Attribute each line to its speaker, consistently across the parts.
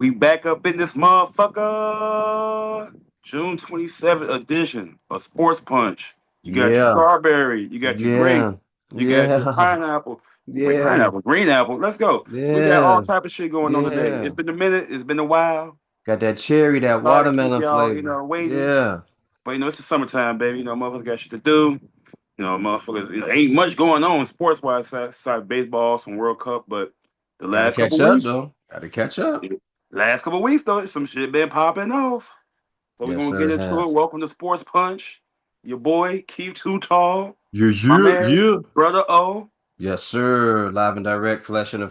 Speaker 1: We back up in this motherfucker. June 27th edition of Sports Punch. You got your
Speaker 2: Yeah,
Speaker 1: strawberry, you got your grape,
Speaker 2: yeah,
Speaker 1: you got your
Speaker 2: yeah,
Speaker 1: pineapple. Wait,
Speaker 2: yeah,
Speaker 1: pineapple, green apple. Let's go. We got all
Speaker 2: yeah,
Speaker 1: type of shit going on today.
Speaker 2: yeah.
Speaker 1: It's been a minute. It's been a while.
Speaker 2: Got that cherry, that
Speaker 1: Sorry to keep
Speaker 2: watermelon
Speaker 1: y'all,
Speaker 2: flavor.
Speaker 1: waiting.
Speaker 2: Yeah.
Speaker 1: But it's the summertime, baby. Motherfuckers got shit to do. Motherfuckers, ain't much going on sports wise aside baseball, some World Cup, but the
Speaker 2: Gotta
Speaker 1: last couple
Speaker 2: catch up
Speaker 1: weeks.
Speaker 2: though. Gotta catch up.
Speaker 1: Last couple of weeks, though, some shit been popping off. So we're
Speaker 2: Yes,
Speaker 1: gonna
Speaker 2: sir,
Speaker 1: get
Speaker 2: it
Speaker 1: into it.
Speaker 2: has.
Speaker 1: Welcome to Sports Punch. Your boy, Keith Too Tall.
Speaker 2: Yeah,
Speaker 1: My
Speaker 2: yeah,
Speaker 1: man,
Speaker 2: yeah.
Speaker 1: Brother O.
Speaker 2: Yes, sir. Live and direct, fresh in the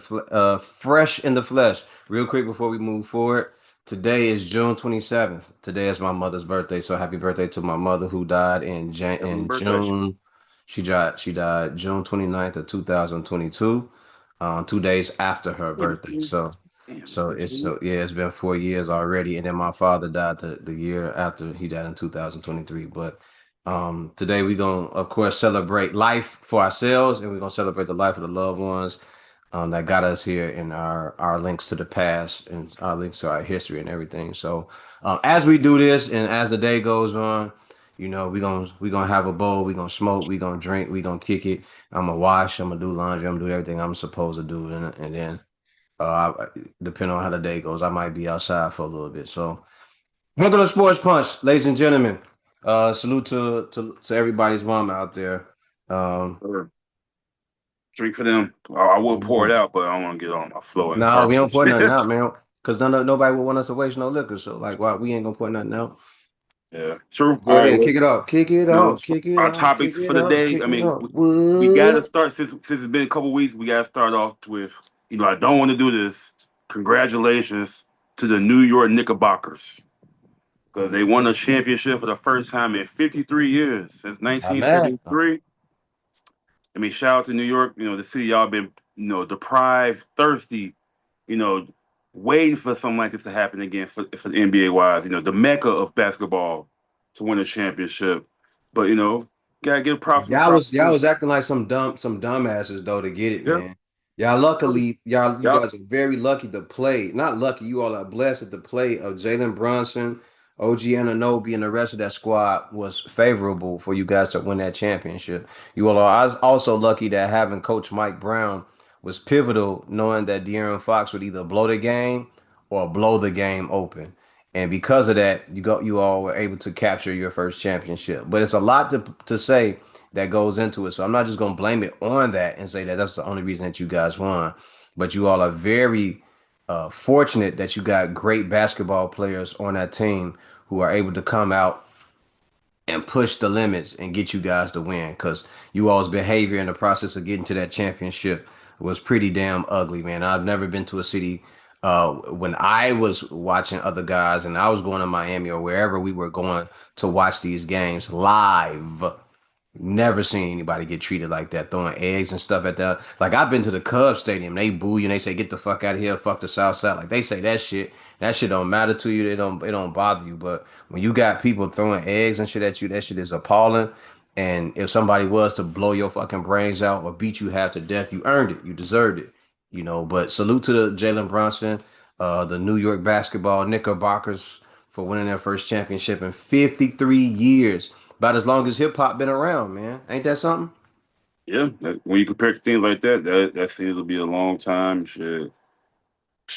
Speaker 2: flesh. Real quick before we move forward, today is June 27th. Today is my mother's birthday, so happy birthday to my mother who died
Speaker 1: Happy
Speaker 2: in
Speaker 1: birthday.
Speaker 2: June. She died June 29th of 2022, 2 days after her birthday.
Speaker 1: 22.
Speaker 2: So
Speaker 1: Damn, it's
Speaker 2: so
Speaker 1: been
Speaker 2: it's
Speaker 1: 2
Speaker 2: so
Speaker 1: weeks.
Speaker 2: yeah, it's been 4 years already, and then my father died the year after he died in 2023. But today we're gonna, of course, celebrate life for ourselves, and we're gonna celebrate the life of the loved ones that got us here, in our links to the past and our links to our history and everything. So, as we do this, and as the day goes on, we're gonna have a bowl, we're gonna smoke, we're gonna drink, we're gonna kick it. I'm gonna wash, I'm gonna do laundry, I'm gonna do everything I'm supposed to do, and then, depending on how the day goes, I might be outside for a little bit. So. Welcome to Sports Punch, ladies and gentlemen. Salute to everybody's mom out there. Um,
Speaker 1: Or drink for them. I will pour it
Speaker 2: mhm.
Speaker 1: out, but I don't want to get on my floor and
Speaker 2: No, we
Speaker 1: carpet
Speaker 2: don't
Speaker 1: and
Speaker 2: put nothing
Speaker 1: shit.
Speaker 2: out, man. Cause nobody would want us to waste no liquor. So like, why we ain't gonna put nothing out?
Speaker 1: Yeah, true.
Speaker 2: Go
Speaker 1: All right.
Speaker 2: ahead,
Speaker 1: Well,
Speaker 2: kick it off, kick it off,
Speaker 1: so
Speaker 2: kick it
Speaker 1: our
Speaker 2: off, kick
Speaker 1: topics for
Speaker 2: it
Speaker 1: the
Speaker 2: off,
Speaker 1: day.
Speaker 2: kick it off.
Speaker 1: We gotta
Speaker 2: What?
Speaker 1: start since it's been a couple weeks. We gotta start off with I don't want to do this. Congratulations to the New York Knickerbockers because they won a championship for the first time in 53 years since
Speaker 2: Not mad.
Speaker 1: 1973. Shout out to New York. The city y'all been deprived, thirsty, you know, waiting for something like this to happen again for the NBA wise. The mecca of basketball to win a championship. But gotta give props when
Speaker 2: Y'all
Speaker 1: props
Speaker 2: was y'all
Speaker 1: due.
Speaker 2: was acting like some dumbasses though to get it,
Speaker 1: Yeah,
Speaker 2: man. Y'all luckily, you
Speaker 1: yep.
Speaker 2: guys are very lucky to play. Not lucky, you all are blessed that the play of Jalen Brunson, OG Anunoby, and the rest of that squad was favorable for you guys to win that championship. You all are also lucky that having Coach Mike Brown was pivotal, knowing that De'Aaron Fox would either blow the game or blow the game open. And because of that, you all were able to capture your first championship. But it's a lot to say that goes into it. So I'm not just gonna blame it on that and say that that's the only reason that you guys won. But you all are very fortunate that you got great basketball players on that team who are able to come out and push the limits and get you guys to win. Because you all's behavior in the process of getting to that championship was pretty damn ugly, man. I've never been to a city when I was watching other guys and I was going to Miami or wherever we were going to watch these games live. Never seen anybody get treated like that, throwing eggs and stuff at that. Like I've been to the Cubs stadium, they boo you and they say, "Get the fuck out of here, fuck the South Side." Like they say that shit. That shit don't matter to you. It don't bother you. But when you got people throwing eggs and shit at you, that shit is appalling. And if somebody was to blow your fucking brains out or beat you half to death, you earned it. You deserved it. But salute to the Jalen Brunson, the New York basketball Knickerbockers for winning their first championship in 53 years. About as long as hip hop been around, man. Ain't that something?
Speaker 1: Yeah. When you compare to things like that, that seems to be a long time. Shit,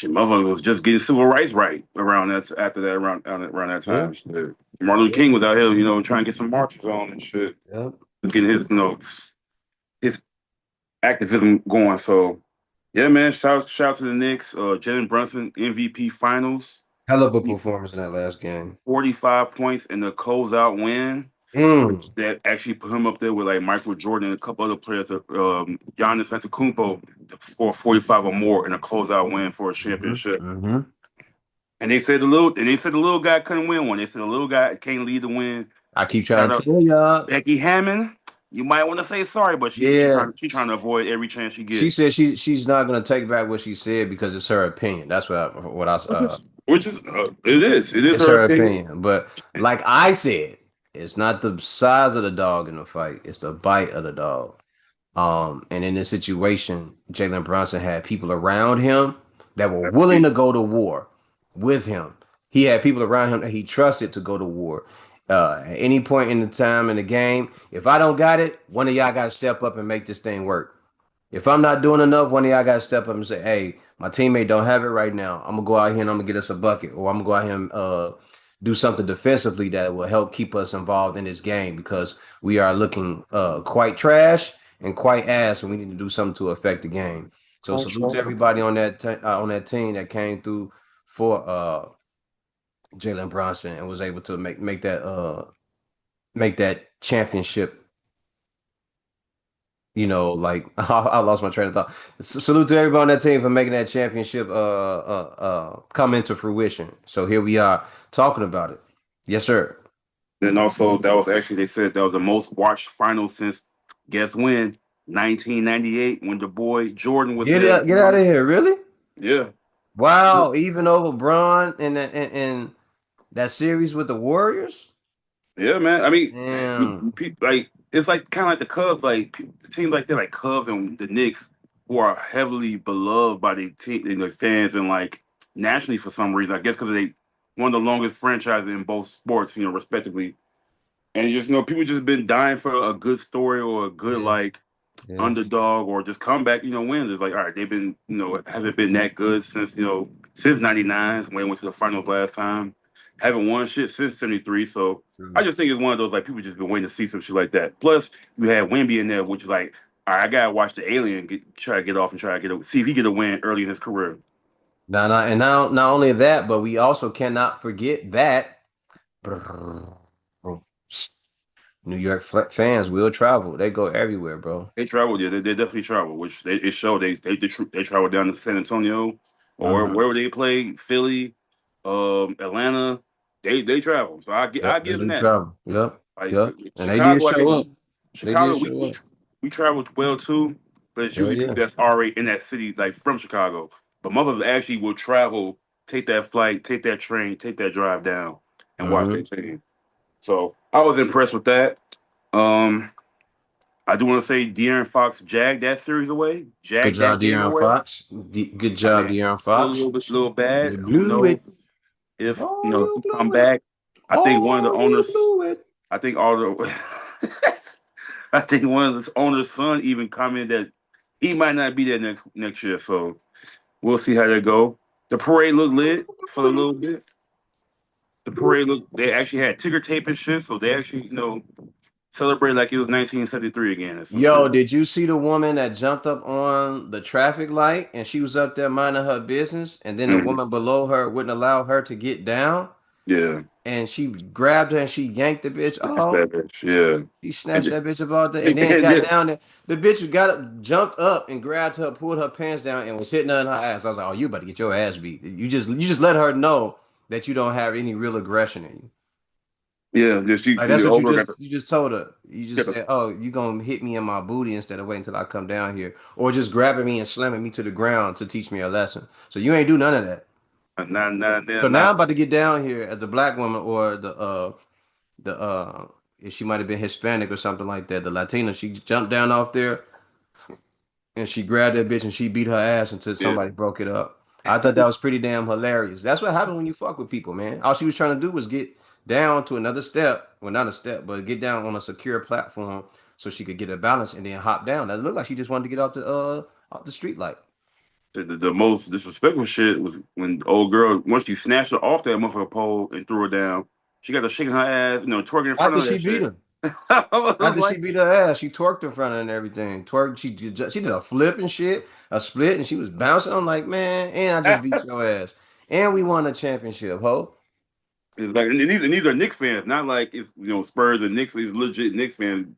Speaker 1: motherfucker was just getting civil rights right around that after that around that
Speaker 2: Yeah.
Speaker 1: time. Shit. Martin Luther
Speaker 2: Yeah.
Speaker 1: King was out here, trying to get some marches on and shit,
Speaker 2: Yeah.
Speaker 1: getting his activism going. So yeah, man. Shout out to the Knicks. Jalen Brunson MVP Finals.
Speaker 2: Hell of a
Speaker 1: He
Speaker 2: performance in that last game.
Speaker 1: 45 points in the closeout win, which
Speaker 2: Mm.
Speaker 1: that actually put him up there with like Michael Jordan and a couple other players. Giannis Antetokounmpo to score 45 or more in a closeout win for a
Speaker 2: Mm-hmm.
Speaker 1: championship.
Speaker 2: Mm-hmm.
Speaker 1: And they said the little guy couldn't win one. They said the little guy can't lead the win.
Speaker 2: I keep
Speaker 1: Shout
Speaker 2: trying to
Speaker 1: out
Speaker 2: tell y'all.
Speaker 1: Becky Hammond. You might want to say sorry, but
Speaker 2: Yeah.
Speaker 1: she trying to avoid every chance she
Speaker 2: She
Speaker 1: get.
Speaker 2: said she's not gonna take back what she said because it's her opinion. That's
Speaker 1: Which is
Speaker 2: it's
Speaker 1: her
Speaker 2: her
Speaker 1: opinion.
Speaker 2: opinion. But like I said, it's not the size of the dog in the fight, it's the bite of the dog. And in this situation, Jalen Brunson had people around him that were willing to go to war. with him. He had people around him that he trusted to go to war. At any point in the time in the game, if I don't got it, one of y'all got to step up and make this thing work. If I'm not doing enough, one of y'all got to step up and say, "Hey, my teammate don't have it right now. I'm gonna go out here and I'm gonna get us a bucket, or I'm gonna go out here and do something defensively that will help keep us involved in this game because we are looking quite trash and quite ass, and we need to do something to affect the game." So salute to everybody on on that team that came through for Jalen Brunson and was able to make that championship. Like I lost my train of thought. Salute to everybody on that team for making that championship come into fruition. So here we are talking about it. Yes, sir.
Speaker 1: Then also that was actually they said that was the most watched final since guess when 1998 when the boy Jordan was there.
Speaker 2: Get out of here, really?
Speaker 1: Yeah,
Speaker 2: Wow, even over Braun and that series with the Warriors?
Speaker 1: yeah, man. I mean,
Speaker 2: Damn.
Speaker 1: like it's like kind of like the Cubs, like teams like that, like Cubs and the Knicks, who are heavily beloved by the team and the fans and like nationally for some reason. I guess because they one of the longest franchises in both sports, respectively. And just people just been dying for a good story or a good
Speaker 2: Yeah,
Speaker 1: like
Speaker 2: yeah.
Speaker 1: underdog or just comeback, wins. It's like, all right, they've been, haven't been that good since, since '99 when they went to the finals last time. Haven't won shit since '73. So I
Speaker 2: True.
Speaker 1: just think it's one of those like people just been waiting to see some shit like that. Plus, you had Wemby in there, which is like, all right, I gotta watch the alien try to get off and try to see if he get a win early in his career.
Speaker 2: Now, not only that, but we also cannot forget that New York fans will travel. They go everywhere, bro.
Speaker 1: They traveled, yeah, they definitely traveled, which it showed they traveled down to San Antonio or
Speaker 2: Hmm.
Speaker 1: wherever they played, Philly, Atlanta. They travel, so I
Speaker 2: Yep,
Speaker 1: give
Speaker 2: they
Speaker 1: them
Speaker 2: do
Speaker 1: that.
Speaker 2: travel. Yep,
Speaker 1: Like
Speaker 2: yep. And they did
Speaker 1: Chicago, I
Speaker 2: show
Speaker 1: think
Speaker 2: up. They did
Speaker 1: Chicago
Speaker 2: show up.
Speaker 1: we traveled well too, but it's
Speaker 2: Hell
Speaker 1: usually people
Speaker 2: yeah.
Speaker 1: that's already in that city, like from Chicago. But mothers actually will travel, take that flight, take that train, take that drive down, and watch their
Speaker 2: Hmm.
Speaker 1: team. So I was impressed with that. Um, I do want to say De'Aaron Fox jagged that series away,
Speaker 2: Good
Speaker 1: jagged that
Speaker 2: job,
Speaker 1: game
Speaker 2: De'Aaron
Speaker 1: away.
Speaker 2: Fox. Good
Speaker 1: I
Speaker 2: job,
Speaker 1: mean,
Speaker 2: De'Aaron
Speaker 1: still a
Speaker 2: Fox.
Speaker 1: little bad.
Speaker 2: You
Speaker 1: Who
Speaker 2: blew it.
Speaker 1: knows if
Speaker 2: Oh, you
Speaker 1: he come
Speaker 2: blew it.
Speaker 1: back? I think one of the
Speaker 2: Oh, you
Speaker 1: owners.
Speaker 2: blew it.
Speaker 1: I think all the. I think one of the owner's son even commented that he might not be there next year. So we'll see how that go. The parade looked lit for a little bit. The parade looked. They actually had ticker tape and shit, so they actually celebrated like it was 1973 again or some
Speaker 2: Yo,
Speaker 1: shit.
Speaker 2: did you see the woman that jumped up on the traffic light and she was up there minding her business, and then the
Speaker 1: Mhm.
Speaker 2: woman below her wouldn't allow her to get down,
Speaker 1: Yeah,
Speaker 2: and she grabbed her and she yanked the bitch
Speaker 1: that's
Speaker 2: off.
Speaker 1: that bitch. Yeah,
Speaker 2: She snatched
Speaker 1: and
Speaker 2: that bitch about there and then
Speaker 1: and
Speaker 2: got
Speaker 1: then,
Speaker 2: down there. The bitch got up, jumped up and grabbed her, pulled her pants down, and was hitting her in her ass. I was like, "Oh, you about to get your ass beat." You just let her know that you don't have any real aggression in you.
Speaker 1: yeah, just
Speaker 2: Like
Speaker 1: the
Speaker 2: that's what
Speaker 1: older got
Speaker 2: you just told her. You just
Speaker 1: the
Speaker 2: said, "Oh, you gonna hit me in my booty instead of waiting until I come down here, or just grabbing me and slamming me to the ground to teach me a lesson." So you ain't do none of that. So now
Speaker 1: not
Speaker 2: I'm about to get down here as a black woman or the if she might have been Hispanic or something like that, the Latina. She jumped down off there and she grabbed that bitch and she beat her ass until
Speaker 1: yeah.
Speaker 2: somebody broke it up. I thought that was pretty damn hilarious. That's what happens when you fuck with people, man. All she was trying to do was get down to another step. Well, not a step, but get down on a secure platform so she could get a balance and then hop down. That looked like she just wanted to get off the street light.
Speaker 1: The most disrespectful shit was when the old girl once you snatched her off that motherfucker pole and threw her down. She got to shaking her ass, twerking in front
Speaker 2: After
Speaker 1: of
Speaker 2: she
Speaker 1: that
Speaker 2: beat
Speaker 1: shit.
Speaker 2: her.
Speaker 1: I was
Speaker 2: After she
Speaker 1: like,
Speaker 2: beat her ass, she twerked in front of her and everything. Twerked, she did a flip and shit, a split, and she was bouncing. I'm like, man, and I just beat your ass. And we won a championship, ho.
Speaker 1: it's like, and these are Knicks fans, not like it's Spurs and Knicks. These legit Knicks fans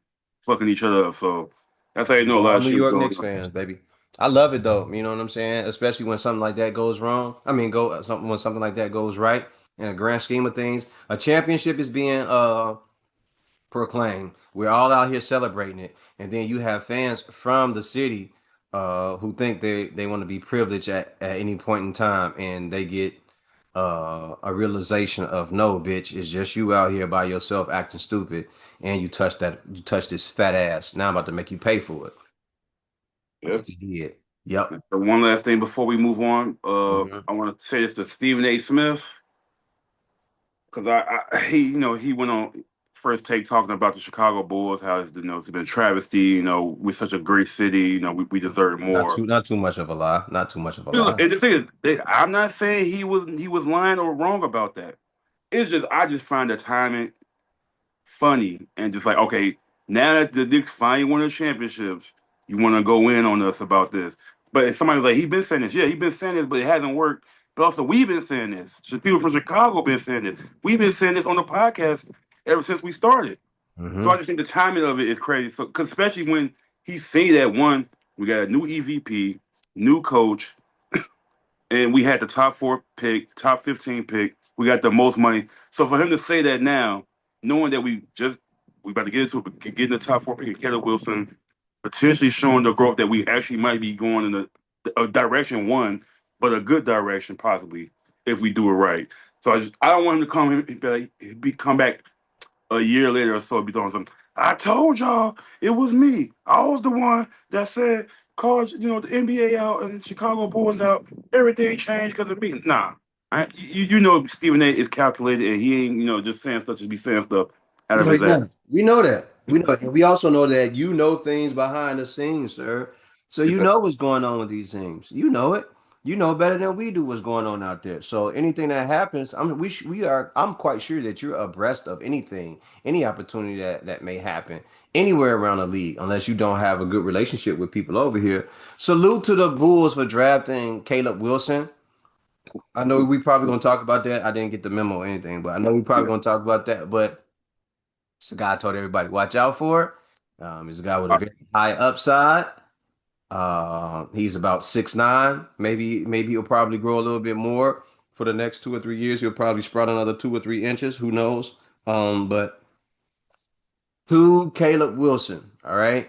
Speaker 1: fucking each other up. So that's how you know a lot
Speaker 2: All
Speaker 1: of
Speaker 2: New
Speaker 1: shit was
Speaker 2: York
Speaker 1: going
Speaker 2: Knicks
Speaker 1: on.
Speaker 2: fans, baby. I love it though. You know what I'm saying? Especially when something like that goes wrong. I mean, go something when something like that goes right. In a grand scheme of things, a championship is being proclaimed. We're all out here celebrating it, and then you have fans from the city who think they want to be privileged at any point in time, and they get a realization of no, bitch, it's just you out here by yourself acting stupid, and you touch this fat ass. Now I'm about to make you pay for it.
Speaker 1: Yeah,
Speaker 2: He did. Yep.
Speaker 1: One last thing before we move on,
Speaker 2: Hmm.
Speaker 1: I want to say this to Stephen A. Smith because he went on first take talking about the Chicago Bulls, how it's been a travesty. We're such a great city. We deserve more.
Speaker 2: Not too much of a lie. Not too much of a
Speaker 1: Look,
Speaker 2: lie.
Speaker 1: and the thing is, I'm not saying he was lying or wrong about that. It's just I just find the timing funny and just like, okay, now that the Knicks finally won the championships, you want to go in on us about this. But if somebody was like, he's been saying this, yeah, he's been saying this, but it hasn't worked. But also, we've been saying this. People from Chicago been saying this. We've been saying this on the podcast ever since we started. So I
Speaker 2: Hmm.
Speaker 1: just think the timing of it is crazy. So, 'cause especially when he say that one, we got a new EVP, new coach, and we had the top four pick, top 15 pick. We got the most money. So for him to say that now, knowing that we about to get into it, getting the top four pick of Caleb Wilson, potentially showing the growth that we actually might be going in a direction one, but a good direction possibly if we do it right. So I don't want him to come back a year later or so be doing something. I told y'all it was me. I was the one that said call the NBA out and Chicago Bulls out. Everything changed because of me. Nah, Stephen A. is calculated and he ain't just saying stuff to be saying stuff out of
Speaker 2: No,
Speaker 1: his
Speaker 2: he's
Speaker 1: ass.
Speaker 2: not. We know that. We know it. And we also know that you know things behind the scenes, sir. So you
Speaker 1: Exactly.
Speaker 2: know what's going on with these things. You know it. You know better than we do what's going on out there. So anything that happens, we are. I'm quite sure that you're abreast of anything, any opportunity that may happen anywhere around the league, unless you don't have a good relationship with people over here. Salute to the Bulls for drafting Caleb Wilson. I know we probably gonna talk about that. I didn't get the memo or anything, but I know we probably
Speaker 1: Yeah.
Speaker 2: gonna talk about that. But it's a guy I told everybody watch out for. He's a guy with a
Speaker 1: Uh,
Speaker 2: very high upside. He's about 6'9". Maybe he'll probably grow a little bit more for the next 2 or 3 years. He'll probably sprout another 2 or 3 inches. Who knows? But to Caleb Wilson, all right.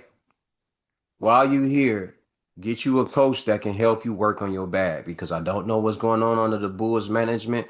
Speaker 2: While you here, get you a coach that can help you work on your bag because I don't know what's going on under the Bulls management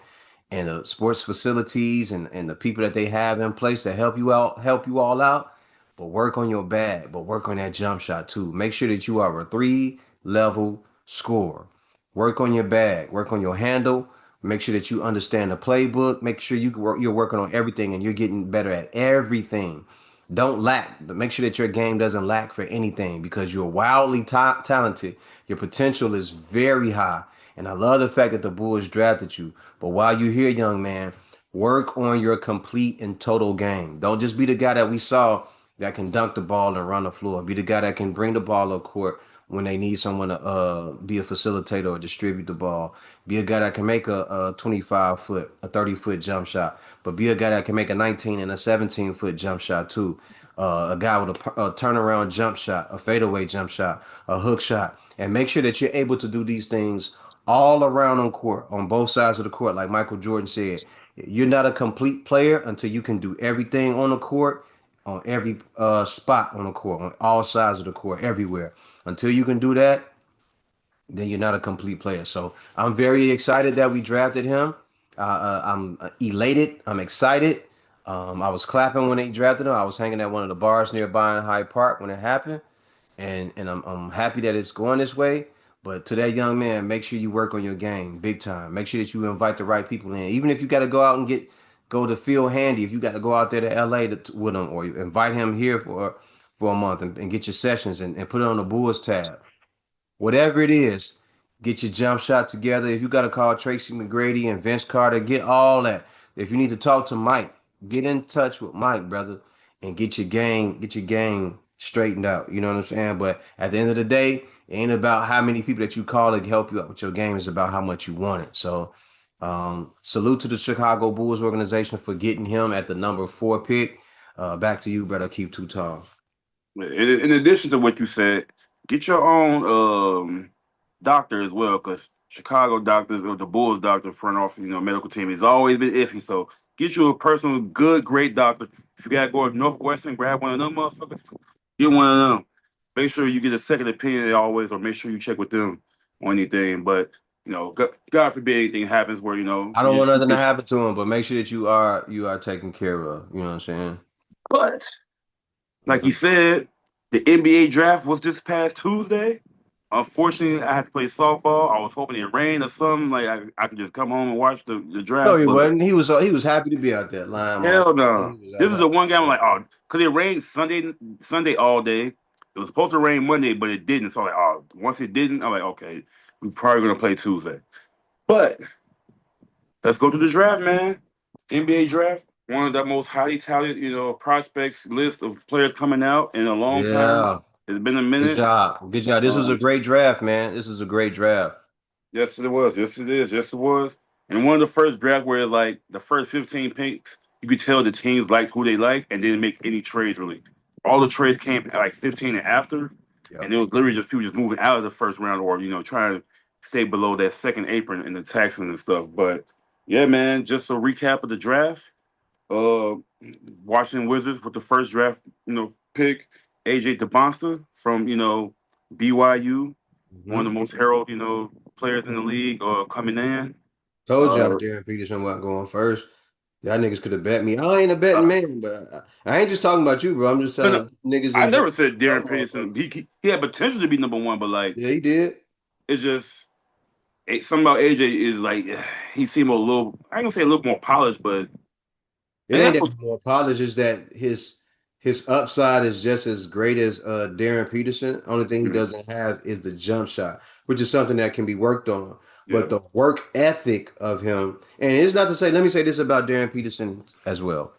Speaker 2: and the sports facilities and the people that they have in place to help you out, help you all out. But work on your bag, but work on that jump shot too. Make sure that you are a three-level scorer. Work on your bag, work on your handle. Make sure that you understand the playbook. Make sure you're working on everything and you're getting better at everything. Don't lack. Make sure that your game doesn't lack for anything because you're wildly talented. Your potential is very high. And I love the fact that the Bulls drafted you. But while you're here, young man, work on your complete and total game. Don't just be the guy that we saw that can dunk the ball and run the floor. Be the guy that can bring the ball up court when they need someone to be a facilitator or distribute the ball. Be a guy that can make a 25 foot, a 30-foot jump shot, but be a guy that can make a 19 and a 17-foot jump shot too. A guy with a turnaround jump shot, a fadeaway jump shot, a hook shot, and make sure that you're able to do these things all around on court, on both sides of the court. Like Michael Jordan said, you're not a complete player until you can do everything on the court, on every spot on the court, on all sides of the court, everywhere. Until you can do that, then you're not a complete player. So I'm very excited that we drafted him. I'm elated. I'm excited. I was clapping when they drafted him. I was hanging at one of the bars nearby in Hyde Park when it happened, and I'm happy that it's going this way. But to that young man, make sure you work on your game big time. Make sure that you invite the right people in, even if you got to go out and go to Phil Handy. If you got to go out there to LA with him, or you invite him here for a month and get your sessions and put it on the Bulls tab. Whatever it is, get your jump shot together. If you got to call Tracy McGrady and Vince Carter, get all that. If you need to talk to Mike, get in touch with Mike, brother, and get your game straightened out. You know what I'm saying? But at the end of the day, it ain't about how many people that you call to help you out with your game. It's about how much you want it. So, salute to the Chicago Bulls organization for getting him at the number 4 pick. Back to you, brother. Keep too tall.
Speaker 1: in addition to what you said, get your own doctor as well, because Chicago doctors or the Bulls doctor front office, medical team has always been iffy. So get you a personal, good, great doctor. If you gotta go to Northwestern, grab one of them motherfuckers. Get one of them. Make sure you get a second opinion always, or make sure you check with them on anything. But God forbid anything happens where
Speaker 2: I don't
Speaker 1: you
Speaker 2: want
Speaker 1: just.
Speaker 2: nothing to happen to him, but make sure that you are taken care of. You know what I'm saying?
Speaker 1: But like you
Speaker 2: Mhm.
Speaker 1: said, the NBA draft was this past Tuesday. Unfortunately, I had to play softball. I was hoping it rained or something. Like I could just come home and watch the
Speaker 2: No,
Speaker 1: draft,
Speaker 2: he
Speaker 1: but
Speaker 2: wasn't. He was happy to be out there, line mom.
Speaker 1: hell
Speaker 2: He
Speaker 1: no.
Speaker 2: was
Speaker 1: This is the
Speaker 2: happy
Speaker 1: one
Speaker 2: to
Speaker 1: game
Speaker 2: be
Speaker 1: I'm
Speaker 2: out
Speaker 1: like,
Speaker 2: there.
Speaker 1: oh, because it rained Sunday all day. It was supposed to rain Monday, but it didn't. So I'm like, oh, once it didn't, I'm like, okay, we're probably gonna play Tuesday. But let's go to the draft, man. NBA draft, one of the most highly touted, prospects list of players coming out in a long time.
Speaker 2: Yeah.
Speaker 1: It's been a
Speaker 2: Good
Speaker 1: minute.
Speaker 2: job. Good job. This was a
Speaker 1: Um,
Speaker 2: great draft, man. This is a great draft.
Speaker 1: Yes, it was. Yes, it is. Yes, it was. And one of the first drafts where like the first 15 picks, you could tell the teams liked who they liked and didn't make any trades really. All the trades came at like 15 and after,
Speaker 2: Yep.
Speaker 1: and it was literally just people just moving out of the first round or trying to stay below that second apron in the taxing and stuff. But yeah, man, just a recap of the draft. Uh, Washington Wizards with the first draft, pick AJ DeBonster from BYU, one of the
Speaker 2: Hmm.
Speaker 1: most heralded, players in the league coming in.
Speaker 2: Told y'all
Speaker 1: Uh,
Speaker 2: Darren Peterson wasn't going first. Y'all niggas could have bet me. I ain't a betting man, but I ain't just talking about you, bro. I'm just
Speaker 1: no, no,
Speaker 2: telling niggas
Speaker 1: I
Speaker 2: in
Speaker 1: never
Speaker 2: general.
Speaker 1: said
Speaker 2: Some
Speaker 1: Darren Peterson.
Speaker 2: motherfuckers.
Speaker 1: He had potential to be number one, but like
Speaker 2: Yeah, he did.
Speaker 1: it's just something about AJ is like he seemed a little. I ain't gonna say a little more polished, but
Speaker 2: It
Speaker 1: and
Speaker 2: ain't
Speaker 1: that's
Speaker 2: that
Speaker 1: what.
Speaker 2: more polished, is that his upside is just as great as Darren Peterson. Only thing he
Speaker 1: Mhm.
Speaker 2: doesn't have is the jump shot, which is something that can be worked on. But
Speaker 1: Yeah,
Speaker 2: the work ethic of him, and it's not to say, let me say this about Darren Peterson as well.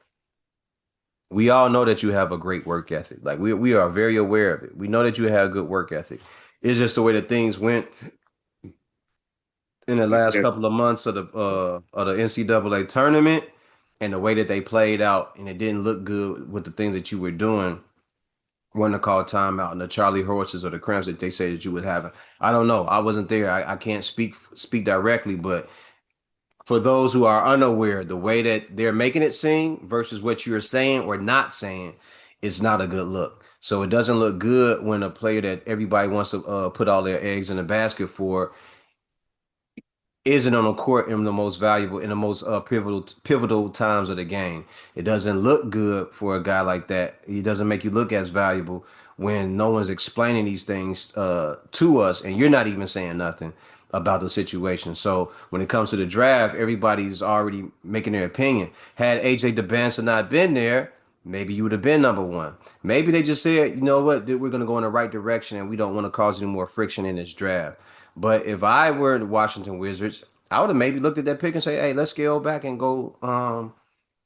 Speaker 2: We all know that you have a great work ethic. Like we are very aware of it. We know that you have good work ethic. It's just the way that things went in the last
Speaker 1: yeah,
Speaker 2: couple of months of the NCAA tournament, and the way that they played out, and it didn't look good with the things that you were doing. When to call timeout and the Charlie horses or the cramps that they say that you was having. I don't know. I wasn't there. I can't speak directly, but for those who are unaware, the way that they're making it seem versus what you're saying or not saying is not a good look. So it doesn't look good when a player that everybody wants to put all their eggs in the basket for isn't on the court in the most valuable, in the most pivotal times of the game. It doesn't look good for a guy like that. He doesn't make you look as valuable when no one's explaining these things to us, and you're not even saying nothing about the situation. So when it comes to the draft, everybody's already making their opinion. Had AJ DeBanza not been there, maybe you would have been number one. Maybe they just said, you know what, we're going to go in the right direction and we don't want to cause any more friction in this draft. But if I were the Washington Wizards, I would have maybe looked at that pick and say, hey, let's scale back and go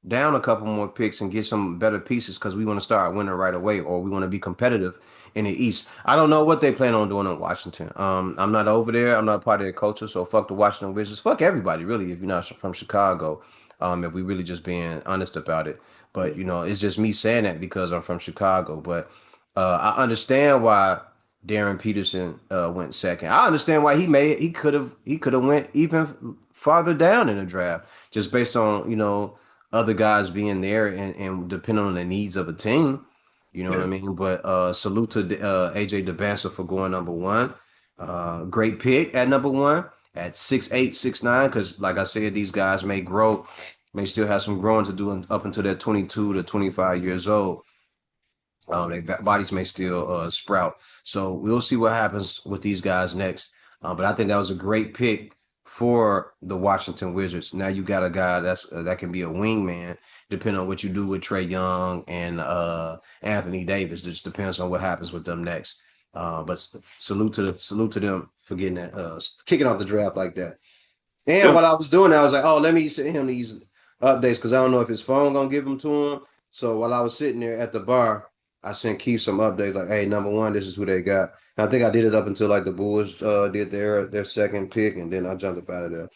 Speaker 2: down a couple more picks and get some better pieces because we want to start winning right away, or we want to be competitive in the East. I don't know what they plan on doing in Washington. I'm not over there. I'm not part of their culture, so fuck the Washington Wizards. Fuck everybody, really, if you're not from Chicago. If we really just being honest about it.
Speaker 1: yeah,
Speaker 2: But it's just me saying that because I'm from Chicago. But I understand why Darren Peterson went second. I understand why he could have went even farther down in the draft just based on other guys being there and depending on the needs of a team. You know what I
Speaker 1: yeah.
Speaker 2: mean? But salute to AJ DeBancer for going number one. Great pick at number one at 6'8", 6'9", because like I said, these guys may grow, may still have some growing to do up until they're 22 to 25 years old. Their bodies may still sprout. So we'll see what happens with these guys next. But I think that was a great pick for the Washington Wizards. Now you got a guy that can be a wingman, depending on what you do with Trey Young and Anthony Davis. It just depends on what happens with them next. But salute to them for getting that kicking off the draft like that. And
Speaker 1: Yeah.
Speaker 2: while I was doing that, I was like, oh, let me send him these updates because I don't know if his phone gonna give them to him. So while I was sitting there at the bar, I sent Keith some updates like, hey, number one, this is who they got. And I think I did it up until like the Bulls did their second pick, and then I jumped up out of there,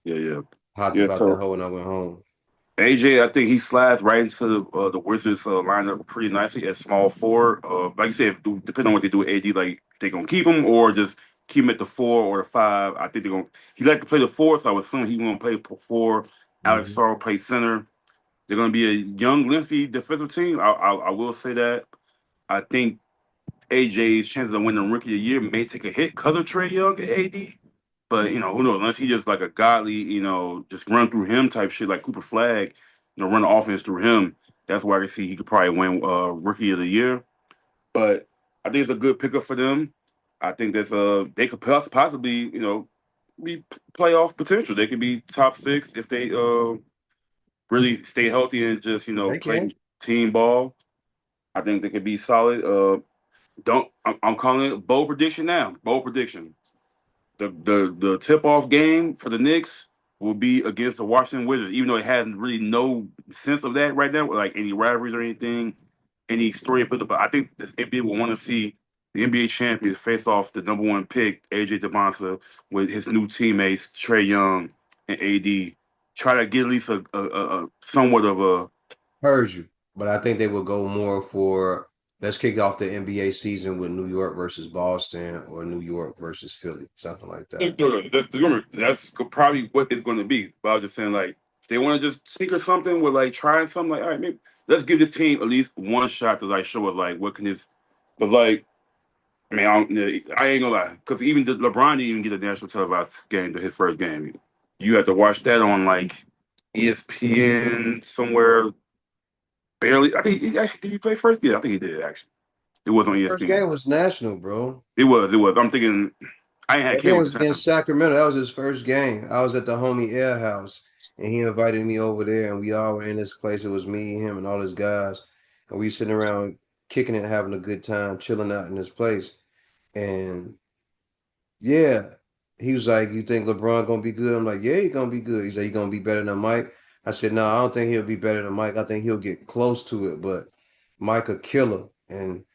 Speaker 1: Yeah, yeah,
Speaker 2: hopped
Speaker 1: yeah.
Speaker 2: about that
Speaker 1: So
Speaker 2: hole, and I went home.
Speaker 1: AJ, I think he slides right into the Wizards lineup pretty nicely at small forward. Like you said, depending on what they do with AD, like if they're gonna keep him or just keep him at the 4 or the 5. I think they're gonna. He like to play the 4, so I would assume he's gonna play 4. Alex
Speaker 2: Hmm.
Speaker 1: Sorrell play center. They're gonna be a young, lengthy defensive team. I will say that. I think AJ's chances of winning Rookie of the Year may take a hit because of Trey Young and AD. But who knows? Unless he just like a godly, just run through him type shit like Cooper Flag, run the offense through him. That's why I can see he could probably win Rookie of the Year. But I think it's a good pickup for them. I think that's they could possibly be playoff potential. They could be top six if they really stay healthy and just
Speaker 2: They
Speaker 1: play
Speaker 2: can.
Speaker 1: team ball. I think they could be solid. Don't I'm calling it bold prediction now. Bold prediction. The tip off game for the Knicks will be against the Washington Wizards, even though it has really no sense of that right now, like any rivalries or anything, any story put up. But I think the NBA will want to see the NBA champions face off the number one pick, AJ DeBonsa, with his new teammates, Trey Young and AD. Try to get at least a somewhat of a
Speaker 2: Heard you. But I think they would go more for let's kick off the NBA season with New York versus Boston or New York versus Philly, something like that.
Speaker 1: that's probably what it's going to be. But I was just saying, like, if they want to just tinker something with like trying something, like, all right, maybe let's give this team at least one shot to like show us like what can this. But like, I mean, I ain't gonna lie, because even LeBron didn't even get a national televised game to his first game. You have to watch that on like ESPN somewhere. Barely, I think he actually did he play first? Yeah, I think he did actually. It was on
Speaker 2: First
Speaker 1: ESPN.
Speaker 2: game was national, bro.
Speaker 1: It was. It was. I'm thinking I ain't had
Speaker 2: That game
Speaker 1: cable at
Speaker 2: was
Speaker 1: the
Speaker 2: against
Speaker 1: time.
Speaker 2: Sacramento. That was his first game. I was at the homie Air House, and he invited me over there, and we all were in this place. It was me, him, and all his guys, and we sitting around kicking it, having a good time, chilling out in this place. And yeah, he was like, "You think LeBron gonna be good?" I'm like, "Yeah, he's gonna be good." He said, "He gonna be better than Mike." I said, "No, I don't think he'll be better than Mike. I think he'll get close to it, but Mike a killer." And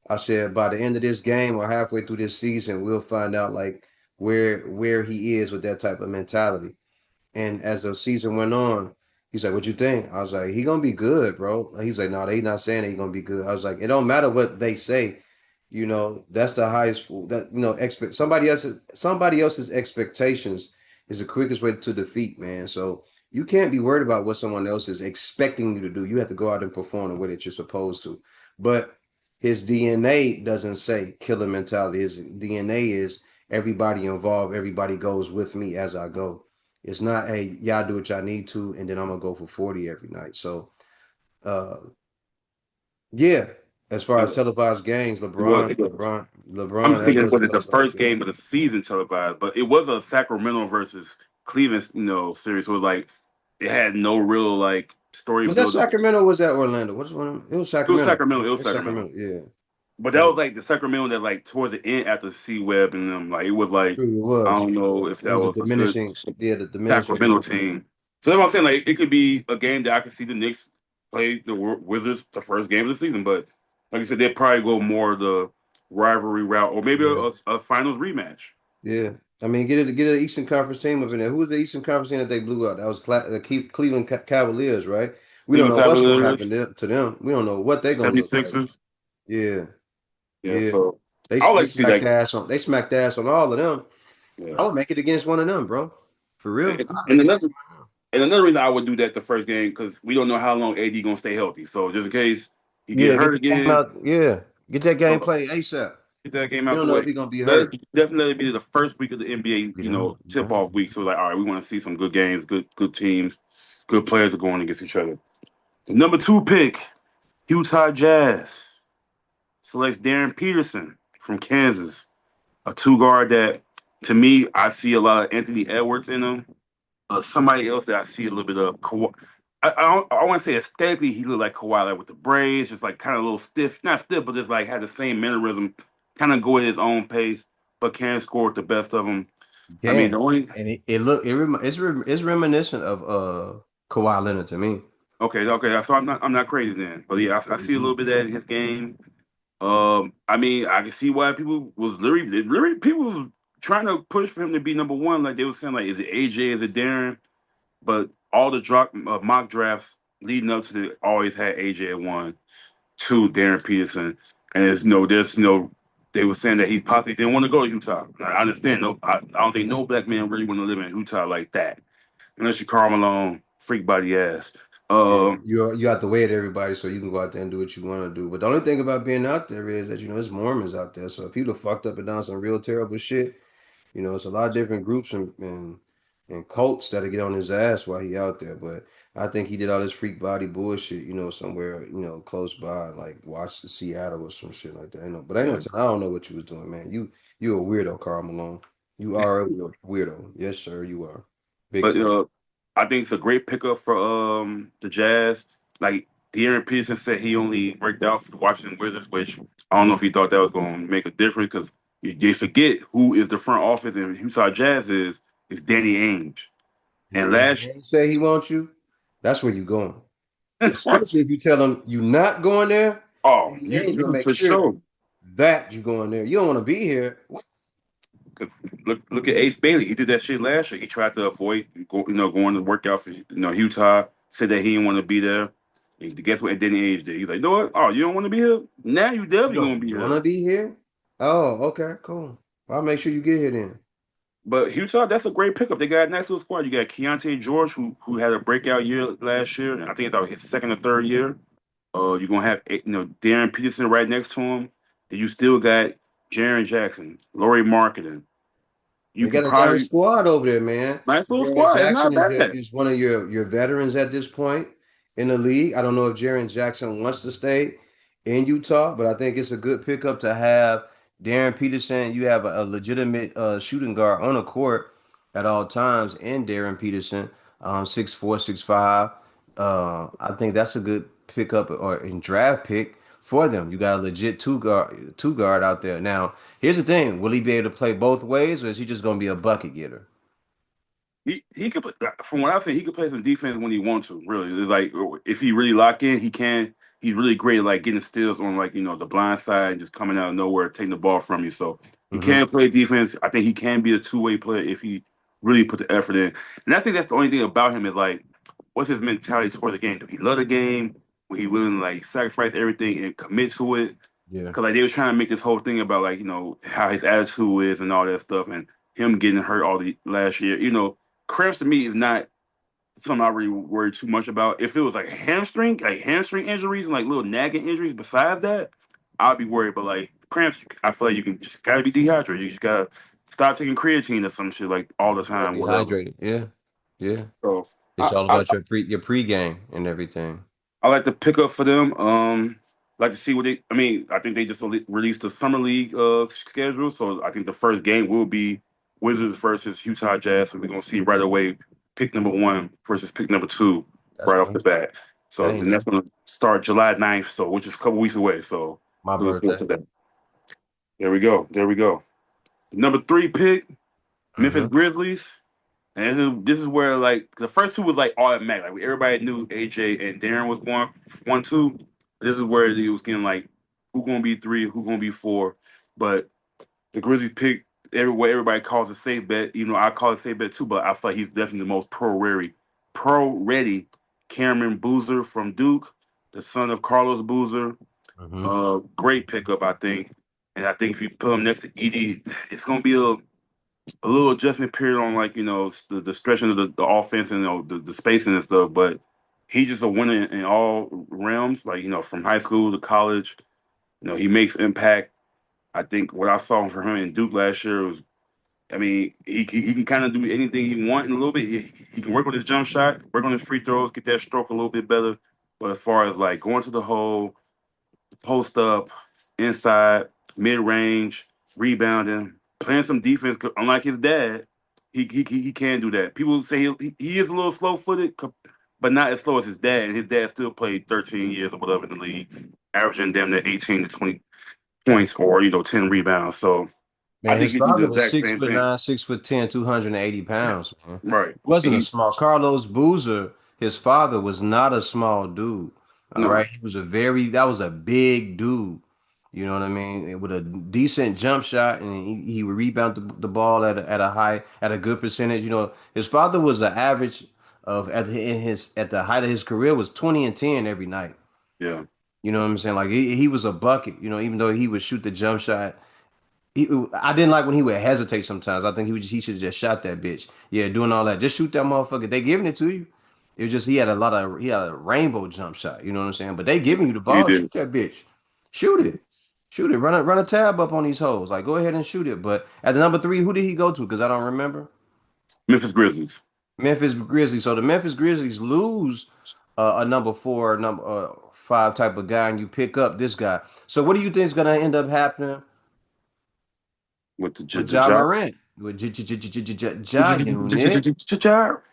Speaker 2: I said, by the end of this game or halfway through this season, we'll find out like where he is with that type of mentality. And as the season went on, he's like, "What you think?" I was like, "He gonna be good, bro." He's like, "No, they not saying he gonna be good." I was like, "It don't matter what they say, that's the highest that expect somebody else's expectations is the quickest way to defeat, man. So you can't be worried about what someone else is expecting you to do. You have to go out and perform the way that you're supposed to. But his DNA doesn't say killer mentality. His DNA is everybody involved, everybody goes with me as I go. It's not, hey, y'all do what y'all need to, and then I'm gonna go for 40 every night. So, uh, yeah. As far
Speaker 1: It
Speaker 2: as
Speaker 1: was.
Speaker 2: televised games,
Speaker 1: It was. It was. I'm
Speaker 2: LeBron,
Speaker 1: just
Speaker 2: that
Speaker 1: thinking,
Speaker 2: was a
Speaker 1: was it the
Speaker 2: televised
Speaker 1: first
Speaker 2: game.
Speaker 1: game of the season televised? But it was a Sacramento versus Cleveland, series. So it was like it had no real like story
Speaker 2: Was that
Speaker 1: build up.
Speaker 2: Sacramento? Or was that Orlando? Which one? It was
Speaker 1: It was
Speaker 2: Sacramento.
Speaker 1: Sacramento. It was
Speaker 2: It's
Speaker 1: Sacramento.
Speaker 2: Sacramento. Yeah,
Speaker 1: But that
Speaker 2: yeah.
Speaker 1: was like the Sacramento that like towards the end after C Web and them. Like it was like
Speaker 2: True, it
Speaker 1: I
Speaker 2: was.
Speaker 1: don't know if
Speaker 2: It
Speaker 1: that
Speaker 2: was a
Speaker 1: was a good
Speaker 2: diminishing. Yeah, the diminishing
Speaker 1: Sacramento
Speaker 2: return.
Speaker 1: team. So that's what I'm saying. Like it could be a game that I could see the Knicks play the Wizards the first game of the season. But like I said, they'd probably go more the rivalry route or maybe
Speaker 2: Yeah,
Speaker 1: a finals rematch.
Speaker 2: yeah. I mean, get an Eastern Conference team up in there. Who was the Eastern Conference team that they blew out? That was the Cleveland Cavaliers, right? We don't
Speaker 1: Cleveland
Speaker 2: know what's going to happen
Speaker 1: Cavaliers,
Speaker 2: to them. We don't know what they're going to look like.
Speaker 1: 76ers.
Speaker 2: Yeah,
Speaker 1: Yeah,
Speaker 2: yeah.
Speaker 1: so
Speaker 2: They
Speaker 1: I would
Speaker 2: they
Speaker 1: like to see
Speaker 2: smacked
Speaker 1: like
Speaker 2: the ass on. They smacked the ass on all of them.
Speaker 1: yeah.
Speaker 2: I would make it against one of them, bro. For real,
Speaker 1: And,
Speaker 2: I'd
Speaker 1: and
Speaker 2: make it
Speaker 1: another
Speaker 2: against one of them.
Speaker 1: and another reason I would do that the first game because we don't know how long AD gonna stay healthy. So just in case he get
Speaker 2: Yeah, get
Speaker 1: hurt
Speaker 2: the game
Speaker 1: again,
Speaker 2: out. Yeah, get that game
Speaker 1: uh,
Speaker 2: played ASAP.
Speaker 1: get that game
Speaker 2: You
Speaker 1: out
Speaker 2: don't
Speaker 1: the
Speaker 2: know if
Speaker 1: way.
Speaker 2: he's gonna be
Speaker 1: Let
Speaker 2: hurt.
Speaker 1: it definitely be the first week of the NBA,
Speaker 2: Get on, get
Speaker 1: tip
Speaker 2: on.
Speaker 1: off week. So like, all right, we want to see some good games, good teams, good players are going against each other. The number two pick, Utah Jazz selects Darryn Peterson from Kansas, a two guard that to me I see a lot of Anthony Edwards in him. Somebody else that I see a little bit of Kawhi. I want to say aesthetically he looked like Kawhi, like with the braids, just like kind of a little stiff, not stiff, but just like had the same mannerism, kind of go at his own pace, but can score with the best of them.
Speaker 2: You
Speaker 1: I mean, the
Speaker 2: can,
Speaker 1: only
Speaker 2: and it look it's reminiscent of Kawhi Leonard to me.
Speaker 1: okay, so I'm not crazy then, but yeah, I see a little bit of that in his game. I mean, I can see why people was literally people was trying to push for him to be number one. Like they were saying, like, is it AJ, is it Darren? But all the mock drafts leading up to it always had AJ at one, two Darren Peterson, and there's no. They were saying that he possibly didn't want to go to Utah. I understand. No, I don't think no black man really want to live in Utah like that, unless you're Karl Malone, freak body ass.
Speaker 2: Yeah,
Speaker 1: Um,
Speaker 2: you have to wait everybody so you can go out there and do what you want to do. But the only thing about being out there is that it's Mormons out there. So if you'd have fucked up and done some real terrible shit, it's a lot of different groups and And Colts that'll get on his ass while he out there. But I think he did all this freak body bullshit, somewhere, close by, like watch the Seattle or some shit like that. Ain't no
Speaker 1: Yeah.
Speaker 2: time. I don't know what you was doing, man. You a weirdo, Carl Malone. You are a weirdo. Yes, sir, you are. Big
Speaker 1: But
Speaker 2: time.
Speaker 1: I think it's a great pickup for the Jazz. Like Darryn Peterson said, he only worked out for the Washington Wizards, which I don't know if he thought that was going to make a difference because you forget who is the front office in Utah Jazz is Danny Ainge.
Speaker 2: And
Speaker 1: And
Speaker 2: Danny
Speaker 1: last,
Speaker 2: Ainge say he wants you, that's where you going. Especially if you tell him you not going there,
Speaker 1: oh,
Speaker 2: Danny Ainge gonna
Speaker 1: you
Speaker 2: make
Speaker 1: for
Speaker 2: sure
Speaker 1: sure.
Speaker 2: that you going there. You don't want to be here. What?
Speaker 1: 'Cause look at Ace Bailey. He did that shit last year. He tried to avoid going to work out for Utah. Said that he didn't want to be there. And guess what? Danny Ainge did. He's like, you know what? Oh, you don't want to be here? Now you
Speaker 2: You
Speaker 1: definitely gonna
Speaker 2: don't
Speaker 1: be
Speaker 2: want
Speaker 1: here.
Speaker 2: to be here? Oh, okay, cool. I'll make sure you get here then.
Speaker 1: But Utah, that's a great pickup. They got a nice little squad. You got Keontae George, who had a breakout year last year, and I think about his second or third year. You're gonna have Darryn Peterson right next to him. Then you still got Jaren Jackson, Laurie Marketing. You
Speaker 2: They
Speaker 1: can
Speaker 2: got a nice
Speaker 1: probably
Speaker 2: squad over there, man.
Speaker 1: nice little
Speaker 2: Jaron
Speaker 1: squad. It's
Speaker 2: Jackson
Speaker 1: not
Speaker 2: is
Speaker 1: bad.
Speaker 2: one of your veterans at this point in the league. I don't know if Jaron Jackson wants to stay in Utah, but I think it's a good pickup to have Darren Peterson. You have a legitimate shooting guard on the court at all times, and Darren Peterson, 6'4", 6'5". I think that's a good pickup or in draft pick for them. You got a legit two guard out there now. Here's the thing: will he be able to play both ways, or is he just going to be a bucket getter?
Speaker 1: He could from what I've seen, he could play some defense when he wants to. Really, it's like if he really lock in, he can. He's really great at like getting steals on like the blind side and just coming out of nowhere, taking the ball from you. So he
Speaker 2: Hmm.
Speaker 1: can play defense. I think he can be a two-way player if he really put the effort in. And I think that's the only thing about him is like, what's his mentality toward the game? Do he love the game? Will he willing to like sacrifice everything and commit to it?
Speaker 2: Yeah.
Speaker 1: Because like they were trying to make this whole thing about like how his attitude is and all that stuff, and him getting hurt all the last year. Cramps to me is not something I really worry too much about. If it was like hamstring injuries and like little nagging injuries besides that, I'd be worried. But like cramps, I feel like you can just gotta be dehydrated. You just gotta stop taking creatine or some shit like all the
Speaker 2: Gotta
Speaker 1: time,
Speaker 2: be
Speaker 1: whatever.
Speaker 2: hydrated. Yeah. Yeah.
Speaker 1: So
Speaker 2: It's
Speaker 1: I,
Speaker 2: all
Speaker 1: I
Speaker 2: about your pregame and everything.
Speaker 1: I like to pick up for them. Like to see what they. I mean, I think they just released the summer league schedule, so I think the first game will be Wizards versus Utah Jazz. So we're gonna see right away pick number one versus pick number two
Speaker 2: That's
Speaker 1: right off the
Speaker 2: cool.
Speaker 1: bat.
Speaker 2: That
Speaker 1: So
Speaker 2: ain't
Speaker 1: then that's
Speaker 2: nothing.
Speaker 1: gonna start July 9th, so which is a couple weeks away. So
Speaker 2: My
Speaker 1: looking forward
Speaker 2: birthday.
Speaker 1: to that. There we go. There we go. Number three pick, Memphis
Speaker 2: Hmm.
Speaker 1: Grizzlies. And this is where like the first two was like automatic. Like everybody knew AJ and Darren was one, two. This is where it was getting like who gonna be three, who gonna be four. But the Grizzlies picked what everybody calls a safe bet. I call it a safe bet too, but I feel like he's definitely the most pro ready Cameron Boozer from Duke, the son of Carlos Boozer.
Speaker 2: Hmm.
Speaker 1: Great pickup, I think. And I think if you put him next to Edie, it's gonna be a little adjustment period on like the stretching of the offense and the spacing and stuff. But he's just a winner in all realms. Like from high school to college, he makes impact. I think what I saw from him in Duke last year was, I mean, he can kind of do anything he want in a little bit. He can work on his jump shot, work on his free throws, get that stroke a little bit better. But as far as like going to the hole, post up, inside, mid range, rebounding, playing some defense. Unlike his dad, he can do that. People say he is a little slow footed, but not as slow as his dad. And his dad still played 13 years or whatever in the league, averaging damn near 18 to 20 points or 10 rebounds. So I
Speaker 2: Man,
Speaker 1: think
Speaker 2: his
Speaker 1: he do the
Speaker 2: father was
Speaker 1: exact
Speaker 2: six
Speaker 1: same
Speaker 2: foot
Speaker 1: thing.
Speaker 2: nine, 6'10", 280 pounds, man.
Speaker 1: Right.
Speaker 2: He wasn't a
Speaker 1: He
Speaker 2: small. Carlos Boozer, his father was not a small dude. All
Speaker 1: no.
Speaker 2: right. That was a big dude. You know what I mean? With a decent jump shot, and he would rebound the ball at a good percentage. His father was an average of at the height of his career was 20 and 10 every night.
Speaker 1: Yeah.
Speaker 2: You know what I'm saying? Like he was a bucket. Even though he would shoot the jump shot, I didn't like when he would hesitate sometimes. I think he should have just shot that bitch. Yeah, doing all that. Just shoot that motherfucker. They giving it to you. It was just he had a rainbow jump shot. You know what I'm saying? But they giving you the
Speaker 1: He
Speaker 2: ball.
Speaker 1: did.
Speaker 2: Shoot that bitch. Shoot it. Shoot it. Run a tab up on these hoes. Like go ahead and shoot it. But at the number three, who did he go to? Because I don't remember.
Speaker 1: Memphis Grizzlies.
Speaker 2: Memphis Grizzlies. So the Memphis Grizzlies lose a number four, number five type of guy, and you pick up this guy. So what do you think is going to end up happening
Speaker 1: With
Speaker 2: with
Speaker 1: the
Speaker 2: Ja
Speaker 1: job.
Speaker 2: Morant, with Ja Unit?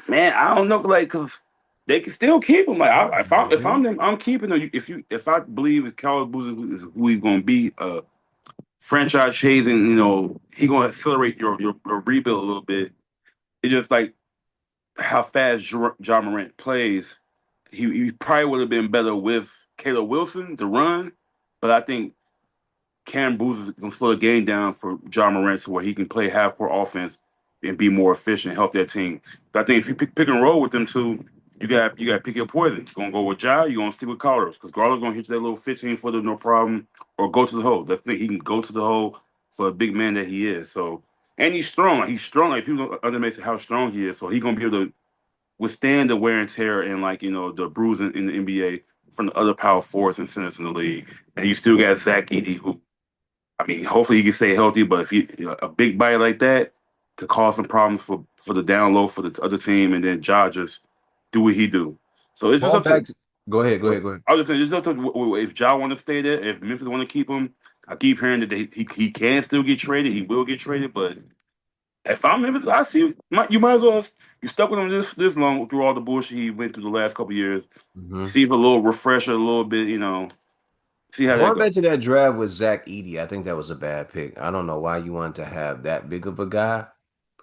Speaker 1: Man, I don't know, like, cause they can still keep him. Like, if I'm
Speaker 2: Mhm.
Speaker 1: them, I'm keeping him. If I believe if Carlos Boozer is who he's gonna be, franchise chasing, he gonna accelerate your rebuild a little bit. It's just like how fast John Morant plays. He probably would have been better with Caleb Wilson to run, but I think Cam Booth is going to slow the game down for John Morant to where he can play half court offense and be more efficient, help that team. But I think if you pick and roll with them two, you got to pick your poison. You're gonna go with Ja, you're gonna stick with Carlos because Carlos gonna hit you that little 15 footer no problem, or go to the hole. That's the thing. He can go to the hole for a big man that he is. So and he's strong. Like, he's strong. Like people don't underestimate how strong he is. So he's gonna be able to withstand the wear and tear and the bruising in the NBA from the other power forwards and centers in the league. And you still got Zach Edey, who I mean, hopefully he can stay healthy. But if a big bite like that could cause some problems for the down low for the other team, and then Ja just do what he do. So it's just
Speaker 2: Going
Speaker 1: up to.
Speaker 2: back to, go ahead, go ahead, go ahead.
Speaker 1: I was just saying, it's up to if Ja want to stay there. If Memphis want to keep him, I keep hearing that he can still get traded. He will get traded, but if I'm Memphis, I see you might as well you stuck with him this long through all the bullshit he went through the last couple years.
Speaker 2: Hmm.
Speaker 1: See if a little refresher, a little bit, see how that
Speaker 2: Going
Speaker 1: goes.
Speaker 2: back to that draft with Zach Edey, I think that was a bad pick. I don't know why you wanted to have that big of a guy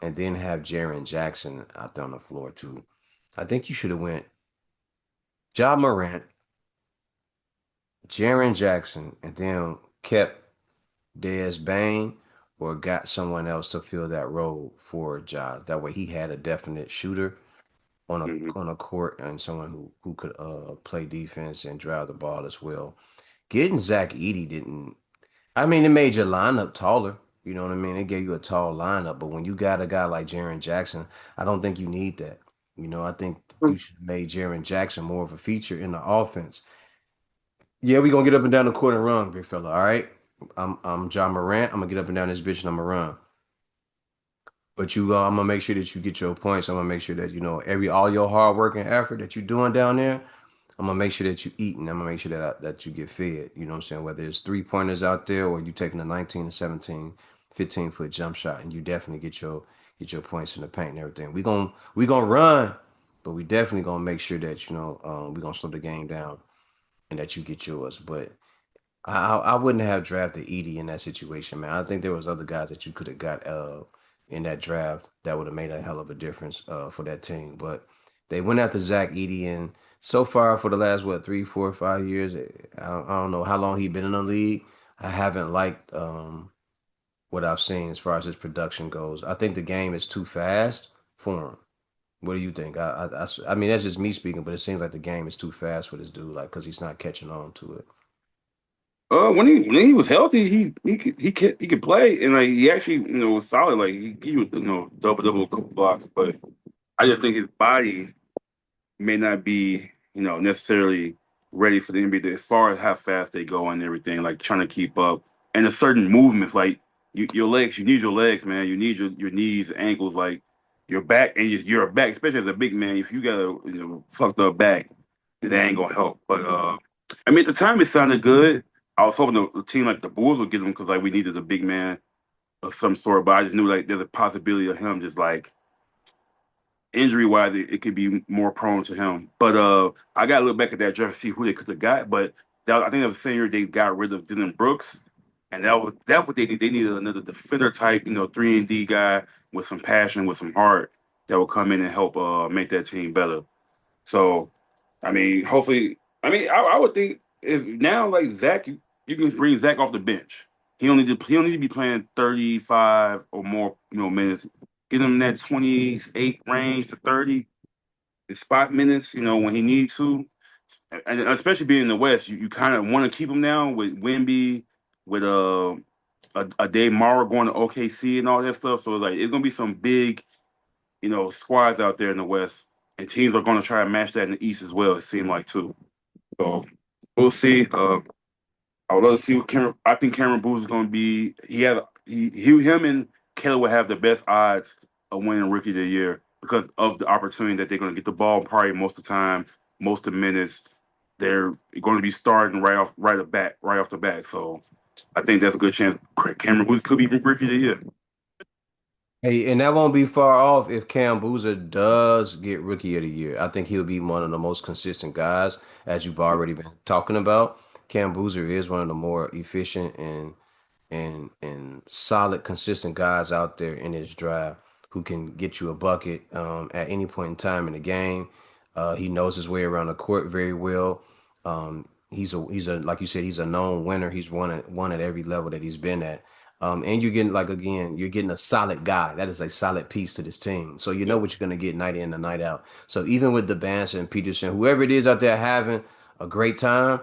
Speaker 2: and then have Jaren Jackson out there on the floor too. I think you should have went Ja Morant, Jaren Jackson, and then kept Dez Bane or got someone else to fill that role for Ja. That way he had a definite shooter
Speaker 1: Hmm.
Speaker 2: on a court and someone who could play defense and drive the ball as well. Getting Zach Edey didn't. I mean, it made your lineup taller. You know what I mean? It gave you a tall lineup. But when you got a guy like Jaren Jackson, I don't think you need that. I think you should have made Jaren Jackson more of a feature in the offense. Yeah, we gonna get up and down the court and run, big fella. All right. I'm John Morant. I'm gonna get up and down this bitch and I'm gonna run. But I'm gonna make sure that you get your points. I'm gonna make sure that every all your hard work and effort that you're doing down there. I'm gonna make sure that you eat, and I'm gonna make sure that you get fed. You know what I'm saying? Whether it's 3 pointers out there or you taking a 19 to 17, 15-foot jump shot, and you definitely get your points in the paint and everything. We gonna run, but we definitely gonna make sure that we gonna slow the game down and that you get yours. But I wouldn't have drafted Edie in that situation, man. I think there was other guys that you could have got in that draft that would have made a hell of a difference for that team. But they went after Zach Edie, and so far for the last 3, 4, 5 years, I don't know how long he been in the league. I haven't liked what I've seen as far as his production goes. I think the game is too fast for him. What do you think? I mean that's just me speaking, but it seems like the game is too fast for this dude, like because he's not catching on to it.
Speaker 1: When he was healthy, he could play and like he actually was solid. Like he was double couple blocks, but I just think his body may not be necessarily ready for the NBA as far as how fast they go and everything. Like trying to keep up and a certain movements like your legs. You need your legs, man. You need your knees, ankles, like your back and your back, especially as a big man. If you got a fucked up back, that ain't gonna help. But I mean, at the time it sounded good. I was hoping a team like the Bulls would get him because like we needed a big man of some sort. But I just knew like there's a possibility of him just like injury wise, it could be more prone to him. But I got to look back at that draft to see who they could have got. But I think that was the same year they got rid of Dylan Brooks, and that what they did. They needed another defender type, 3-and-D guy with some passion, with some heart that will come in and help make that team better. So, I mean, hopefully, I mean, I would think if now like Zach, you can bring Zach off the bench. He don't need to be playing 35 or more minutes. Get him that 28 range to 30 spot minutes. When he needs to, and especially being in the West, you kind of want to keep him down with Wemby, with a Dave Mara going to OKC and all that stuff. So like it's gonna be some big squads out there in the West, and teams are going to try to match that in the East as well. It seemed like too. So we'll see. I would love to see what Cameron. I think Cameron Booth is going to be. Him and Caleb will have the best odds a winning rookie of the year because of the opportunity that they're going to get the ball probably most of the time, most of the minutes. They're going to be starting right off the bat. So I think that's a good chance. Cameron Woods could be rookie of the year.
Speaker 2: Hey, and that won't be far off if Cam Boozer does get Rookie of the Year. I think he'll be one of the most consistent guys, as you've already been talking about. Cam Boozer is one of the more efficient and solid, consistent guys out there in his drive who can get you a bucket at any point in time in the game. He knows his way around the court very well. He's a like you said, he's a known winner. He's won at every level that he's been at. And you're getting like again, you're getting a solid guy. That is a solid piece to this team. So you know
Speaker 1: Yeah.
Speaker 2: what you're gonna get night in and night out. So even with the Bance and Peterson, whoever it is out there having a great time,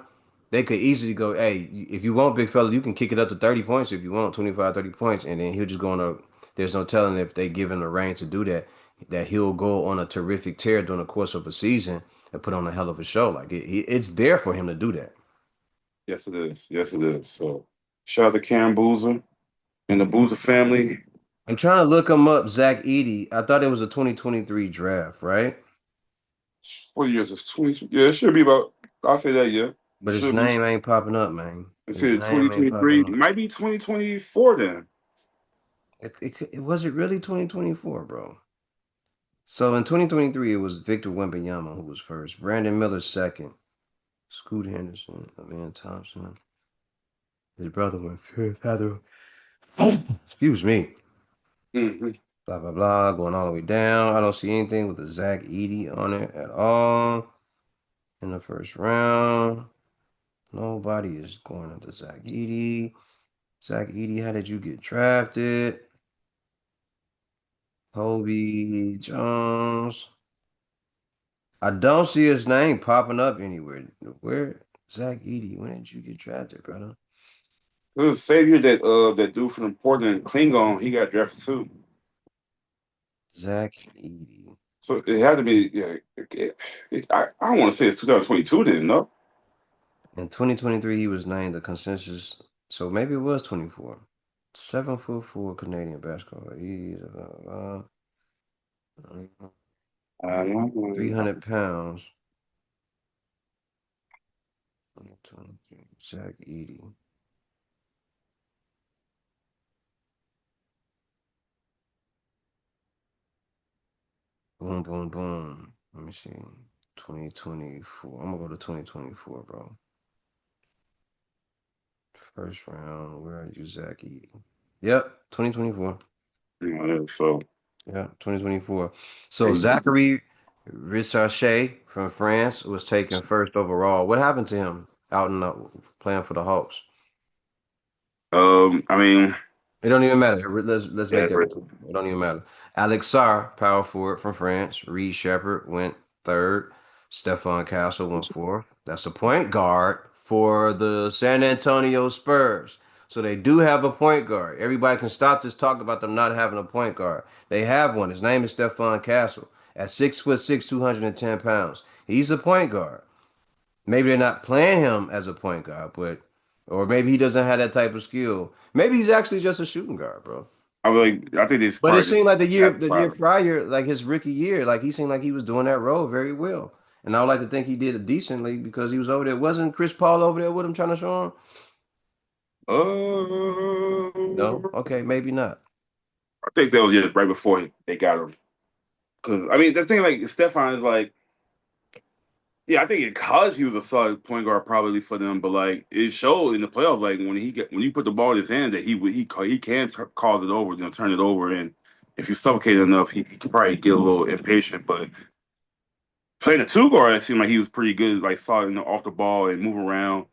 Speaker 2: they could easily go, hey, if you want, big fella, you can kick it up to 30 points if you want, 25, 30 points. And then he'll just go on a, there's no telling if they give him the range to do that, that he'll go on a terrific tear during the course of a season and put on a hell of a show. Like it's there for him to do that.
Speaker 1: Yes, it is. Yes, it is. So shout out to Cam Boozer and the Boozer family.
Speaker 2: I'm trying to look him up, Zach Edey. I thought it was a 2023 draft, right?
Speaker 1: What years is 20? Yeah, it should be about. I'll say that. Yeah,
Speaker 2: But his
Speaker 1: should be.
Speaker 2: name ain't popping up, man.
Speaker 1: It's
Speaker 2: His
Speaker 1: either
Speaker 2: name ain't
Speaker 1: 2023.
Speaker 2: popping
Speaker 1: It
Speaker 2: up.
Speaker 1: might be 2024 then.
Speaker 2: Was it really 2024, bro? So in 2023, it was Victor Wembanyama who was first, Brandon Miller second, Scoot Henderson, Amen Thompson. His brother went fifth. Excuse me.
Speaker 1: Hmm.
Speaker 2: Blah blah blah. Going all the way down. I don't see anything with a Zach Edey on it at all in the first round. Nobody is going after Zach Edey. Zach Edey, how did you get drafted? Kobe Jones. I don't see his name popping up anywhere. Where Zach Edey? When did you get drafted, brother?
Speaker 1: The savior that dude from Portland, Klingon, he got drafted too.
Speaker 2: Zach Edey.
Speaker 1: So it had to be. Yeah, I don't want to say it's 2022 then. No.
Speaker 2: In 2023, he was named the consensus. So maybe it was 24. 7'4" Canadian basketball. He's uh,
Speaker 1: I don't know.
Speaker 2: 300 pounds. 2023. Zach Edey. Boom, boom, boom. Let me see. 2024. I'm gonna go to 2024, bro. First round. Where are you, Zach Edey? Yep, 2024.
Speaker 1: So
Speaker 2: Yeah, 2024. So
Speaker 1: hey,
Speaker 2: Zachary Richarche from France was taken first overall. What happened to him out in the playing for the Hawks?
Speaker 1: I mean,
Speaker 2: It don't even matter. Let's
Speaker 1: yeah,
Speaker 2: make that. It don't even matter. Alex Sarr, power forward from France. Reed Shepard went third. Stephon Castle went fourth. That's a point guard for the San Antonio Spurs. So they do have a point guard. Everybody can stop this talk about them not having a point guard. They have one. His name is Stephon Castle. At 6'6", 210 pounds. He's a point guard. Maybe they're not playing him as a point guard, but or maybe he doesn't have that type of skill. Maybe he's actually just a shooting guard, bro.
Speaker 1: I think this
Speaker 2: But it
Speaker 1: probably just
Speaker 2: seemed like
Speaker 1: have
Speaker 2: the year
Speaker 1: problem.
Speaker 2: prior, like his rookie year, like he seemed like he was doing that role very well. And I would like to think he did it decently because he was over there. Wasn't Chris Paul over there with him trying to show him? No?
Speaker 1: Uh,
Speaker 2: Okay, maybe not.
Speaker 1: I think that was just right before they got him. Because I mean, the thing like Stefan is like, yeah, I think in college he was a solid point guard probably for them, but like it showed in the playoffs, like when you put the ball in his hands that he can cause it over, turn it over, and if you suffocate enough, he can probably get a little impatient. But playing a two guard, it seemed like he was pretty good, like solid, off the ball and move around,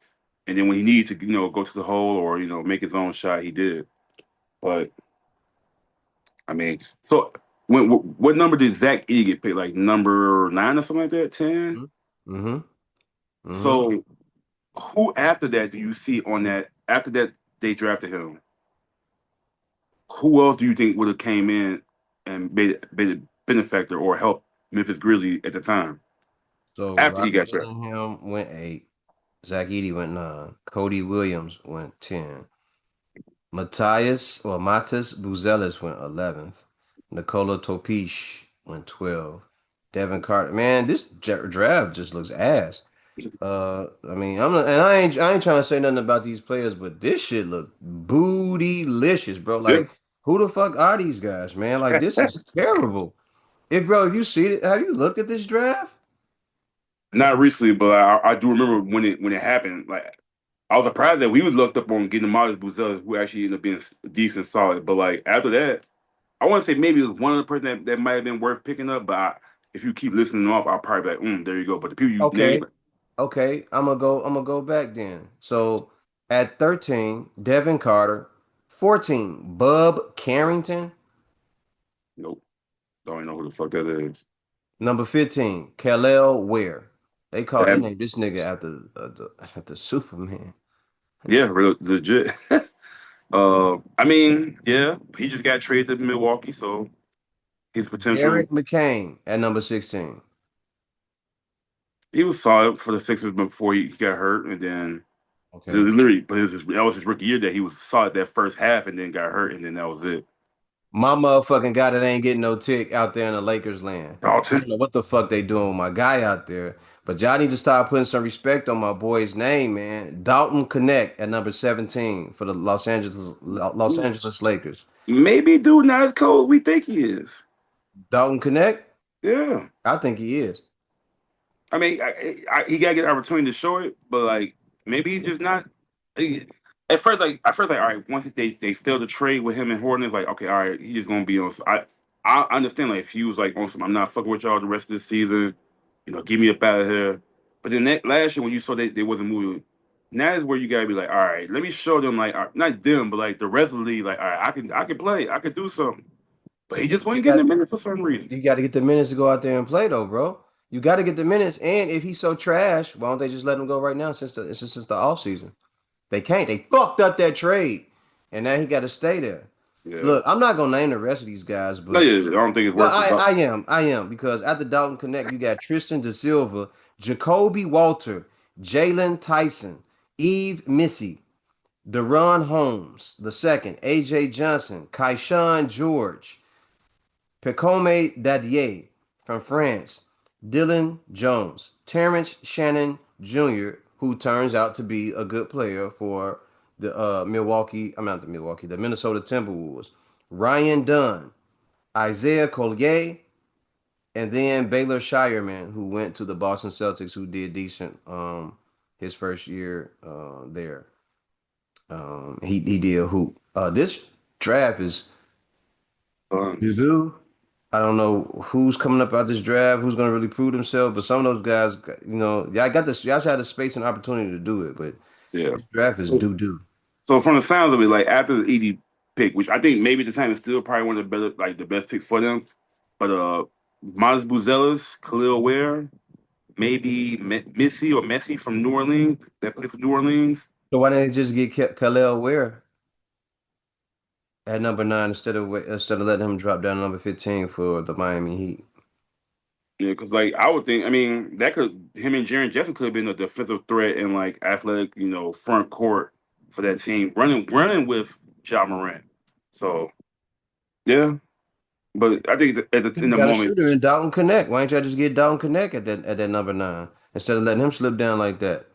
Speaker 1: and then when he needed to, go to the hole or make his own shot, he did. But I mean, so what number did Zach E get picked? Like number 9 or something like that, 10?
Speaker 2: Mm-hmm. Mm-hmm.
Speaker 1: So who after that do you see on that after that they drafted him? Who else do you think would have came in and made a benefactor or helped Memphis Grizzlies at the time
Speaker 2: So
Speaker 1: after he
Speaker 2: Rodney
Speaker 1: got drafted?
Speaker 2: Cunningham went 8. Zach Edey went 9. Cody Williams went 10. Matthias Buzelis went 11th. Nikola Topic went 12. Devin Carter. Man, this draft just looks ass. I mean, I ain't trying to say nothing about these players, but this shit look bootylicious, bro.
Speaker 1: Yep.
Speaker 2: Like, who the fuck are these guys, man? Like, this is terrible. If you see it, have you looked at this draft?
Speaker 1: Not recently, but I do remember when it happened. Like I was surprised that we was looked up on getting Miles Buzell, who actually ended up being decent, solid. But like after that, I want to say maybe it was one of the person that might have been worth picking up. But if you keep listening off, I'll probably be like, there you go. But the people you named,
Speaker 2: Okay, okay, I'm gonna go back then. So at 13, Devin Carter, 14, Bub Carrington,
Speaker 1: nope, don't even know who the fuck that is.
Speaker 2: number 15, Kalel Ware. They
Speaker 1: That
Speaker 2: named this nigga after Superman.
Speaker 1: yeah, legit. I mean, yeah, he just got traded to Milwaukee, so his potential.
Speaker 2: Derek McCain at number 16.
Speaker 1: He was solid for the Sixers before he got hurt, and then
Speaker 2: Okay.
Speaker 1: literally, but that was his rookie year that he was solid that first half, and then got hurt, and then that was it.
Speaker 2: My motherfucking guy that ain't getting no tick out there in the Lakers land. I don't
Speaker 1: Dalton,
Speaker 2: know what the fuck they doing with my guy out there. But y'all need to start putting some respect on my boy's name, man. Dalton Connect at number 17 for the Los Angeles Lakers.
Speaker 1: maybe dude not as cold as we think he is.
Speaker 2: Dalton Connect?
Speaker 1: Yeah,
Speaker 2: I think he is.
Speaker 1: I mean, he got to get an opportunity to show it, but like maybe he's just not. he- At first, all right. Once they failed to trade with him and Horton, it's like okay, all right, he's just gonna be on. I understand like if he was like on some, I'm not fucking with y'all the rest of the season. Give me up out of here. But then last year when you saw they wasn't moving, now is where you gotta be like, all right, let me show them like not them, but like the rest of the league, like all right, I can play, I could do something. But he just
Speaker 2: You
Speaker 1: wasn't getting
Speaker 2: got
Speaker 1: the minutes for some reason.
Speaker 2: you got to get the minutes to go out there and play though, bro. You got to get the minutes. And if he's so trash, why don't they just let him go right now since the off season? They can't. They fucked up that trade, and now he got to stay there.
Speaker 1: Yeah.
Speaker 2: Look, I'm not gonna name the rest of these guys,
Speaker 1: No,
Speaker 2: but
Speaker 1: yeah, I don't think it's
Speaker 2: well,
Speaker 1: worth it.
Speaker 2: I am because at the Dalton Connect, you got Tristan Da Silva, Jacoby Walter, Jalen Tyson, Eve Missy, Deron Holmes the second, AJ Johnson, Kaishan George, Pecome Dadier from France, Dylan Jones, Terrence Shannon Jr., who turns out to be a good player for the Milwaukee, I'm not the Milwaukee, the Minnesota Timberwolves, Ryan Dunn, Isaiah Collier, and then Baylor Shireman, who went to the Boston Celtics, who did decent his first year there. He did a hoop. This draft is
Speaker 1: Tons.
Speaker 2: doo. I don't know who's coming up out this draft, who's going to really prove themselves, but some of those guys, y'all got this. Y'all should have the space and opportunity to do it, but
Speaker 1: Yeah.
Speaker 2: this draft is
Speaker 1: So,
Speaker 2: doo doo.
Speaker 1: so from the sounds of it, like after the ED pick, which I think maybe at the time is still probably one of the better, like the best pick for them. But Miles Buzelis, Khalil Ware, maybe Missy or Messi from New Orleans that played for New Orleans.
Speaker 2: So why didn't they just get Khalil Ware at number 9 instead of letting him drop down to number 15 for the Miami Heat?
Speaker 1: Yeah, because like I would think, I mean, that could him and Jaren Jackson could have been a defensive threat and like athletic, front court for that team, running with Ja Morant. So yeah, but I think in
Speaker 2: You
Speaker 1: the
Speaker 2: got a
Speaker 1: moment,
Speaker 2: shooter in Dalton Connect. Why ain't y'all just get Dalton Connect at that number 9 instead of letting him slip down like that?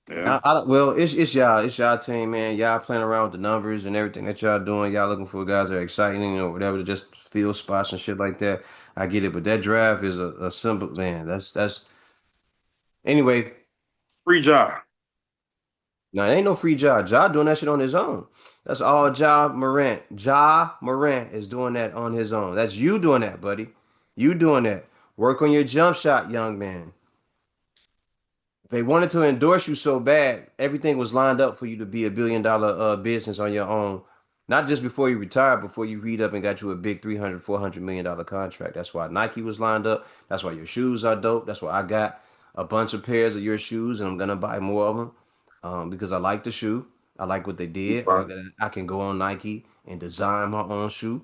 Speaker 1: yeah,
Speaker 2: Well, it's y'all team, man. Y'all playing around with the numbers and everything that y'all doing. Y'all looking for guys that are exciting, whatever, to just fill spots and shit like that. I get it, but that draft is a simple man. That's anyway.
Speaker 1: free Ja.
Speaker 2: Now it ain't no free job. Ja doing that shit on his own. That's all Ja Morant. Ja Morant is doing that on his own. That's you doing that, buddy. You doing that. Work on your jump shot, young man. They wanted to endorse you so bad, everything was lined up for you to be $1 billion business on your own. Not just before you retired, before you read up and got you a big 300, $400 million contract. That's why Nike was lined up. That's why your shoes are dope. That's why I got a bunch of pairs of your shoes and I'm gonna buy more of them because I like the shoe. I like what they
Speaker 1: I'm
Speaker 2: did. I like
Speaker 1: sorry.
Speaker 2: that I can go on Nike and design my own shoe.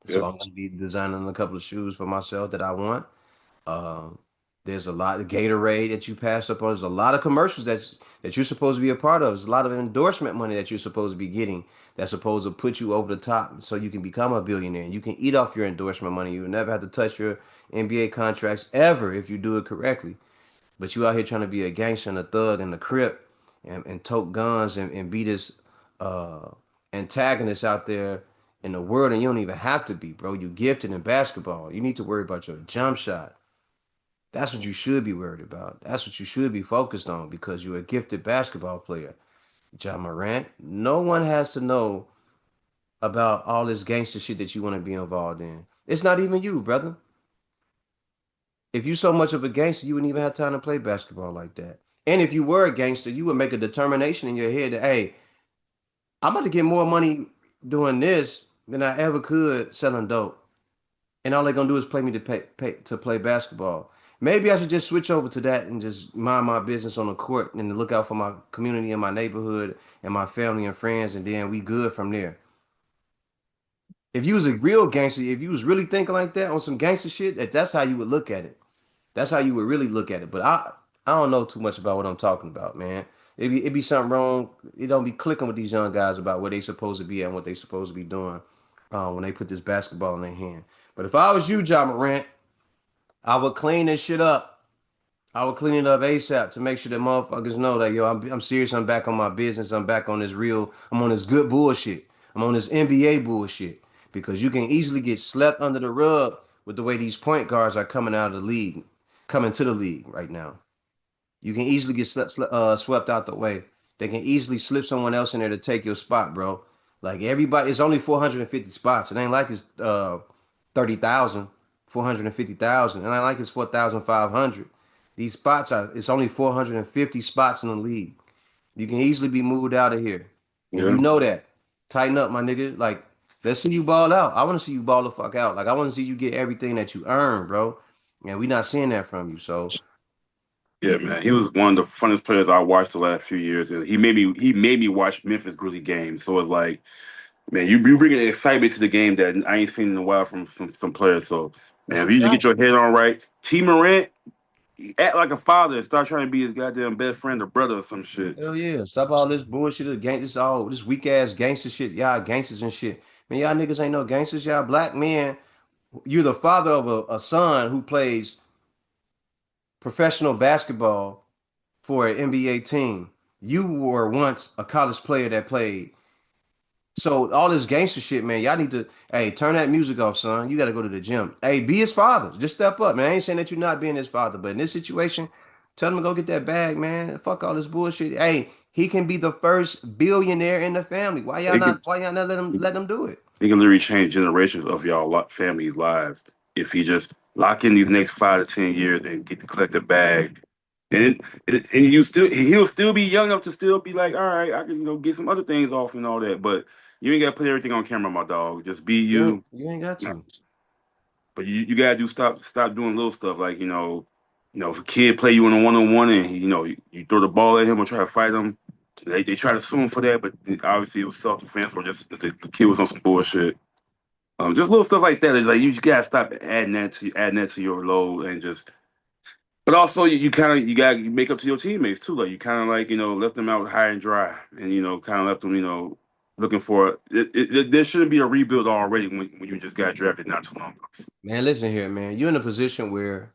Speaker 2: So
Speaker 1: Yep.
Speaker 2: I'm gonna be designing a couple of shoes for myself that I want. Um, There's a lot of Gatorade that you pass up on. There's a lot of commercials that you're supposed to be a part of. There's a lot of endorsement money that you're supposed to be getting that's supposed to put you over the top so you can become a billionaire. And you can eat off your endorsement money. You will never have to touch your NBA contracts ever if you do it correctly. But you out here trying to be a gangster and a thug and a crip and tote guns and be this uh, antagonist out there in the world, and you don't even have to be, bro. You gifted in basketball. You need to worry about your jump shot. That's what you should be worried about. That's what you should be focused on because you're a gifted basketball player. John Morant, no one has to know about all this gangster shit that you want to be involved in. It's not even you, brother. If you so much of a gangster, you wouldn't even have time to play basketball like that. And if you were a gangster, you would make a determination in your head that, hey, I'm about to get more money doing this than I ever could selling dope. And all they're gonna do is play me to play basketball. Maybe I should just switch over to that and just mind my business on the court and to look out for my community and my neighborhood and my family and friends, and then we good from there. If you was a real gangster, if you was really thinking like that on some gangster shit, that's how you would look at it. That's how you would really look at it. But I don't know too much about what I'm talking about, man. It be something wrong. It don't be clicking with these young guys about where they supposed to be and what they supposed to be doing when they put this basketball in their hand. But if I was you, John Morant, I would clean this shit up. I would clean it up ASAP to make sure that motherfuckers know that yo, I'm serious. I'm back on my business. I'm back on this real. I'm on this good bullshit. I'm on this NBA bullshit because you can easily get slept under the rug with the way these point guards are coming out of the league, coming to the league right now. You can easily get swept out the way. They can easily slip someone else in there to take your spot, bro. Like everybody, it's only 450 spots. It ain't like it's 30,000, 450,000. And I like it's 4,500. These spots are, it's only 450 spots in the league. You can easily be moved out of here. And you
Speaker 1: Yeah,
Speaker 2: know that. Tighten up, my nigga. Like, let's see you ball out. I want to see you ball the fuck out. Like, I want to see you get everything that you earn, bro. And we not seeing that from you. So,
Speaker 1: yeah, man. He was one of the funnest players I watched the last few years, and he made me watch Memphis Grizzly games. So it's like, man, you bringing excitement to the game that I ain't seen in a while from some players. So,
Speaker 2: that's
Speaker 1: man,
Speaker 2: a
Speaker 1: if you just get
Speaker 2: fact.
Speaker 1: your head on right, T Morant, act like a father and start trying to be his goddamn best friend or brother or some shit.
Speaker 2: Hell yeah. Stop all this bullshit, this weak ass gangster shit. Y'all gangsters and shit. Man, y'all niggas ain't no gangsters. Y'all black men. You're the father of a son who plays professional basketball for an NBA team. You were once a college player that played. So all this gangster shit, man, y'all need to, hey, turn that music off, son. You got to go to the gym. Hey, be his father. Just step up, man. I ain't saying that you're not being his father, but in this situation, tell him to go get that bag, man. Fuck all this bullshit. Hey, he can be the first billionaire in the family. Why y'all
Speaker 1: He
Speaker 2: not?
Speaker 1: can,
Speaker 2: Why y'all not let him do it?
Speaker 1: he can literally change generations of y'all family's lives if he just lock in these next 5 to 10 years and get the collective bag. And he'll still be young enough to still be like, all right, I can get some other things off and all that, but you ain't gotta put everything on camera, my dog. Just be you.
Speaker 2: You ain't got
Speaker 1: No.
Speaker 2: to.
Speaker 1: But you gotta stop doing little stuff like if a kid play you in a 1-on-one and you throw the ball at him or try to fight him, they try to sue him for that, but obviously it was self defense or just the kid was on some bullshit. Just little stuff like that. It's like you just gotta stop adding that to your load and just. But also you kind of you gotta make up to your teammates too. Like you kind of like left them out high and dry and kind of left them looking for there shouldn't be a rebuild already when you just got drafted not too long ago.
Speaker 2: Man, listen here, man. You're in a position where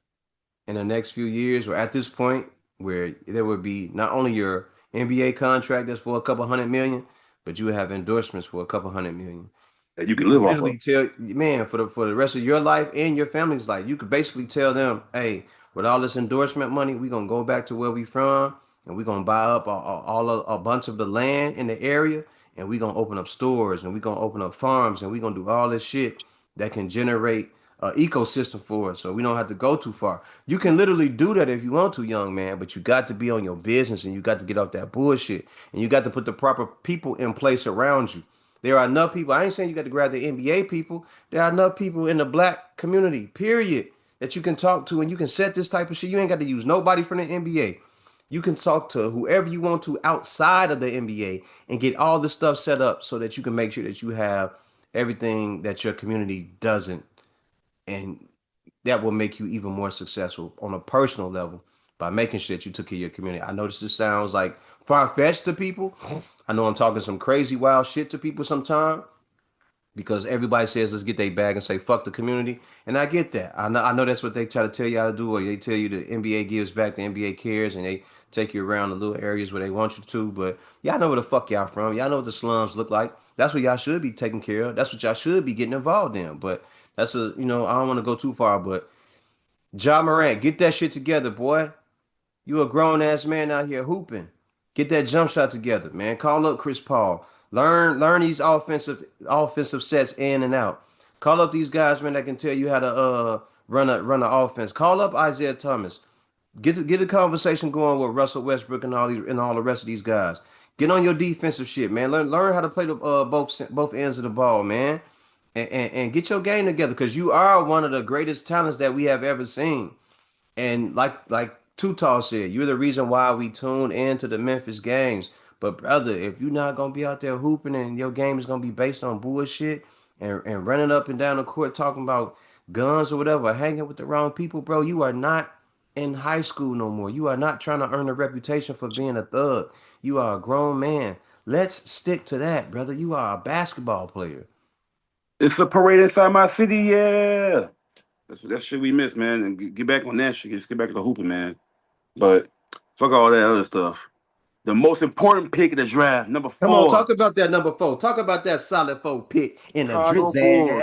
Speaker 2: in the next few years or at this point where there would be not only your NBA contract that's for a couple hundred million, but you would have endorsements for a couple hundred million.
Speaker 1: That you
Speaker 2: You
Speaker 1: can
Speaker 2: can
Speaker 1: live off of.
Speaker 2: literally tell, man, for the rest of your life and your family's life, you could basically tell them, hey, with all this endorsement money, we're gonna go back to where we from and we're gonna buy up a bunch of the land in the area and we're gonna open up stores and we're gonna open up farms and we're gonna do all this shit that can generate an ecosystem for us so we don't have to go too far. You can literally do that if you want to, young man, but you got to be on your business and you got to get off that bullshit and you got to put the proper people in place around you. There are enough people. I ain't saying you got to grab the NBA people. There are enough people in the black community, period, that you can talk to and you can set this type of shit. You ain't got to use nobody from the NBA. You can talk to whoever you want to outside of the NBA and get all this stuff set up so that you can make sure that you have everything that your community doesn't. And that will make you even more successful on a personal level by making sure that you took care of your community. I know this sounds like far-fetched to people. I know I'm talking some crazy wild shit to people sometimes because everybody says let's get their bag and say fuck the community, and I get that. I know that's what they try to tell you how to do, or they tell you the NBA gives back, the NBA cares, and they take you around the little areas where they want you to. But y'all know where the fuck y'all from. Y'all know what the slums look like. That's what y'all should be taking care of. That's what y'all should be getting involved in. But that's a I don't want to go too far, but Ja Morant, get that shit together, boy. You a grown ass man out here hooping. Get that jump shot together, man. Call up Chris Paul. Learn these offensive sets in and out. Call up these guys, man, that can tell you how to run an offense. Call up Isaiah Thomas. Get a conversation going with Russell Westbrook and all the rest of these guys. Get on your defensive shit, man. Learn how to play the both ends of the ball, man. And get your game together because you are one of the greatest talents that we have ever seen. And like Tutal said, you're the reason why we tune into the Memphis games. But brother, if you're not gonna be out there hooping and your game is gonna be based on bullshit and running up and down the court talking about guns or whatever, hanging with the wrong people, bro, you are not in high school no more. You are not trying to earn a reputation for being a thug. You are a grown man. Let's stick to that, brother. You are a basketball player.
Speaker 1: It's a parade inside my city, yeah. That's shit we miss, man. And get back on that shit. Just get back to the hooping, man. But fuck all that other stuff. The most important pick of the draft, number
Speaker 2: Come on,
Speaker 1: 4,
Speaker 2: talk about that number four. Talk about that solid four pick in the
Speaker 1: Chicago Bulls.
Speaker 2: drizzle.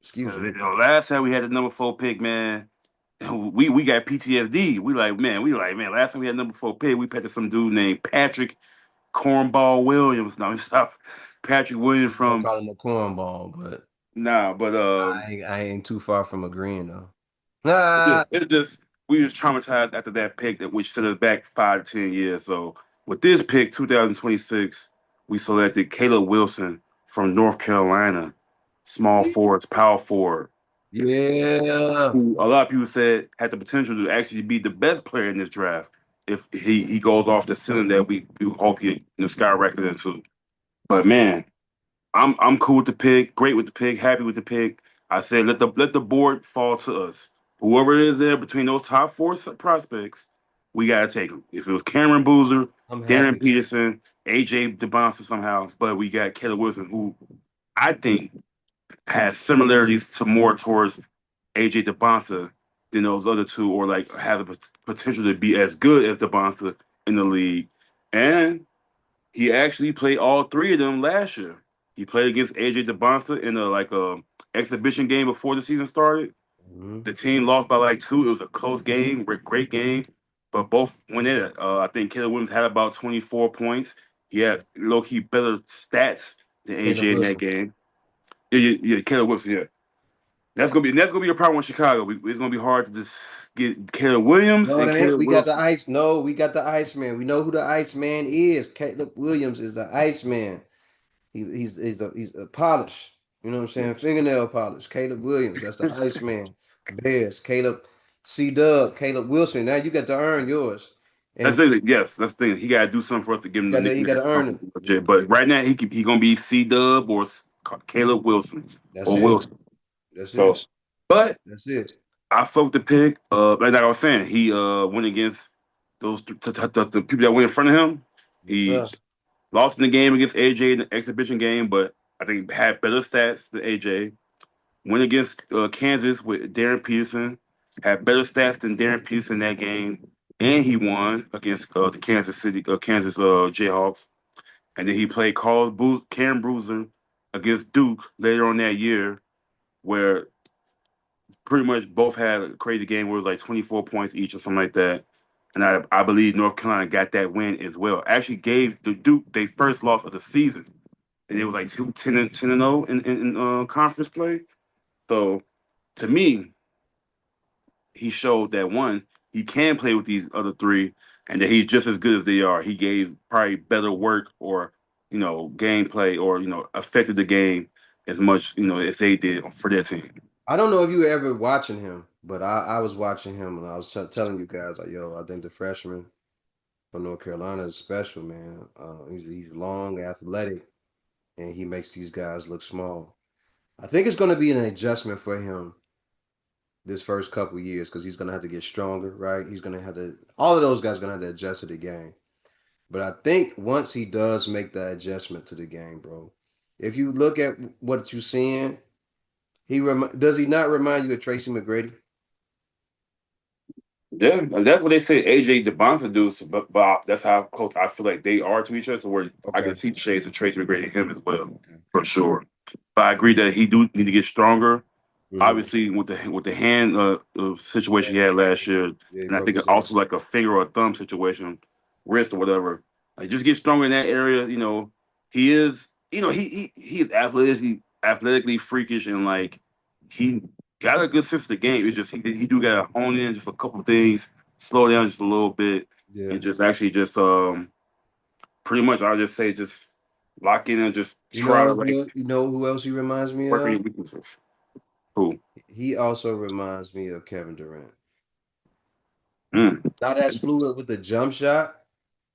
Speaker 2: Excuse me.
Speaker 1: Last time we had the number 4 pick, man, we got PTSD. We like, man, last time we had number 4 pick, we picked some dude named Patrick Cornball Williams. No, stop. Patrick Williams
Speaker 2: I'm gonna
Speaker 1: from
Speaker 2: call him a cornball, but
Speaker 1: nah, but
Speaker 2: I ain't too far from agreeing though. Ah,
Speaker 1: it's just we was traumatized after that pick that which set us back 5 to 10 years. So with this pick, 2026, we selected Caleb Wilson from North Carolina, small forwards, power forward,
Speaker 2: yeah.
Speaker 1: who a lot of people said had the potential to actually be the best player in this draft if he goes off the ceiling that we hope he skyrocket into. But man, I'm cool with the pick, great with the pick, happy with the pick. I said let the board fall to us. Whoever is there between those top four prospects, we gotta take them. If it was Cameron Boozer,
Speaker 2: I'm
Speaker 1: Darren
Speaker 2: happy.
Speaker 1: Peterson, AJ DeBonster somehow, but we got Caleb Wilson, who I think has similarities to more towards AJ DeBonster than those other two, or like has a potential to be as good as DeBonster in the league. And he actually played all three of them last year. He played against AJ DeBonster in a exhibition game before the season started.
Speaker 2: Mhm.
Speaker 1: The team lost by like two. It was a close game, great game, but both went in it. I think Caleb Williams had about 24 points. He had low key better stats than
Speaker 2: Caleb
Speaker 1: AJ in that
Speaker 2: Wilson.
Speaker 1: game. Yeah, Caleb Williams. Yeah, that's gonna be a problem in Chicago. It's gonna be hard to just get Caleb Williams
Speaker 2: No, it
Speaker 1: and
Speaker 2: ain't.
Speaker 1: Caleb
Speaker 2: We got the
Speaker 1: Wilson.
Speaker 2: ice. No, we got the Iceman. We know who the Iceman is. Caleb Williams is the Iceman. He's a polish. You know what I'm saying? Fingernail polish. Caleb Williams. That's the Iceman. Bears. Caleb C. Dub. Caleb Wilson. Now you got to earn yours.
Speaker 1: That's
Speaker 2: And
Speaker 1: it. Yes, that's the thing. He gotta do something for us to give him the
Speaker 2: he
Speaker 1: nickname
Speaker 2: got to earn
Speaker 1: something
Speaker 2: it.
Speaker 1: legit. But right now he gonna be C Dub or Caleb Wilson
Speaker 2: That's
Speaker 1: or
Speaker 2: it.
Speaker 1: Wilson.
Speaker 2: That's
Speaker 1: So,
Speaker 2: it.
Speaker 1: but
Speaker 2: That's it.
Speaker 1: I fucked the pick. Like I was saying, he went against those the people that went in front of him.
Speaker 2: Yes,
Speaker 1: He
Speaker 2: sir.
Speaker 1: lost in the game against AJ in the exhibition game, but I think had better stats than AJ. Went against Kansas with Darryn Peterson, had better stats than Darryn Peterson in that game, and he won against the Kansas Jayhawks. And then he played Cam Bruiser against Duke later on that year, where pretty much both had a crazy game where it was like 24 points each or something like that. And I believe North Carolina got that win as well. Actually gave the Duke their first loss of the season. And it was like 10-0 in conference play. So to me, he showed that one, he can play with these other three, and that he's just as good as they are. He gave probably better work or gameplay or affected the game as much as they did for their team.
Speaker 2: I don't know if you were ever watching him, but I was watching him and I was telling you guys like, yo, I think the freshman from North Carolina is special, man. He's long, athletic, and he makes these guys look small. I think it's going to be an adjustment for him this first couple years because he's gonna have to get stronger, right? He's gonna have to. All of those guys gonna have to adjust to the game. But I think once he does make the adjustment to the game, bro, if you look at what you're seeing, does he not remind you of Tracy McGrady?
Speaker 1: Yeah, that's what they say AJ DeBonta do, but that's how close I feel like they are to each other. So where I can
Speaker 2: Okay.
Speaker 1: see shades of Tracy McGrady in him as well,
Speaker 2: Okay.
Speaker 1: for sure. But I agree that he do need to get stronger.
Speaker 2: Mm-hmm.
Speaker 1: Obviously, with the hand situation he had last year,
Speaker 2: Yeah, he
Speaker 1: and I
Speaker 2: broke
Speaker 1: think
Speaker 2: his hand.
Speaker 1: also like a finger or a thumb situation, wrist or whatever. Like just get stronger in that area. He is. He is athletically freakish and like he got a good sense of the game. It's just he do got to hone in just a couple things, slow down just a little bit,
Speaker 2: Yeah.
Speaker 1: and just actually just pretty much I'll just say just lock in and just try to like
Speaker 2: You know who else he reminds me
Speaker 1: work on
Speaker 2: of?
Speaker 1: your weaknesses. Cool.
Speaker 2: He also reminds me of Kevin Durant.
Speaker 1: Mm.
Speaker 2: Not as fluid with the jump shot,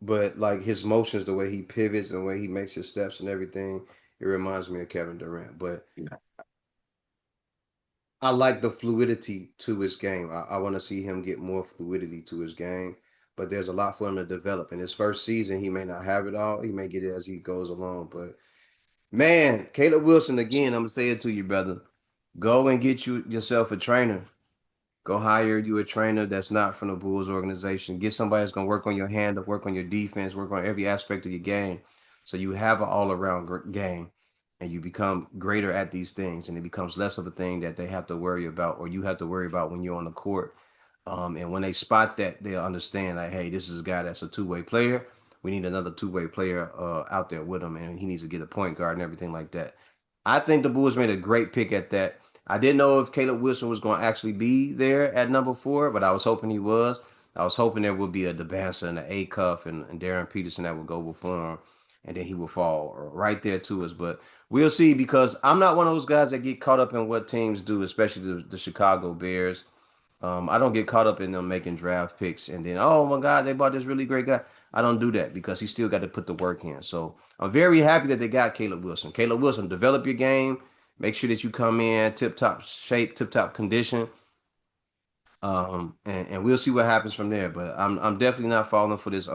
Speaker 2: but like his motions, the way he pivots and the way he makes his steps and everything, it reminds me of Kevin Durant. But I like the fluidity to his game. I want to see him get more fluidity to his game. But there's a lot for him to develop. In his first season, he may not have it all. He may get it as he goes along. But man, Caleb Wilson, again, I'm gonna say it to you, brother. Go and get yourself a trainer. Go hire you a trainer that's not from the Bulls organization. Get somebody that's gonna work on your hand, work on your defense, work on every aspect of your game, so you have an all-around game, and you become greater at these things, and it becomes less of a thing that they have to worry about, or you have to worry about when you're on the court. And when they spot that, they'll understand like, hey, this is a guy that's a two-way player. We need another two-way player out there with him, and he needs to get a point guard and everything like that. I think the Bulls made a great pick at that. I didn't know if Caleb Wilson was going to actually be there at number 4, but I was hoping he was. I was hoping there would be a Debansa and an A Cuff and Darryn Peterson that would go before him, and then he would fall right there to us. But we'll see because I'm not one of those guys that get caught up in what teams do, especially the Chicago Bears. I don't get caught up in them making draft picks and then, oh my God, they bought this really great guy. I don't do that because he still got to put the work in. So I'm very happy that they got Caleb Wilson. Caleb Wilson, develop your game. Make sure that you come in tip top shape, tip top condition. And we'll see what happens from there. But I'm definitely not falling for this.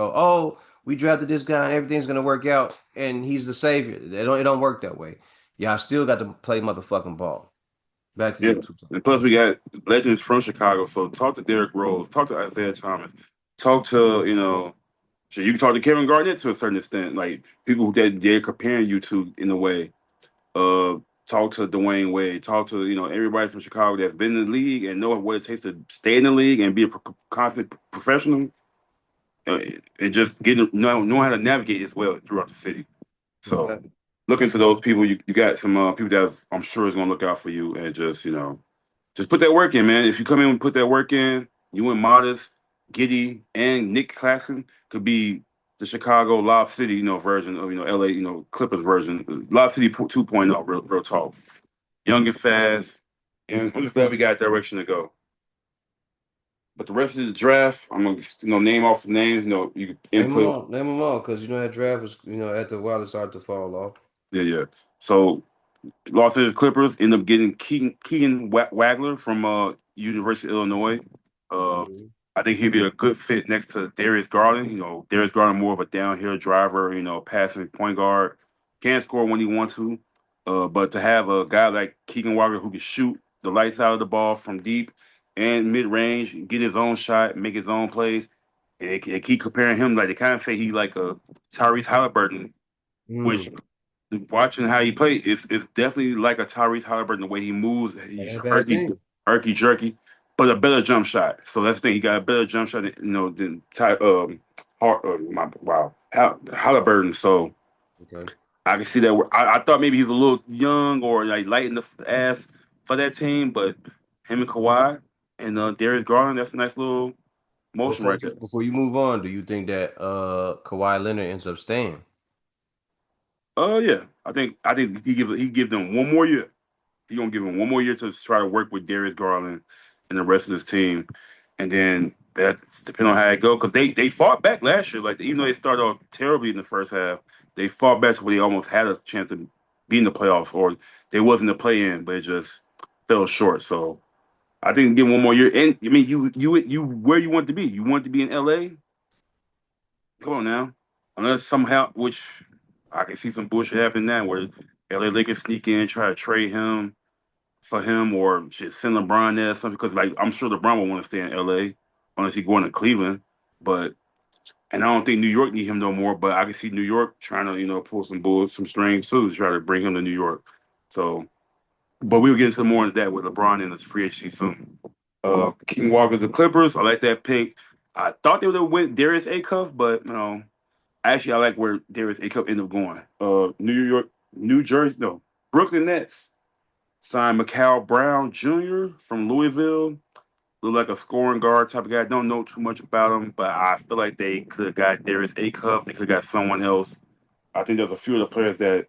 Speaker 2: We drafted this guy and everything's gonna work out and he's the savior. It don't work that way. Y'all still got to play motherfucking ball. Back to
Speaker 1: Yeah.
Speaker 2: you, Tupac.
Speaker 1: And plus, we got legends from Chicago. So talk to Derrick Rose, talk to Isaiah Thomas, talk to, so you can talk to Kevin Garnett to a certain extent, like people who they're comparing you to in a way. Uh, Talk to Dwayne Wade, talk to, everybody from Chicago that's been in the league and know what it takes to stay in the league and be a constant professional and just know how to navigate as well throughout the city. So
Speaker 2: Okay.
Speaker 1: look into those people. You got some people that I'm sure is going to look out for you and just, just put that work in, man. If you come in and put that work in, you and Modest, Giddy, and Nick Claxton could be the Chicago Lob City, version of, LA, Clippers version. Lob City 2.0, real talk. Young and fast. And I'm just glad we got that direction to go. But the rest of this draft, I'm gonna name off some names. You can input.
Speaker 2: Name them all, because that draft was, after a while it started to fall off.
Speaker 1: Yeah, yeah. So Los Angeles Clippers end up getting Keegan Wagler from University of Illinois. Uh,
Speaker 2: Mhm.
Speaker 1: I think he'd be a good fit next to Darius Garland. Darius Garland more of a downhill driver, passing point guard, can score when he wants to. But to have a guy like Keegan Wagler who can shoot the lights out of the ball from deep and mid range, get his own shot, make his own plays, and they keep comparing him like they kind of say he like a Tyrese Halliburton, which
Speaker 2: Mm.
Speaker 1: watching how he play, it's definitely like a Tyrese Halliburton the way he moves.
Speaker 2: That
Speaker 1: He's
Speaker 2: ain't a bad thing.
Speaker 1: irky jerky, but a better jump shot. So that's the thing. He got a better jump shot, than Halliburton. So
Speaker 2: Okay.
Speaker 1: I can see that. I thought maybe he's a little young or like light in the ass for that team, but him and Kawhi and Darius Garland, that's a nice little motion right there.
Speaker 2: Before you move on, do you think that Kawhi Leonard ends up staying?
Speaker 1: Oh yeah, I think he give them one more year. He gonna give him one more year to try to work with Darius Garland and the rest of his team, and then that's depending on how it go. Because they fought back last year. Like even though they started off terribly in the first half, they fought back so they almost had a chance to be in the playoffs, or they wasn't a play in, but it just fell short. So I think give one more year. And I mean, you where you want to be? You want to be in L.A. Come on now, unless somehow, which I can see some bullshit happening now, where L.A. Lakers sneak in, try to trade him for him, or shit, send LeBron there or something. Because like I'm sure LeBron will want to stay in L.A. unless he going to Cleveland, but. And I don't think New York need him no more, but I can see New York trying to, pull some strings too to try to bring him to New York. So, but we'll get into more of that with LeBron and his free agency soon. King Walker, the Clippers. I like that pick. I thought they would have went Darius Acuff, but actually I like where Darius Acuff ended up going. New York, New Jersey, no, Brooklyn Nets signed Mikal Brown Jr. from Louisville. Look like a scoring guard type of guy. Don't know too much about him, but I feel like they could have got Darius Acuff. They could have got someone else. I think there's a few of the players that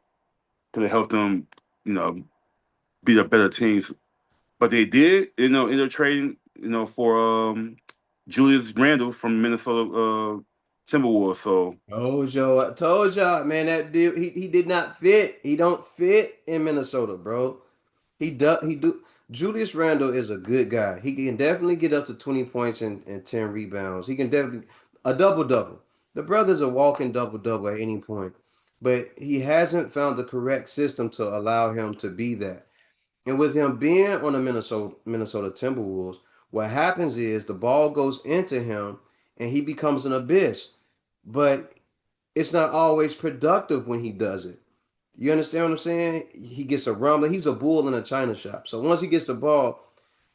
Speaker 1: could have helped them, you know, beat up better teams. But they did, end up trading, for Julius Randle from Minnesota Timberwolves. So
Speaker 2: Told y'all, man, that dude, he did not fit. He don't fit in Minnesota, bro. He do. Julius Randle is a good guy. He can definitely get up to 20 points and 10 rebounds. He can definitely a double double. The brother's a walking double double at any point, but he hasn't found the correct system to allow him to be that. And with him being on the Minnesota Timberwolves, what happens is the ball goes into him and he becomes an abyss. But it's not always productive when he does it. You understand what I'm saying? He gets a rumble. He's a bull in a china shop. So once he gets the ball,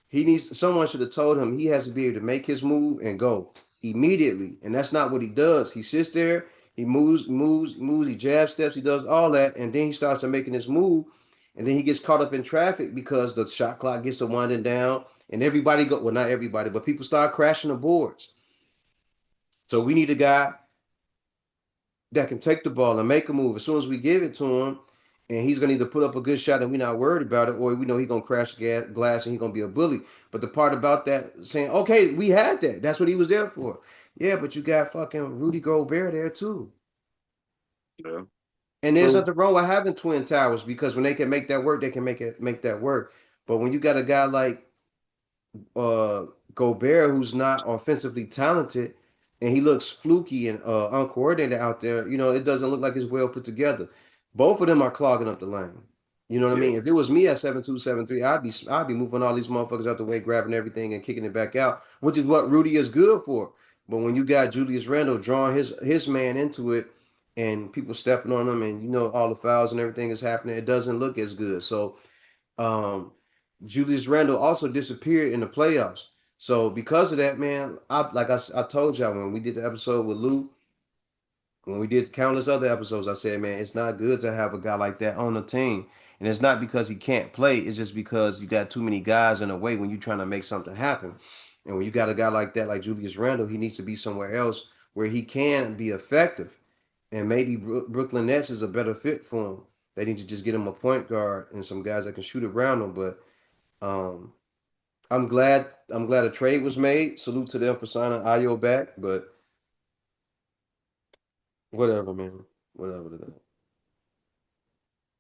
Speaker 2: he needs someone should have told him he has to be able to make his move and go immediately. And that's not what he does. He sits there, he moves, he jab steps, he does all that, and then he starts to making his move, and then he gets caught up in traffic because the shot clock gets to winding down, and everybody go well, not everybody, but people start crashing the boards. So we need a guy that can take the ball and make a move as soon as we give it to him. And he's going to either put up a good shot and we're not worried about it, or we know he's going to crash glass and he's going to be a bully. But the part about that saying, okay, we had that. That's what he was there for. Yeah, but you got fucking Rudy Gobert there too.
Speaker 1: yeah,
Speaker 2: And there's
Speaker 1: true.
Speaker 2: nothing wrong with having twin towers because when they can make that work, they can make that work. But when you got a guy like uh Gobert who's not offensively talented and he looks fluky and uncoordinated out there, it doesn't look like it's well put together. Both of them are clogging up the lane. You know what I
Speaker 1: Yeah,
Speaker 2: mean? If it was me at 7'2", 7'3", I'd be moving all these motherfuckers out the way, grabbing everything and kicking it back out, which is what Rudy is good for. But when you got Julius Randle drawing his man into it and people stepping on him and all the fouls and everything is happening, it doesn't look as good. So um, Julius Randle also disappeared in the playoffs. So because of that, man, I told y'all when we did the episode with Lou, when we did countless other episodes, I said, man, it's not good to have a guy like that on the team. And it's not because he can't play, it's just because you got too many guys in the way when you're trying to make something happen. And when you got a guy like that, like Julius Randle, he needs to be somewhere else where he can be effective. And maybe Brooklyn Nets is a better fit for him. They need to just get him a point guard and some guys that can shoot around him. But um, I'm glad a trade was made. Salute to them for signing Ayo back, but whatever, man. Whatever.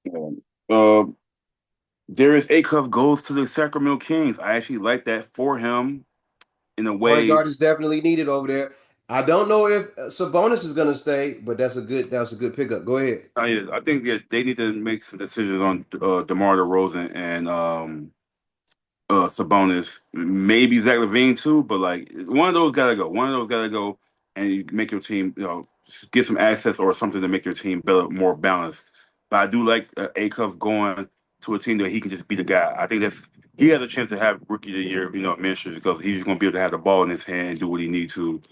Speaker 1: yeah. Uh, Darius Acuff goes to the Sacramento Kings. I actually like that for him in a
Speaker 2: Point
Speaker 1: way.
Speaker 2: guard is definitely needed over there. I don't know if Sabonis is gonna stay, but that's a good pickup. Go ahead.
Speaker 1: Yeah, I think they need to make some decisions on DeMar DeRozan and Sabonis, maybe Zach LaVine too, but like one of those gotta go. One of those gotta go, and you make your team, get some access or something to make your team better, more balanced. But I do like Acuff going to a team that he can just be the guy. I think he has a chance to have rookie of the year, mentions because he's going to be able to have the ball in his hand and do what he needs to.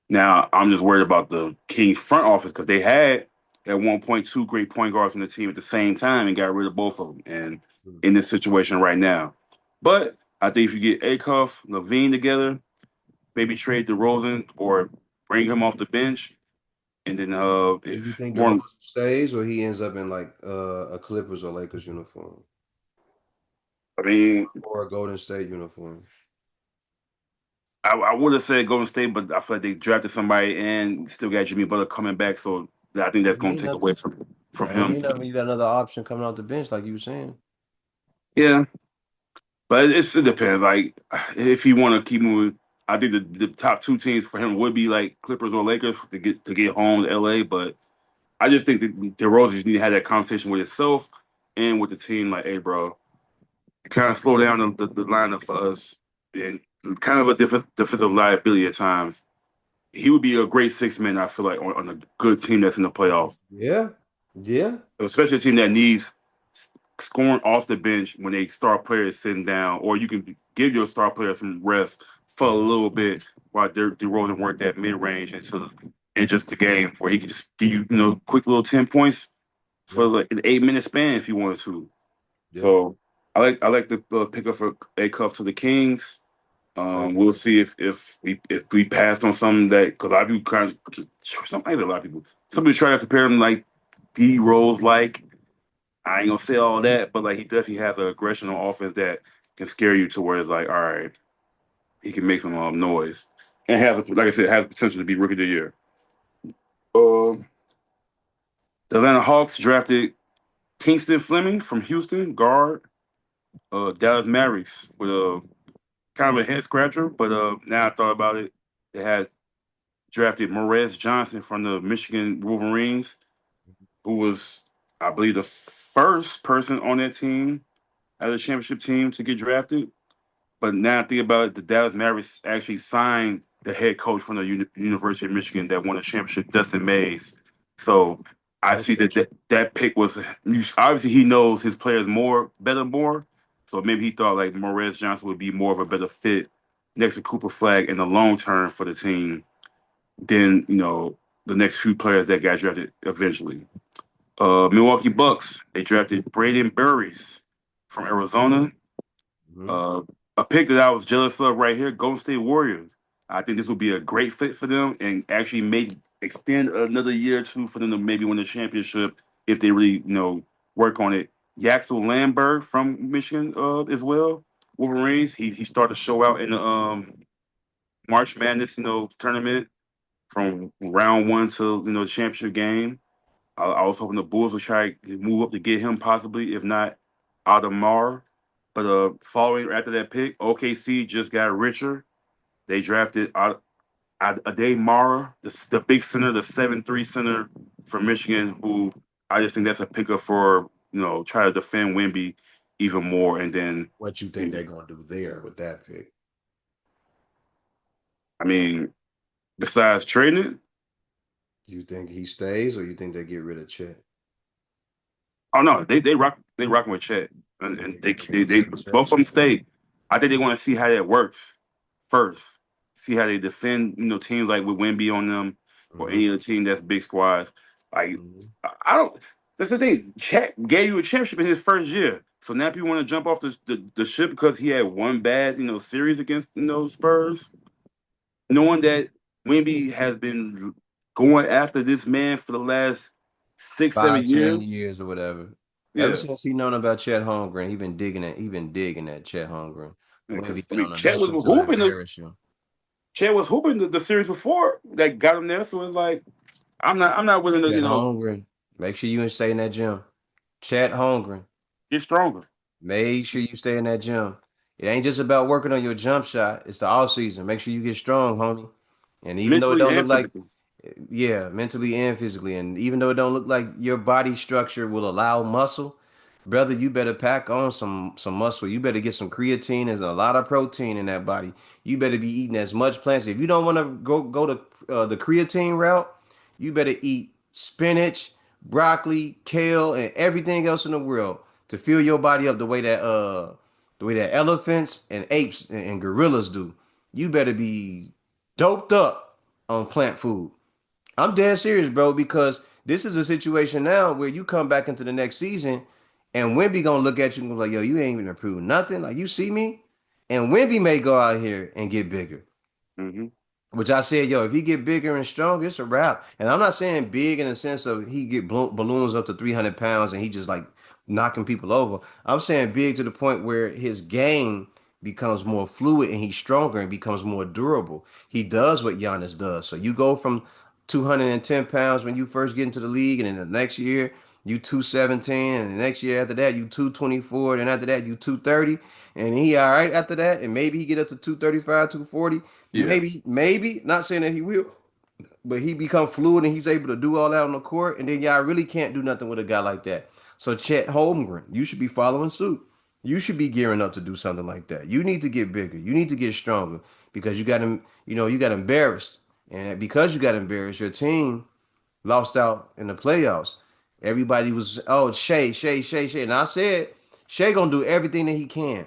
Speaker 1: Now I'm just worried about the Kings front office because they had at one point two great point guards on the team at the same time and got rid of both of them. And in this situation right now, but I think if you get Acuff, Levine together, maybe trade DeRozan or bring him off the bench, and then
Speaker 2: Do you
Speaker 1: if
Speaker 2: think
Speaker 1: Warren,
Speaker 2: DeRozan stays or he ends up in like a Clippers or Lakers uniform
Speaker 1: I mean,
Speaker 2: or a Golden State uniform?
Speaker 1: I would have said Golden State, but I feel like they drafted somebody and still got Jimmy Butler coming back, so I think that's
Speaker 2: Don't
Speaker 1: going
Speaker 2: mean
Speaker 1: to take
Speaker 2: nothing.
Speaker 1: away from
Speaker 2: That don't
Speaker 1: him.
Speaker 2: mean nothing. You got another option coming off the bench, like you were saying.
Speaker 1: Yeah, But it depends. Like if you want to keep moving, I think the top two teams for him would be like Clippers or Lakers to get home to LA. But I just think that DeRozan just need to have that conversation with himself and with the team. Like, hey, bro, kind of slow down the lineup for us, and kind of a defensive liability at times. He would be a great six man. I feel like on a good team that's in the playoffs,
Speaker 2: Yeah, yeah,
Speaker 1: especially a team that needs scoring off the bench when they star players sitting down, or you can give your star player some rest for a
Speaker 2: mhm,
Speaker 1: little bit while DeRozan work that mid range in just the game where he can just give you quick little 10 points for
Speaker 2: yeah,
Speaker 1: like an 8 minute span if you wanted to.
Speaker 2: yeah.
Speaker 1: So I like the pick up for a cup to the Kings.
Speaker 2: Like,
Speaker 1: We'll see if we passed on something that because a lot of people kind of something a lot of people somebody try to compare him like D Rose like. I ain't gonna say all that, but like he definitely has an aggression on offense that can scare you to where it's like, all right, he can make some noise and has, like I said, has potential to be rookie of the year. Uh, the Atlanta Hawks drafted Kingston Fleming from Houston, guard. Dallas Mavericks with a kind of a head scratcher, but now I thought about it, they had drafted Morez Johnson from the Michigan Wolverines, who was, I believe, the first person on that team as a championship team to get drafted. But now I think about it, the Dallas Mavericks actually signed the head coach from the University of Michigan that won a championship, Dustin Mays. So I see
Speaker 2: okay,
Speaker 1: that pick was obviously he knows his players more. So maybe he thought like Morez Johnson would be more of a better fit next to Cooper Flag in the long term for the team than the next few players that got drafted eventually. Milwaukee Bucks they drafted Braden Burries from Arizona.
Speaker 2: mhm.
Speaker 1: Uh, a pick that I was jealous of right here, Golden State Warriors. I think this would be a great fit for them and actually maybe extend another year or two for them to maybe win the championship if they really, work on it. Yaxel Landberg from Michigan as well. Wolverines. He started to show out in the March Madness, tournament from round one to the championship game. I was hoping the Bulls would try to move up to get him possibly, if not Adamar. But following after that pick, OKC just got richer. They drafted Ade Mara, the big center, the 7'3" center from Michigan, who I just think that's a pickup for, try to defend Wimby even more. And then,
Speaker 2: What you think they're gonna do there with that pick?
Speaker 1: I mean, besides trading it,
Speaker 2: Do you think he stays, or you think they get rid of Chet?
Speaker 1: oh no, they rocking with Chet, and they
Speaker 2: Say Chet.
Speaker 1: both of them stay. I think they want to see how that works first. See how they defend, teams like with Wemby on them or
Speaker 2: Hmm.
Speaker 1: any other team that's big squads. Like
Speaker 2: Hmm.
Speaker 1: I don't. That's the thing. Chet gave you a championship in his first year, so now people want to jump off the ship because he had one bad series against Spurs, knowing that Wemby has been going after this man for the last six
Speaker 2: Five,
Speaker 1: seven
Speaker 2: 10
Speaker 1: years.
Speaker 2: years or whatever. Ever
Speaker 1: Yeah.
Speaker 2: since he known about Chet Holmgren, he been digging at Chet Holmgren. Wemby
Speaker 1: Because I
Speaker 2: been on
Speaker 1: mean,
Speaker 2: a mission to embarrass him.
Speaker 1: Chet was hooping the series before that got him there. So it's like I'm not willing to
Speaker 2: Chet Holmgren, make sure you stay in that gym. Chet Holmgren,
Speaker 1: get stronger
Speaker 2: make sure you stay in that gym. It ain't just about working on your jump shot. It's the off season. Make sure you get strong, homie. And even though it
Speaker 1: mentally
Speaker 2: don't look
Speaker 1: and
Speaker 2: like,
Speaker 1: physically.
Speaker 2: yeah, mentally and physically, and even though it don't look like your body structure will allow muscle, brother, you better pack on some muscle. You better get some creatine. There's a lot of protein in that body. You better be eating as much plants. If you don't want to go to the creatine route, you better eat spinach, broccoli, kale, and everything else in the world to fill your body up the way that elephants and apes and gorillas do. You better be doped up on plant food. I'm dead serious, bro, because this is a situation now where you come back into the next season and Wimby gonna look at you and go like, yo, you ain't even improved nothing. Like you see me? And Wimby may go out here and get bigger.
Speaker 1: Hmm.
Speaker 2: Which I said, yo, if he get bigger and stronger, it's a wrap. And I'm not saying big in the sense of he get balloons up to 300 pounds and he just like knocking people over. I'm saying big to the point where his game becomes more fluid and he's stronger and becomes more durable. He does what Giannis does. So you go from 210 pounds when you first get into the league, and in the next year you 217, and the next year after that, you 224, and after that, you 230, and he all right after that, and maybe he get up to 235, 240,
Speaker 1: Yes.
Speaker 2: maybe, not saying that he will, but he become fluid and he's able to do all that on the court, and then y'all really can't do nothing with a guy like that. So Chet Holmgren, you should be following suit. You should be gearing up to do something like that. You need to get bigger. You need to get stronger because you got him. You know, you got embarrassed, and because you got embarrassed, your team lost out in the playoffs. Everybody was, oh, Shea. And I said, Shea gonna do everything that he can.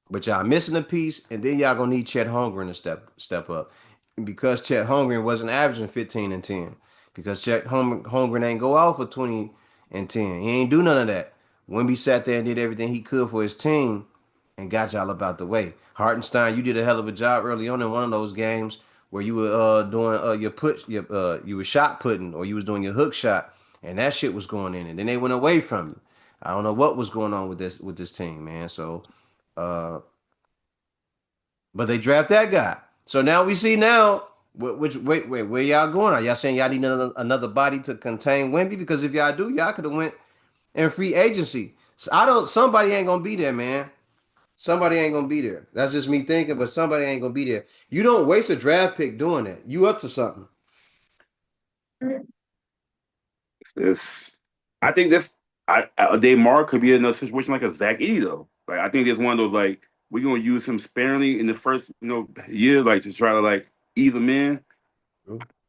Speaker 2: But y'all missing a piece, and then y'all gonna need Chet Holmgren to step up. And because Chet Holmgren wasn't averaging 15 and 10, because Holmgren ain't go out for 20 and 10. He ain't do none of that. Wemby sat there and did everything he could for his team and got y'all about the way. Hartenstein, you did a hell of a job early on in one of those games where you were doing you were shot putting or you was doing your hook shot, and that shit was going in, and then they went away from you. I don't know what was going on with this team, man. So uh but they draft that guy. So now we see now which wait, where y'all going? Are y'all saying y'all need another body to contain Wemby? Because if y'all do, y'all could have went in free agency. So I don't. Somebody ain't gonna be there, man. Somebody ain't gonna be there. That's just me thinking, but somebody ain't gonna be there. You don't waste a draft pick doing that. You up to something.
Speaker 1: It's, I think this Damar could be in a situation like a Zach Edey though. Like I think it's one of those like we're gonna use him sparingly in the first year, like to try to like ease him in.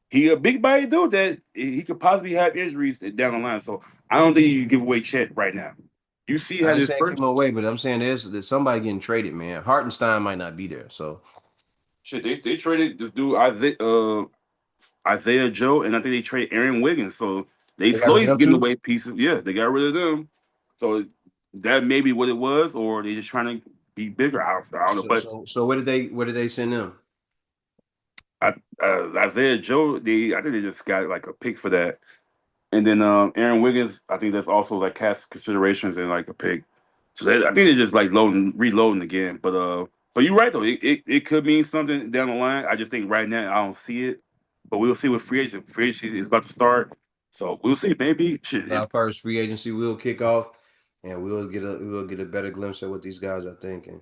Speaker 1: He a big body dude that he could possibly have injuries down the line. So I don't think you can give away Chet right now. You see
Speaker 2: I
Speaker 1: how
Speaker 2: ain't
Speaker 1: this
Speaker 2: saying give
Speaker 1: first
Speaker 2: him away, but I'm saying there's somebody getting traded, man. Hartenstein might not be there, so
Speaker 1: shit they traded this dude Isaiah Joe, and I think they traded Aaron Wiggins. So they
Speaker 2: they got rid of
Speaker 1: slowly
Speaker 2: them
Speaker 1: giving
Speaker 2: too.
Speaker 1: away pieces. Yeah, they got rid of them. So that may be what it was, or they just trying to be bigger. I don't know. But
Speaker 2: So where did they send them?
Speaker 1: I, Isaiah Joe, I think they just got like a pick for that. And then Aaron Wiggins, I think that's also like cast considerations and like a pick. So I think they're just like reloading again. But you're right though. It could mean something down the line. I just think right now I don't see it. But we'll see what free agency is about to start. So we'll see. Maybe shit.
Speaker 2: Our first free agency will kick off, and we'll get a better glimpse of what these guys are thinking.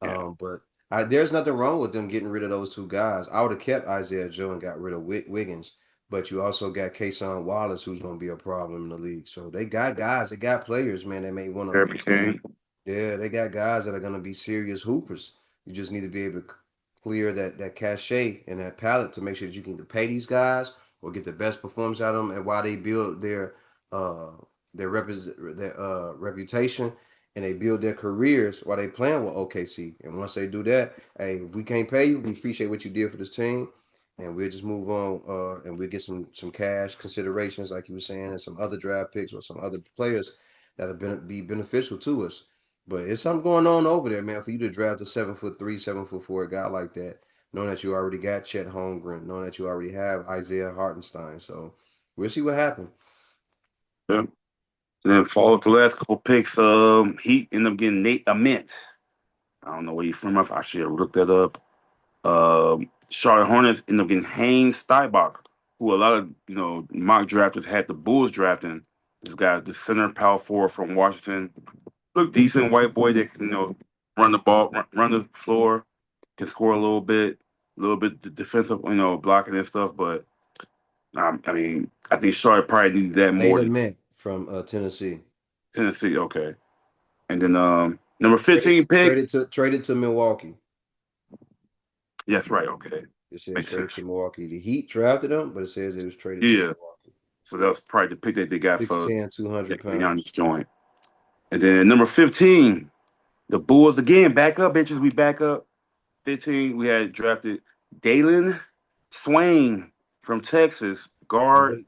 Speaker 1: Yeah,
Speaker 2: But there's nothing wrong with them getting rid of those two guys. I would have kept Isaiah Joe and got rid of Wiggins, but you also got Kason Wallace, who's going to be a problem in the league. So they got guys, they got players, man. They may want to.
Speaker 1: Harry Kane.
Speaker 2: Yeah, they got guys that are going to be serious hoopers. You just need to be able to clear that cachet and that palette to make sure that you can either pay these guys or get the best performance out of them, and while they build uh their reputation and they build their careers while they playing with OKC. And once they do that, hey, if we can't pay you, we appreciate what you did for this team, and we'll just move on. And we'll get some cash considerations, like you were saying, and some other draft picks or some other players that'll be beneficial to us. But it's something going on over there, man. For you to draft a 7'3", 7'4" guy like that, knowing that you already got Chet Holmgren, knowing that you already have Isaiah Hartenstein. So we'll see what happens.
Speaker 1: Yeah. And then follow up the last couple picks. He ended up getting Nate Ament. I don't know where he's from. I should have looked that up. Charlotte Hornets ended up getting Haynes Steinbach, who a lot of mock drafters had the Bulls drafting. This guy, the center power forward from Washington, look decent white boy that can run the ball, run the floor, can score a little bit defensive, blocking and stuff. But I mean, I think Charlotte probably needed that
Speaker 2: Nate
Speaker 1: more than
Speaker 2: Ament from Tennessee.
Speaker 1: Tennessee. Okay, and then number
Speaker 2: Traded
Speaker 1: 15 pick.
Speaker 2: traded to Milwaukee.
Speaker 1: Yes, right. Okay,
Speaker 2: It says
Speaker 1: makes
Speaker 2: traded
Speaker 1: sense.
Speaker 2: to Milwaukee. The Heat drafted him, but it says it was traded to
Speaker 1: Yeah.
Speaker 2: Milwaukee.
Speaker 1: So that was probably the pick that they got for
Speaker 2: 6'10", 200
Speaker 1: Giannis
Speaker 2: pounds.
Speaker 1: joint. And then number 15, the Bulls again, back up, bitches. We back up. 15, we had drafted Dalen Swain from Texas,
Speaker 2: Now
Speaker 1: guard,
Speaker 2: wait,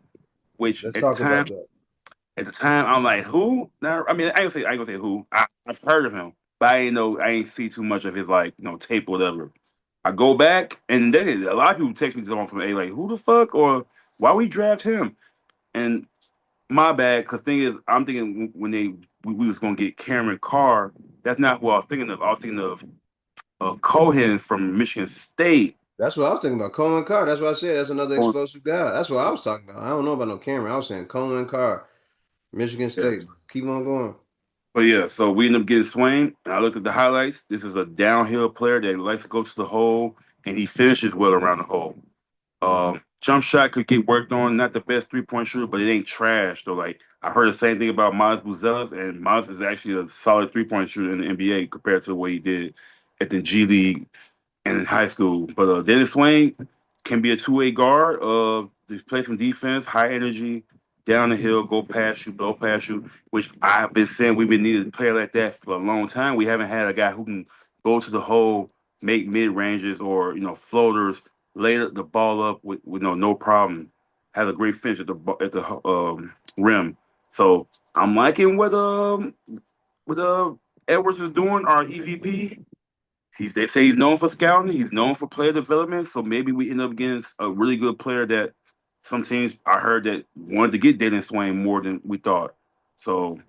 Speaker 1: which
Speaker 2: let's talk about that.
Speaker 1: at the time, I'm like, who? Now, I mean, I ain't gonna say who. I've heard of him, but I ain't see too much of his like, tape or whatever. I go back, and then a lot of people text me on from A like, who the fuck or why we draft him? And my bad, because thing is, I'm thinking when we was gonna get Cameron Carr, that's not who I was thinking of. I was thinking of Cohen from Michigan State.
Speaker 2: That's what I was thinking about. Cohen Carr. That's what I said. That's another explosive guy. That's what I was talking about. I don't know about no Cameron. I was saying Cohen Carr. Michigan
Speaker 1: Yeah.
Speaker 2: State. Keep on going.
Speaker 1: But yeah, so we ended up getting Swain, and I looked at the highlights. This is a downhill player that likes to go to the hole, and he finishes well around the hole. Jump shot could get worked on. Not the best 3-point shooter, but it ain't trash. So like I heard the same thing about Miles Buzelis, and Miles is actually a solid 3-point shooter in the NBA compared to what he did at the G League and in high school. But Dennis Swain can be a two-way guard. To play some defense, high energy, down the hill, go past you, blow past you. Which I've been saying we've been needing a player like that for a long time. We haven't had a guy who can go to the hole, make mid ranges or floaters, lay the ball up with no problem. Have a great finish at the rim. So I'm liking what Edwards is doing. Our EVP. They say he's known for scouting. He's known for player development. So maybe we end up getting a really good player that some teams I heard that wanted to get Darryn Swain more than we thought. So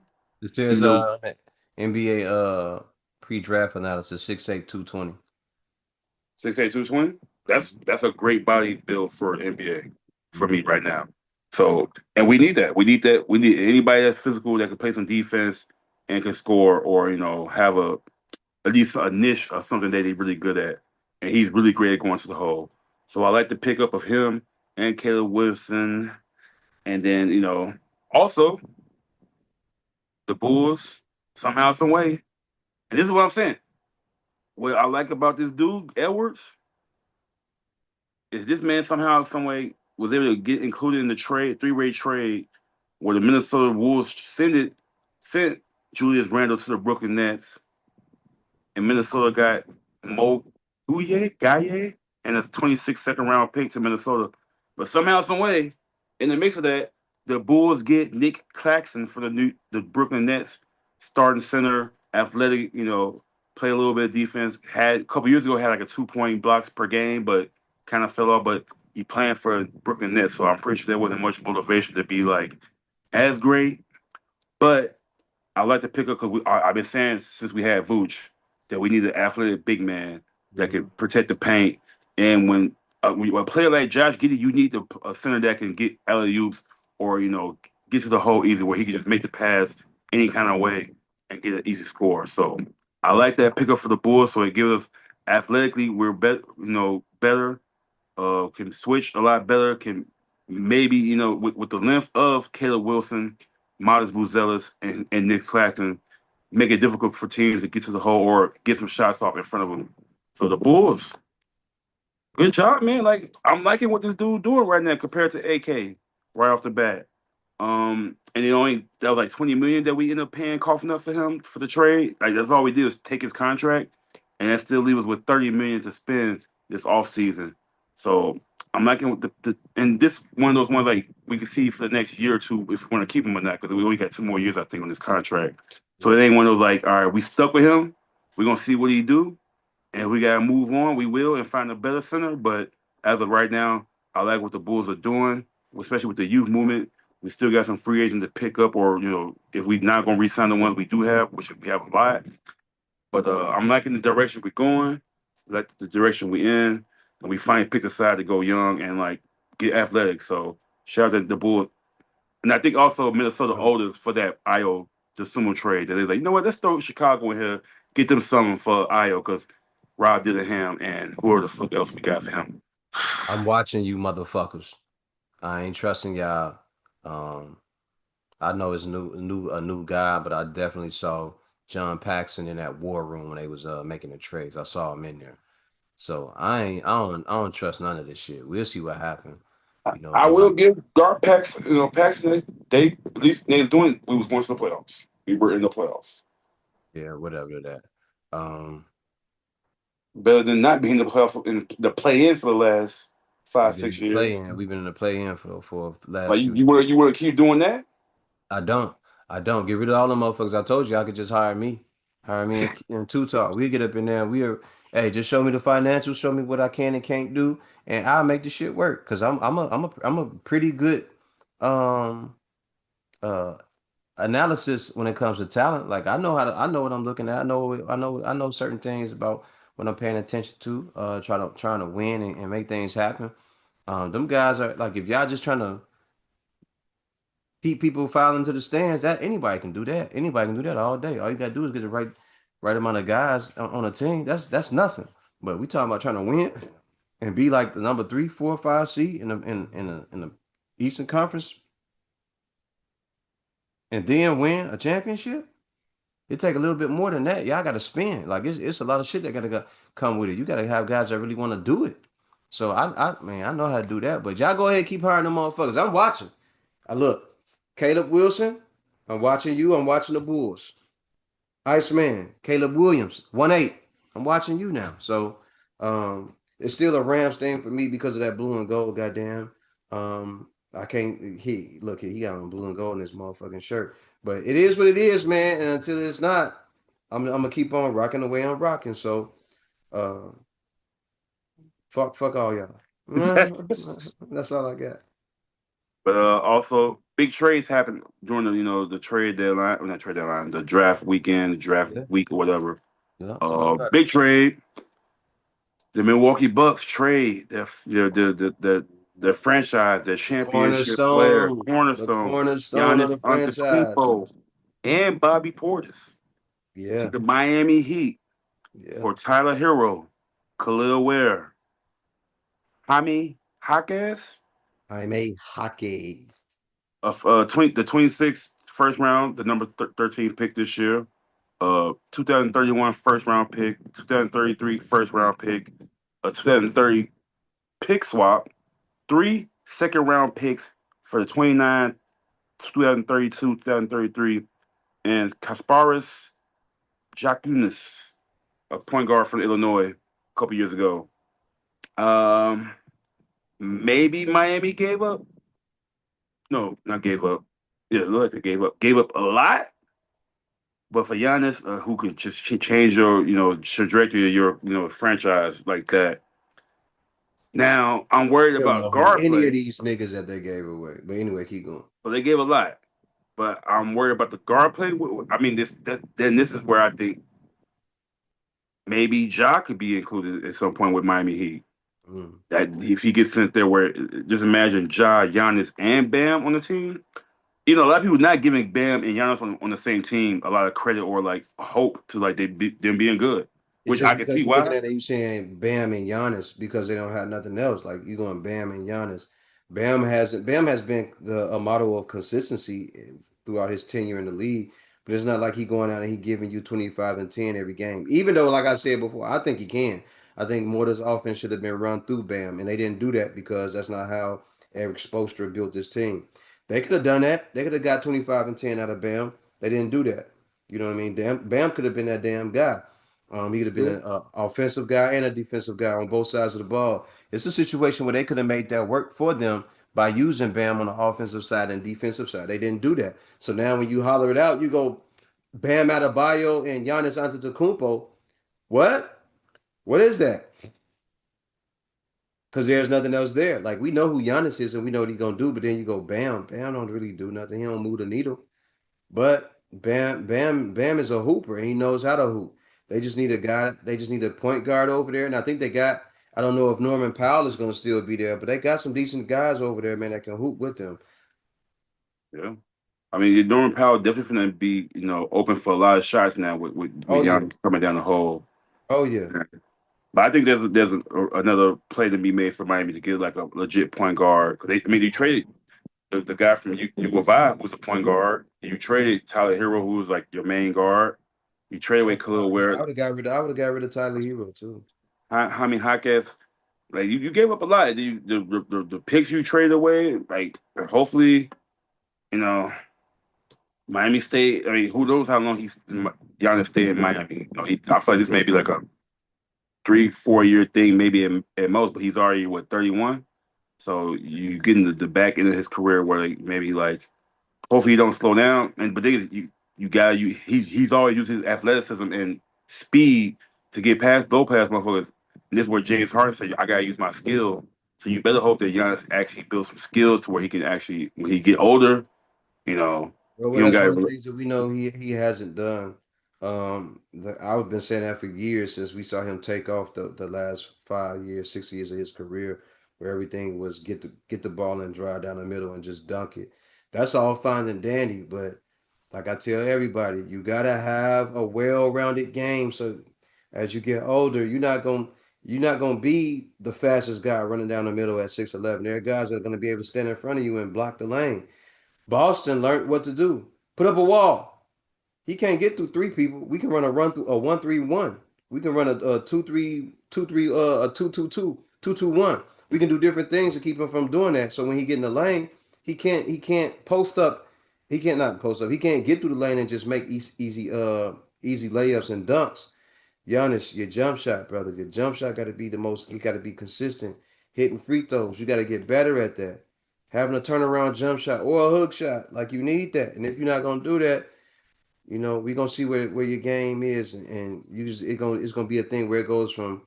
Speaker 2: It
Speaker 1: you
Speaker 2: says
Speaker 1: know,
Speaker 2: NBA pre-draft analysis 6'8", 220.
Speaker 1: 6'8", 220. That's a great body build for NBA for me right now. So and we need that. We need that. We need anybody that's physical that can play some defense and can score or have a at least a niche or something that he's really good at. And he's really great at going to the hole. So I like the pickup of him and Caleb Wilson. And then, also the Bulls, somehow, some way. And this is what I'm saying. What I like about this dude, Edwards, is this man somehow, some way was able to get included in the trade, three-way trade, where the Minnesota Wolves sent Julius Randle to the Brooklyn Nets and Minnesota got Mo Gaye, and a 26 second round pick to Minnesota. But somehow, some way, in the mix of that, the Bulls get Nick Claxton for the Brooklyn Nets, starting center, athletic, play a little bit of defense. Had a couple years ago had like a 2-point blocks per game, but kind of fell off. But he playing for Brooklyn Nets, so I'm pretty sure there wasn't much motivation to be like as great. But I like to pick up because I've been saying since we had Vooch that we need an athletic big man that can
Speaker 2: Mhm.
Speaker 1: protect the paint. And when a player like Josh Giddey, you need a center that can get alley oops or get to the hole easy, where he can just make the pass any kind of way and get an easy score. So I like that pickup for the Bulls. So it gives us athletically we're better, can switch a lot better, can maybe, with the length of Caleb Wilson, Modest Buzelis, and Nick Claxton, make it difficult for teams to get to the hole or get some shots off in front of them. So the Bulls, good job, man. Like I'm liking what this dude doing right now compared to AK right off the bat. And that was like 20 million that we ended up paying coughing up for him for the trade. Like that's all we did was take his contract, and that still leaves us with 30 million to spend this off season. So I'm liking what and this one of those ones like we can see for the next year or two if we want to keep him or not because we only got 2 more years I think on this contract. So
Speaker 2: Yeah.
Speaker 1: it ain't one of those like, all right, we stuck with him. We're gonna see what he do, and if we gotta move on, we will and find a better center. But as of right now, I like what the Bulls are doing, especially with the youth movement. We still got some free agents to pick up, or if we're not gonna re-sign the ones we do have, which we have a lot. But I'm liking the direction we're going, like the direction we're in, and we finally picked a side to go young and like get athletic. So shout out to the Bulls, and I think also Minnesota
Speaker 2: Um,
Speaker 1: owed us for that Io the sumo trade. That is like, let's throw Chicago in here, get them something for Io because Rob Dillingham and whoever the fuck else we got for him.
Speaker 2: I'm watching you motherfuckers. I ain't trusting y'all. Um, I know it's a new guy, but I definitely saw John Paxson in that war room when they was making the trades. I saw him in there. So I don't trust none of this shit. We'll see what happens. You know,
Speaker 1: I
Speaker 2: they
Speaker 1: will
Speaker 2: might,
Speaker 1: give Gar Pax, Paxton. They at least they was doing. We was going to the playoffs. We were in the playoffs.
Speaker 2: yeah, whatever that. Um,
Speaker 1: Better than not being in the playoffs in the play in for the last five
Speaker 2: we've been in
Speaker 1: six
Speaker 2: the play
Speaker 1: years.
Speaker 2: in. We've been in the play in for the last
Speaker 1: Like
Speaker 2: few
Speaker 1: you
Speaker 2: years.
Speaker 1: want to keep doing that?
Speaker 2: I don't. I don't. Get rid of all them motherfuckers. I told you I could just hire me. Hire me in two talk. We get up in there and hey, just show me the financials, show me what I can and can't do, and I'll make the shit work. Cause I'm a pretty good um uh analysis when it comes to talent. Like I know what I'm looking at. I know certain things about what I'm paying attention to, trying to win and make things happen. Them guys are like if y'all just trying to keep people filing to the stands. That anybody can do that. Anybody can do that all day. All you gotta do is get the right amount of guys on a team. That's nothing. But we talking about trying to win and be like the number 3, 4, 5 seed in the Eastern Conference and then win a championship. It take a little bit more than that. Y'all got to spend. Like it's a lot of shit that gotta come with it. You gotta have guys that really want to do it. So man, I know how to do that. But y'all go ahead and keep hiring them motherfuckers. I'm watching. I look, Caleb Wilson. I'm watching you. I'm watching the Bulls. Iceman, Caleb Williams, 1-8. I'm watching you now. So it's still a Rams thing for me because of that blue and gold, goddamn. I can't he got on blue and gold in his motherfucking shirt. But it is what it is, man. And until it's not, I'm gonna keep on rocking the way I'm rocking. So uh fuck all y'all. That's all I got.
Speaker 1: But also, big trades happened during the the trade deadline, or not trade deadline, the draft weekend, the draft
Speaker 2: Yeah,
Speaker 1: week or whatever.
Speaker 2: yeah. Talk about it.
Speaker 1: Big trade. The Milwaukee Bucks trade their franchise, their
Speaker 2: The
Speaker 1: championship player,
Speaker 2: cornerstone, the
Speaker 1: cornerstone,
Speaker 2: cornerstone of
Speaker 1: Giannis
Speaker 2: the franchise.
Speaker 1: Antetokounmpo, and Bobby Portis to
Speaker 2: Yeah,
Speaker 1: the Miami Heat
Speaker 2: yeah.
Speaker 1: for Tyler Hero, Khalil Ware, Jaime Jaquez,
Speaker 2: Jaime Hockey.
Speaker 1: the 26th first round, the number 13 pick this year, 2031 first round pick, 2033 first round pick, a 2030 pick swap, three second round picks for the 29, 2032, 2033, and Kasparis Jakunis, a point guard from Illinois a couple years ago. Um, Maybe Miami gave up. No, not gave up. Yeah, look like they gave up. Gave up a lot, but for Giannis, who can just change your, trajectory of your, franchise like that. Now I'm worried
Speaker 2: I don't
Speaker 1: about
Speaker 2: know who
Speaker 1: guard
Speaker 2: any of
Speaker 1: play.
Speaker 2: these niggas that they gave away. But anyway, keep going.
Speaker 1: So they gave a lot, but I'm worried about the guard play. I mean, then this is where I think maybe Ja could be included at some point with Miami Heat.
Speaker 2: Mm.
Speaker 1: That if he gets sent there, where just imagine Ja, Giannis, and Bam on the team. A lot of people not giving Bam and Giannis on the same team a lot of credit or like hope to like them being good,
Speaker 2: It's
Speaker 1: which
Speaker 2: just
Speaker 1: I can
Speaker 2: because
Speaker 1: see
Speaker 2: you're looking
Speaker 1: why.
Speaker 2: at it, you saying Bam and Giannis because they don't have nothing else. Like you going Bam and Giannis. Bam has been a model of consistency throughout his tenure in the league. But it's not like he going out and he giving you 25 and 10 every game. Even though, like I said before, I think he can. I think more of this offense should have been run through Bam, and they didn't do that because that's not how Eric Spoelstra built this team. They could have done that. They could have got 25 and 10 out of Bam. They didn't do that. You know what I mean? Bam could have been that damn guy. He could have been
Speaker 1: Yeah,
Speaker 2: an offensive guy and a defensive guy on both sides of the ball. It's a situation where they could have made that work for them by using Bam on the offensive side and defensive side. They didn't do that. So now when you holler it out, you go Bam Adebayo and Giannis Antetokounmpo. What? What is that? Because there's nothing else there. Like we know who Giannis is and we know what he's gonna do, but then you go Bam. Bam don't really do nothing. He don't move the needle. But Bam is a hooper and he knows how to hoop. They just need a guy. They just need a point guard over there, and I think they got. I don't know if Norman Powell is going to still be there, but they got some decent guys over there, man, that can hoop with them.
Speaker 1: yeah. I mean, Norman Powell definitely going to be open for a lot of shots now with
Speaker 2: Oh yeah,
Speaker 1: Giannis coming down the hole.
Speaker 2: oh yeah.
Speaker 1: But I think another play to be made for Miami to get like a legit point guard. 'Cause I mean, you traded the guy from UVA who was a point guard. You traded Tyler Hero, who was like your main guard. You traded away
Speaker 2: Oh,
Speaker 1: Khalil
Speaker 2: I
Speaker 1: Ware.
Speaker 2: would have got rid. I would have got rid of Tyler Hero too.
Speaker 1: Jaime Jaquez. Like you gave up a lot. The picks you traded away, like hopefully, you know, Miami State. I mean, who knows how long Giannis stay in Miami? I feel like this may be like a 3, 4 year thing, maybe at most. But he's already what 31. So you get in the back end of his career where like, maybe like hopefully he don't slow down. And but you got he's always used his athleticism and speed to get past blow past motherfuckers. And this is where James Harden said, I gotta use my skill. So you better hope that Giannis actually builds some skills to where he can actually when he get older, you know, he
Speaker 2: Well,
Speaker 1: don't
Speaker 2: that's
Speaker 1: got
Speaker 2: one of the
Speaker 1: to.
Speaker 2: things that we know he hasn't done. I've been saying that for years since we saw him take off the last 5 years, 6 years of his career, where everything was get the ball and drive down the middle and just dunk it. That's all fine and dandy, but like I tell everybody, you gotta have a well-rounded game. So as you get older, you're not gonna be the fastest guy running down the middle at 6'11". There are guys that are gonna be able to stand in front of you and block the lane. Boston learned what to do. Put up a wall. He can't get through three people. We can run through a 1-3-1. We can run a 2-3-2-3, a 2-2-2, 2-2-1. We can do different things to keep him from doing that. So when he get in the lane, he can't post up. He can't not post up. He can't get through the lane and just make easy layups and dunks. Giannis, your jump shot, brother. Your jump shot got to be the most. You got to be consistent. Hitting free throws. You got to get better at that. Having a turnaround jump shot or a hook shot, like you need that. And if you're not gonna do that, we're gonna see where your game is, and it's gonna be a thing where it goes from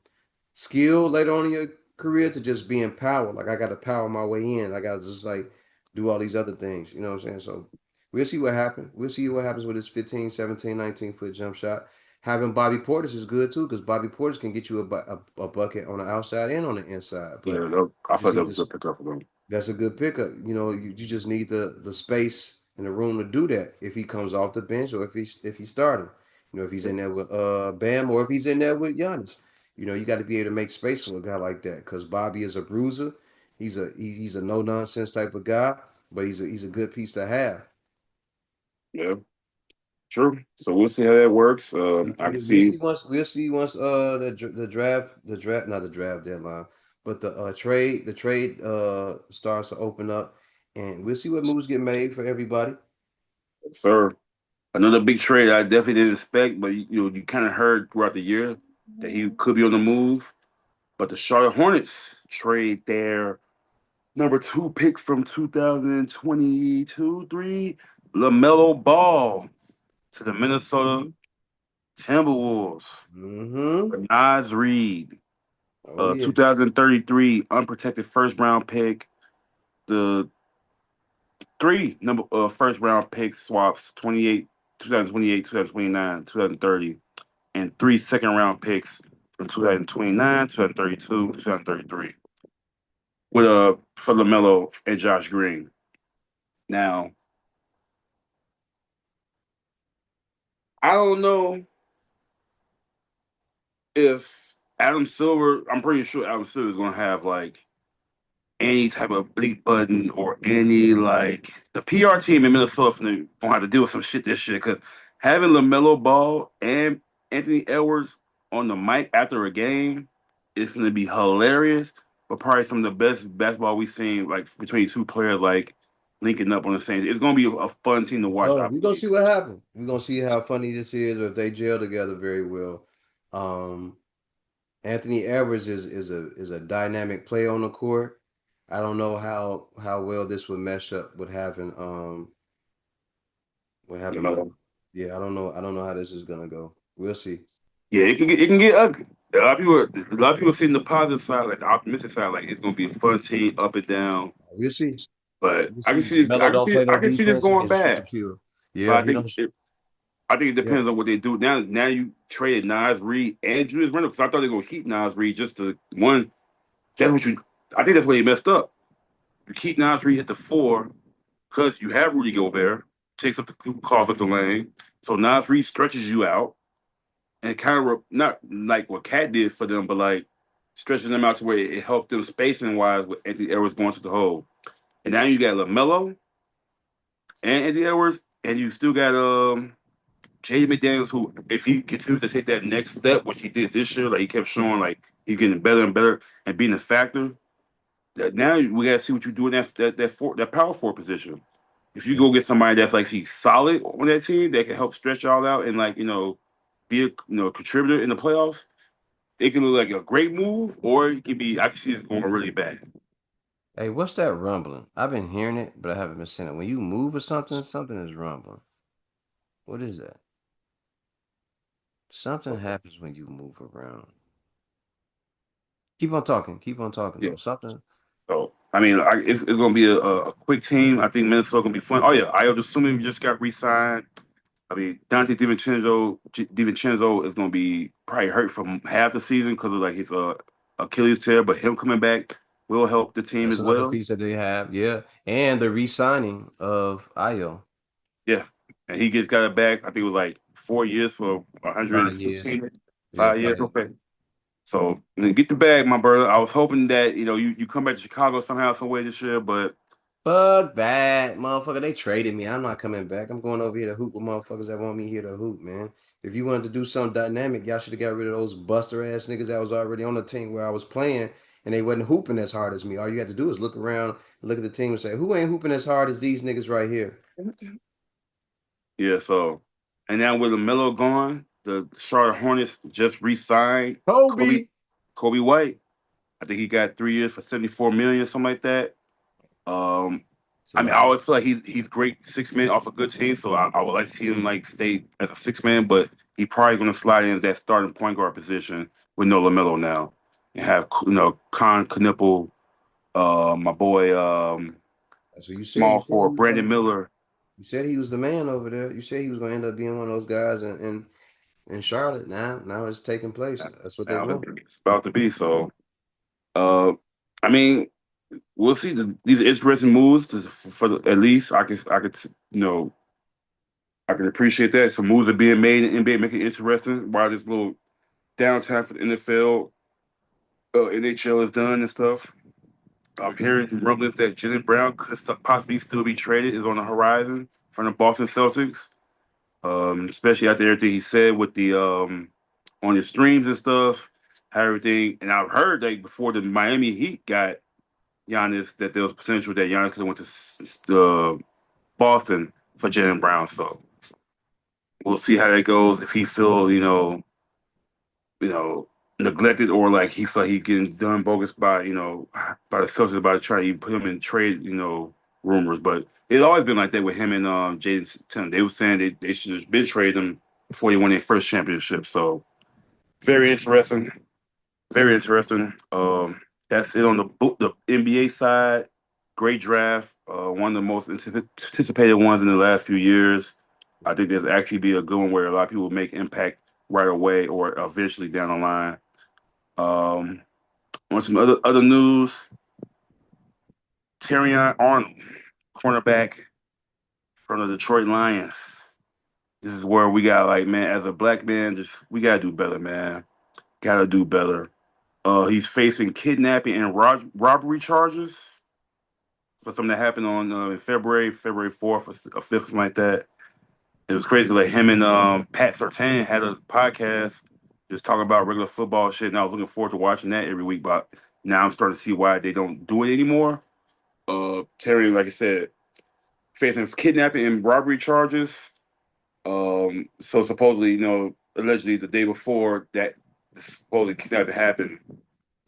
Speaker 2: skill later on in your career to just being power. Like I got to power my way in. I got to just like do all these other things. You know what I'm saying? So we'll see what happens. We'll see what happens with this 15, 17, 19-foot jump shot. Having Bobby Portis is good too because Bobby Portis can get you a bucket on the outside and on the inside. But
Speaker 1: Yeah,
Speaker 2: you
Speaker 1: I
Speaker 2: just
Speaker 1: thought that
Speaker 2: need
Speaker 1: was a
Speaker 2: this.
Speaker 1: good pickup for them.
Speaker 2: That's a good pickup. You just need the space and the room to do that if he comes off the bench or if he's starting. If he's in there with Bam or if he's in there with Giannis. You got to be able to make space for a guy like that because Bobby is a bruiser. He's a no nonsense type of guy, but he's a good piece to have.
Speaker 1: Yeah, true. So we'll see how that works. I can
Speaker 2: We'll
Speaker 1: see.
Speaker 2: see once the draft not the draft deadline, but the trade starts to open up, and we'll see what moves get made for everybody.
Speaker 1: Sir, another big trade I definitely didn't expect, but you kind of heard throughout the year that he could be on the move. But the Charlotte Hornets trade their number two pick from 2022 3, LaMelo Ball, to the Minnesota Timberwolves
Speaker 2: Mm-hmm.
Speaker 1: for Nas Reed,
Speaker 2: Oh yeah.
Speaker 1: 2033 unprotected first round pick, the three number first round pick swaps 28, 2028, 2029, 2030, and three second round picks from 2029, 2032, 2033 with for LaMelo and Josh Green. Now, I don't know if Adam Silver, I'm pretty sure Adam Silver is going to have like any type of bleep button or any like the PR team in Minnesota gonna have to deal with some shit this year because having LaMelo Ball and Anthony Edwards on the mic after a game is gonna be hilarious, but probably some of the best basketball we've seen like between two players like linking up on the same. It's gonna be a fun team to watch,
Speaker 2: Well,
Speaker 1: I
Speaker 2: we're gonna
Speaker 1: believe.
Speaker 2: see what happens. We're gonna see how funny this is or if they gel together very well. Um, Anthony Edwards is a dynamic player on the court. I don't know how well this would mesh up with having
Speaker 1: LaMelo.
Speaker 2: yeah, I don't know how this is gonna go. We'll see.
Speaker 1: Yeah, it can get ugly. A lot of people seeing the positive side, like the optimistic side, like it's gonna be a fun team up and down.
Speaker 2: We'll see.
Speaker 1: But
Speaker 2: We'll
Speaker 1: I can
Speaker 2: see.
Speaker 1: see this. I
Speaker 2: Melo
Speaker 1: can
Speaker 2: don't
Speaker 1: see.
Speaker 2: play
Speaker 1: I
Speaker 2: no
Speaker 1: can see this
Speaker 2: defense. He
Speaker 1: going
Speaker 2: can shoot the
Speaker 1: bad.
Speaker 2: kill.
Speaker 1: But
Speaker 2: Yeah, he don't.
Speaker 1: I think it
Speaker 2: Yeah.
Speaker 1: depends on what they do. Now you traded Nas Reed and Julius Randle because I thought they were gonna keep Nas Reed just to one. That's what you. I think that's where they messed up. You keep Nas Reed at the four because you have Rudy Gobert takes up the calls up the lane. So Nas Reed stretches you out and kind of not like what Cat did for them, but like stretching them out to where it helped them spacing wise with Anthony Edwards going to the hole. And now you got LaMelo and Anthony Edwards, and you still got Jaden McDaniels, who if he continues to take that next step, which he did this year, like he kept showing like he's getting better and better and being a factor. That now we gotta see what you do in that power forward position. If you go get somebody that's like he's solid on that team that can help stretch y'all out and like be a contributor in the playoffs, it can look like a great move, or it can be I can see it going really bad.
Speaker 2: Hey, what's that rumbling? I've been hearing it, but I haven't been seeing it. When you move or something, something is rumbling. What is that? Something happens when you move around. Keep on talking. Keep on talking
Speaker 1: Yeah.
Speaker 2: though. Something.
Speaker 1: So I mean, it's going to be a quick team. I think Minnesota going to be fun. Oh yeah, I would assume we just got re-signed. I mean, Dante DiVincenzo is going to be probably hurt from half the season because of like his Achilles tear, but him coming back, will help the team
Speaker 2: That's
Speaker 1: as
Speaker 2: another
Speaker 1: well.
Speaker 2: piece that they have. Yeah. And the re-signing of Io.
Speaker 1: Yeah, and he just got it back. I think it was like 4 years for
Speaker 2: 5 years.
Speaker 1: 115,
Speaker 2: Yeah,
Speaker 1: 5 years.
Speaker 2: 5 years.
Speaker 1: Okay, so get the bag, my brother. I was hoping that you come back to Chicago somehow, some way this year, but
Speaker 2: Fuck that, motherfucker. They traded me. I'm not coming back. I'm going over here to hoop with motherfuckers that want me here to hoop, man. If you wanted to do something dynamic, y'all should have got rid of those buster ass niggas that was already on the team where I was playing and they wasn't hooping as hard as me. All you had to do is look around, look at the team and say, who ain't hooping as hard as these niggas right here?
Speaker 1: yeah. So, and now with LaMelo gone, the Charlotte Hornets just re-signed Kobe
Speaker 2: Kobe.
Speaker 1: Kobe White. I think he got 3 years for 74 million, something like that. Um,
Speaker 2: It's a
Speaker 1: I mean, I
Speaker 2: lot.
Speaker 1: always feel like he's great 6 man off a good team, so I would like to see him like stay as a 6 man, but he probably going to slide in that starting point guard position with no Lamelo now, and have Con Knipple, my boy,
Speaker 2: That's what you said.
Speaker 1: small forward Brandon Miller.
Speaker 2: You said he was the man over there. You said he was gonna end up being one of those guys in Charlotte. Now it's taking place. That's what they
Speaker 1: Now
Speaker 2: want.
Speaker 1: it's about to be so. Uh, I mean, we'll see. These are interesting moves at least I could I can appreciate that. Some moves are being made in NBA, making it interesting. While this little downtime for the NFL, NHL is done and stuff. I'm hearing rumblings that Jalen Brown could possibly still be traded, is on the horizon from the Boston Celtics. Especially after everything he said with the on his streams and stuff, how everything. And I've heard that before the Miami Heat got Giannis, that there was potential that Giannis could have went to Boston for Jalen Brown. So we'll see how that goes. If he feel you know, neglected, or like he felt he getting done bogus by, by the Celtics about trying to put him in trade, rumors. But it's always been like that with him and Jaden Tatum. They were saying they should have been traded him before they won their first championship. So very interesting. Very interesting. That's it on the NBA side. Great draft. One of the most anticipated ones in the last few years. I think there's actually be a good one where a lot of people will make impact right away or eventually down the line. Um, on some other news, Terrion Arnold, cornerback from the Detroit Lions. This is where we got, like, man, as a black man, just we gotta do better, man. Gotta do better. He's facing kidnapping and robbery charges for something that happened on in February 4th or 5th, something like that. It was crazy. Like him and Pat Surtain had a podcast just talking about regular football shit, and I was looking forward to watching that every week. But now I'm starting to see why they don't do it anymore. Terry, like I said, facing kidnapping and robbery charges. So supposedly, allegedly the day before that supposedly kidnapping happened,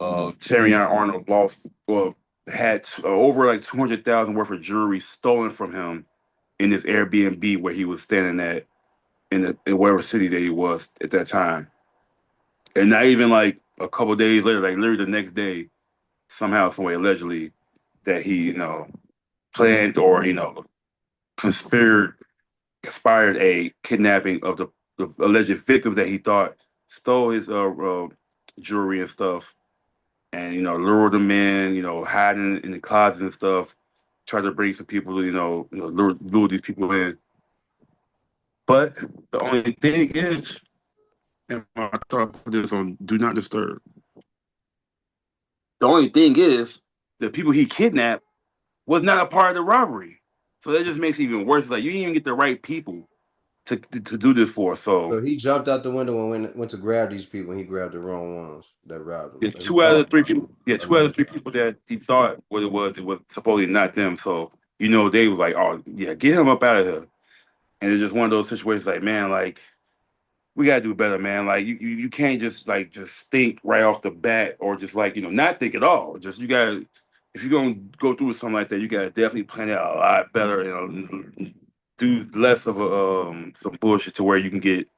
Speaker 1: Terrion Arnold had over like 200,000 worth of jewelry stolen from him in his Airbnb where he was standing at in whatever city that he was at that time. And not even like a couple days later, like literally the next day, somehow, some way, allegedly, that he, planned or, conspired conspired a kidnapping of the alleged victims that he thought stole his jewelry and stuff, and lured them in, hiding in the closet and stuff, try to bring some people, lure these people in. But the only thing is, and I thought I put this on Do Not Disturb. The only thing is, the people he kidnapped was not a part of the robbery. So that just makes it even worse. Like you didn't even get the right people to do this for. So
Speaker 2: So he jumped out the window and went to grab these people, and he grabbed the wrong ones that robbed him.
Speaker 1: yeah,
Speaker 2: He
Speaker 1: two out of
Speaker 2: thought
Speaker 1: the three people. Yeah, two out of the three
Speaker 2: allegedly.
Speaker 1: people that he thought what it was supposedly not them. So they was like, oh yeah, get him up out of here. And it's just one of those situations like, man, like we gotta do better, man. Like you can't just think right off the bat or just like, not think at all. Just you gotta if you're gonna go through something like that, you gotta definitely plan it out a lot better, do less of some bullshit to where you can get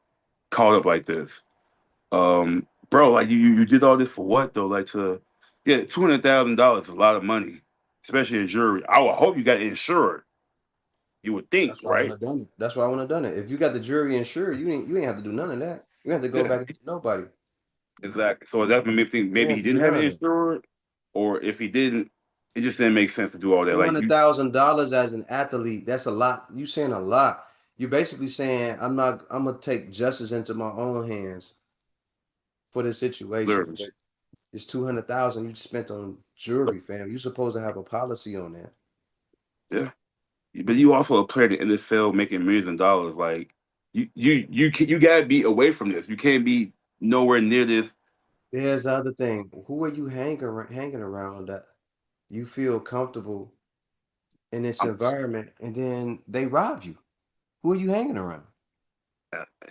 Speaker 1: caught up like this. Bro, like you did all this for what though? Like to get $200,000 is a lot of money, especially in jewelry. I would hope you got insured. You would think,
Speaker 2: That's why I
Speaker 1: right?
Speaker 2: wouldn't have done it. That's why I wouldn't have done it. If you got the jury insured, you ain't have to do none of that. You have to go
Speaker 1: Yeah,
Speaker 2: back and get nobody.
Speaker 1: exactly. So that made me think
Speaker 2: You ain't
Speaker 1: maybe
Speaker 2: have
Speaker 1: he
Speaker 2: to do
Speaker 1: didn't have
Speaker 2: none
Speaker 1: it
Speaker 2: of that.
Speaker 1: insured. or if he didn't, it just didn't make sense to do all that.
Speaker 2: Two
Speaker 1: Like
Speaker 2: hundred
Speaker 1: you,
Speaker 2: thousand dollars as an athlete, that's a lot. You saying a lot. You're basically saying I'm gonna take justice into my own hands for this situation.
Speaker 1: literally,
Speaker 2: But it's 200,000 you spent on jewelry, fam. You supposed to have a policy on that.
Speaker 1: yeah. But you also a player in the NFL making millions of dollars. Like you gotta be away from this. You can't be nowhere near this.
Speaker 2: There's the other thing. Who are you hanging around that you feel comfortable in this
Speaker 1: I'm,
Speaker 2: environment and then they rob you? Who are you hanging around?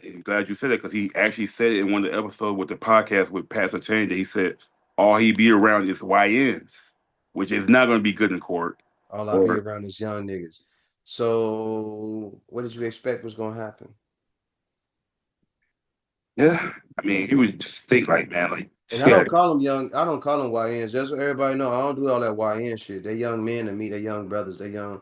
Speaker 1: I'm glad you said that because he actually said it in one of the episodes with the podcast with Pastor Change that he said all he be around is YNs, which is not going to be good in court.
Speaker 2: All I be
Speaker 1: Or
Speaker 2: around is young niggas. So what did you expect was gonna happen?
Speaker 1: yeah, I mean, you would just think like, man, like
Speaker 2: And I
Speaker 1: shit.
Speaker 2: don't call them young. I don't call them YNs. Just so everybody know, I don't do all that YN shit. They young men to me. They young brothers. They young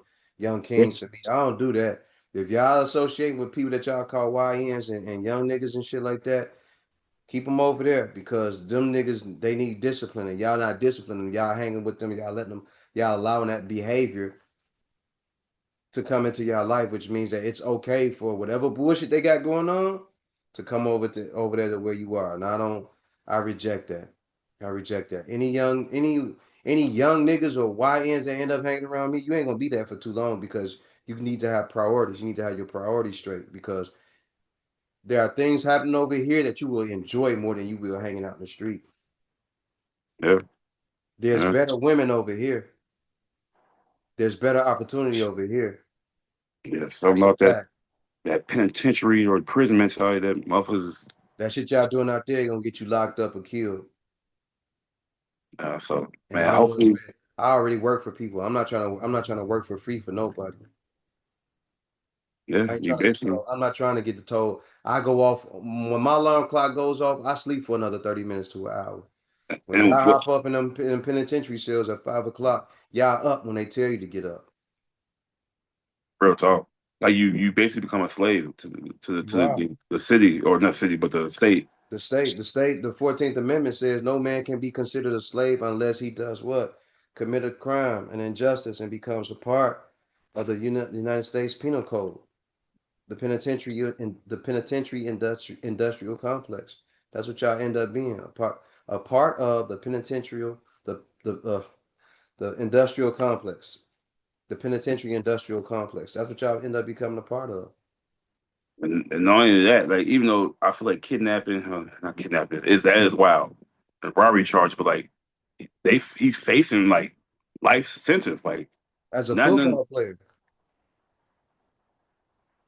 Speaker 2: kings to me. I don't do that. If y'all associate with people that y'all call YNs and young niggas and shit like that, keep them over there because them niggas they need discipline and y'all not disciplining. Y'all hanging with them. Y'all letting them. Y'all allowing that behavior to come into your life, which means that it's okay for whatever bullshit they got going on to come over there to where you are. And I reject that. I reject that. Any young niggas or YNs that end up hanging around me, you ain't gonna be there for too long because you need to have priorities. You need to have your priorities straight because there are things happening over here that you will enjoy more than you will hanging out in the street.
Speaker 1: Yeah,
Speaker 2: There's
Speaker 1: yeah,
Speaker 2: better women over here. There's better opportunity over here.
Speaker 1: yeah. Something
Speaker 2: That's a
Speaker 1: about that
Speaker 2: fact.
Speaker 1: that penitentiary or prison mentality that motherfuckers.
Speaker 2: That shit y'all doing out there gonna get you locked up or killed.
Speaker 1: So
Speaker 2: And
Speaker 1: man,
Speaker 2: I don't want to
Speaker 1: hopefully,
Speaker 2: spend. I already work for people. I'm not trying to work for free for nobody.
Speaker 1: yeah,
Speaker 2: I ain't
Speaker 1: you
Speaker 2: trying to get
Speaker 1: basically
Speaker 2: told. I'm not trying to get the toll. I go off when my alarm clock goes off. I sleep for another 30 minutes to an hour. When y'all
Speaker 1: and
Speaker 2: hop up in them penitentiary cells at 5 o'clock, y'all up when they tell you to get up.
Speaker 1: real talk. Like you basically become a slave
Speaker 2: You are.
Speaker 1: the city or not city but the state.
Speaker 2: The 14th Amendment says no man can be considered a slave unless he does what? Commit a crime, an injustice, and becomes a part of the United States Penal Code. The penitentiary industrial complex. That's what y'all end up being a part of the penitentiary the industrial complex, the penitentiary industrial complex. That's what y'all end up becoming a part of.
Speaker 1: And not only that, like even though I feel like kidnapping, not kidnapping, is that is wild, the robbery charge, but like he's facing like life sentence, like
Speaker 2: As a
Speaker 1: not none.
Speaker 2: football player,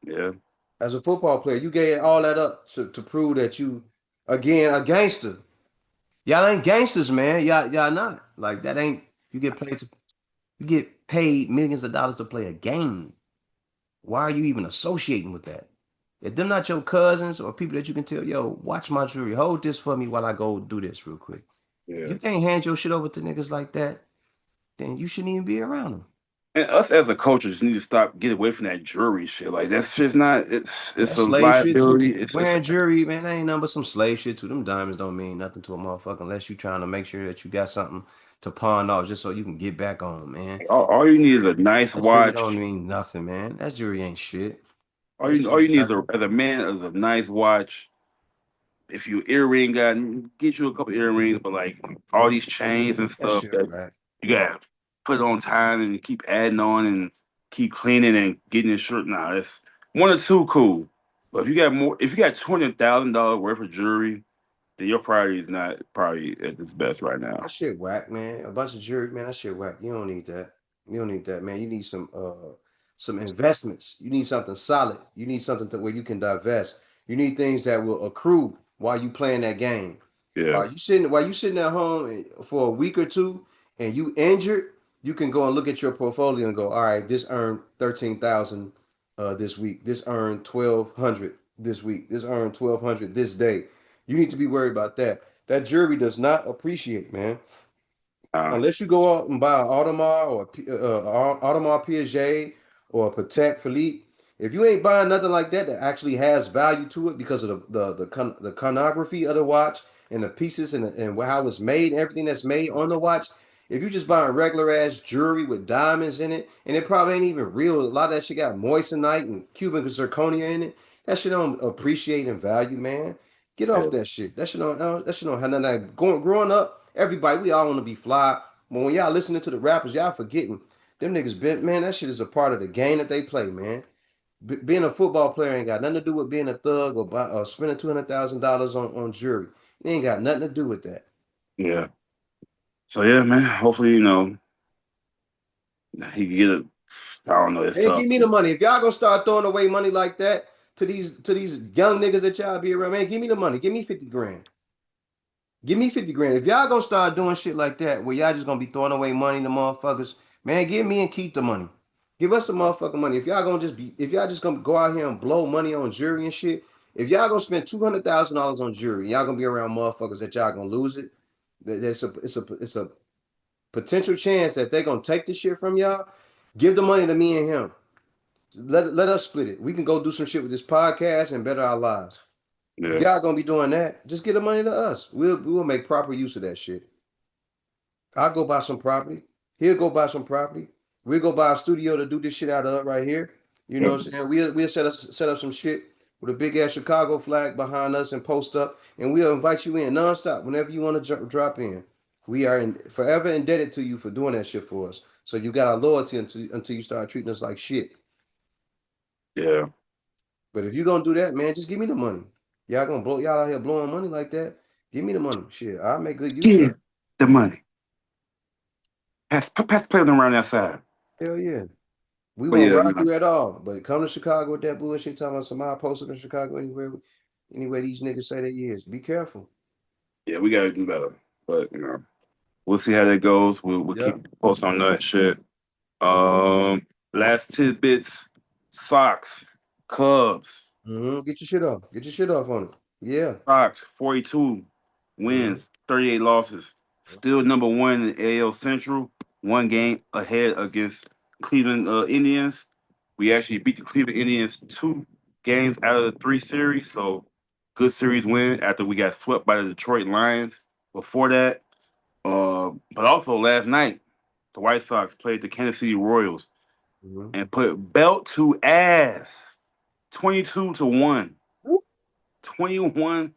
Speaker 1: Yeah,
Speaker 2: as a football player, you gave all that up to prove that you again a gangster. Y'all ain't gangsters, man. Y'all not like that. Ain't you get paid millions of dollars to play a game. Why are you even associating with that? If them not your cousins or people that you can tell, yo, watch my jewelry, hold this for me while I go do this real quick. If
Speaker 1: yeah.
Speaker 2: you can't hand your shit over to niggas like that, then you shouldn't even be around them.
Speaker 1: And us as a culture just need to stop, get away from that jury shit. Like that's just not. It's
Speaker 2: That's
Speaker 1: a
Speaker 2: slave shit too.
Speaker 1: liability. It's
Speaker 2: Wearing jewelry, man, that ain't nothing but some slave shit too. Them diamonds don't mean nothing to a motherfucker unless you trying to make sure that you got something to pawn off just so you can get back on, man.
Speaker 1: all you need is a nice
Speaker 2: That jewelry don't
Speaker 1: watch.
Speaker 2: mean nothing, man. That jewelry ain't shit.
Speaker 1: All
Speaker 2: That's
Speaker 1: you
Speaker 2: just
Speaker 1: need is
Speaker 2: nothing.
Speaker 1: as a man is a nice watch. If you earring guy, get you a couple earrings, but like all these chains and
Speaker 2: That
Speaker 1: stuff
Speaker 2: shit
Speaker 1: that
Speaker 2: right.
Speaker 1: you gotta put on time and keep adding on and keep cleaning and getting it short. Nah, it's one or two cool. But if you got $20,000 worth of jewelry, then your priority is not probably at its best right now.
Speaker 2: That shit whack, man. A bunch of jewelry, man. That shit whack. You don't need that. You don't need that, man. You need some investments. You need something solid. You need something where you can divest. You need things that will accrue while you playing that game.
Speaker 1: Yeah,
Speaker 2: While you sitting at home for a week or two and you injured, you can go and look at your portfolio and go, all right, this earned 13,000 this week. This earned 1,200 this week. This earned 1,200 this day. You need to be worried about that. That jury does not appreciate, man.
Speaker 1: uh,
Speaker 2: Unless you go out and buy an Audemars or Audemars Piaget or a Patek Philippe, if you ain't buying nothing like that that actually has value to it because of the conography of the watch and the pieces and how it's made, everything that's made on the watch, If you just buying regular ass jewelry with diamonds in it, and it probably ain't even real. A lot of that shit got moissanite and Cuban zirconia in it. That shit don't appreciate in value, man. Get off
Speaker 1: Yeah,
Speaker 2: that shit. That shit don't have nothing. Growing up, everybody we all want to be fly. But when y'all listening to the rappers, y'all forgetting them niggas been man. That shit is a part of the game that they play, man. Being a football player ain't got nothing to do with being a thug or spending $200,000 on jewelry. It ain't got nothing to do with that.
Speaker 1: yeah. So yeah, man. Hopefully, he can get it. I don't know. It's
Speaker 2: Man,
Speaker 1: tough.
Speaker 2: give me the money. If y'all gonna start throwing away money like that to these young niggas that y'all be around, man, give me the money. Give me 50 grand. Give me 50 grand. If y'all gonna start doing shit like that, where y'all just gonna be throwing away money to motherfuckers, man, give me and keep the money. Give us the motherfucking money. If y'all just gonna go out here and blow money on jury and shit, if y'all gonna spend $200,000 on jury, y'all gonna be around motherfuckers that y'all gonna lose it. It's a potential chance that they gonna take the shit from y'all. Give the money to me and him. Let us split it. We can go do some shit with this podcast and better our lives. If
Speaker 1: Yeah,
Speaker 2: y'all gonna be doing that, just get the money to us. We'll make proper use of that shit. I'll go buy some property. He'll go buy some property. We'll go buy a studio to do this shit out of right here. You know
Speaker 1: yeah,
Speaker 2: what I'm saying? We'll set up some shit with a big ass Chicago flag behind us and post up, and we'll invite you in nonstop whenever you want to drop in. We are forever indebted to you for doing that shit for us. So you got our loyalty until you start treating us like shit.
Speaker 1: yeah.
Speaker 2: But if you gonna do that, man, just give me the money. Y'all out here blowing money like that. Give me the money. Shit, I'll make good use of
Speaker 1: Give
Speaker 2: it.
Speaker 1: the money. Pass the plate around outside.
Speaker 2: Hell yeah. We
Speaker 1: But
Speaker 2: won't
Speaker 1: yeah,
Speaker 2: rock you at all. But come to Chicago with that bullshit talking about somebody posted in Chicago anywhere these niggas say they is. Be careful.
Speaker 1: yeah, we gotta do better. But we'll see how that goes. We'll
Speaker 2: Yep.
Speaker 1: keep posting on that shit. Last tidbits: Sox, Cubs.
Speaker 2: Get your shit off. Get your shit off on it. Yeah.
Speaker 1: Sox 42
Speaker 2: hmm
Speaker 1: wins, 38 losses. Still number one in the AL Central. One game ahead against Cleveland Indians. We actually beat the Cleveland Indians 2 games out of the 3 series. So good series win after we got swept by the Detroit Lions. Before that, but also last night, the White Sox played the Kansas City Royals
Speaker 2: hmm
Speaker 1: and put belt to ass 22-1. 21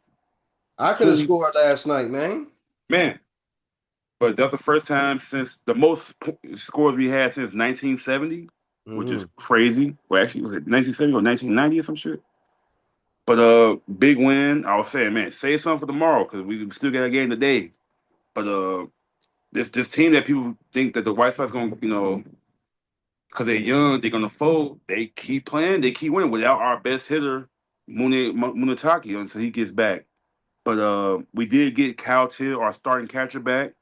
Speaker 2: I could have
Speaker 1: 20.
Speaker 2: scored last night, man.
Speaker 1: Man, but that's the first time since the most scores we had since 1970, which is
Speaker 2: hmm
Speaker 1: crazy. Well, actually, was it 1970 or 1990 or some shit? But big win. I was saying, man, save something for tomorrow because we still got a game today. But this team that people think that the White Sox gonna, because they're young, they're gonna fold. They keep playing, they keep winning without our best hitter, Munetaki, until he gets back. But we did get Kyle Till, our starting catcher, back.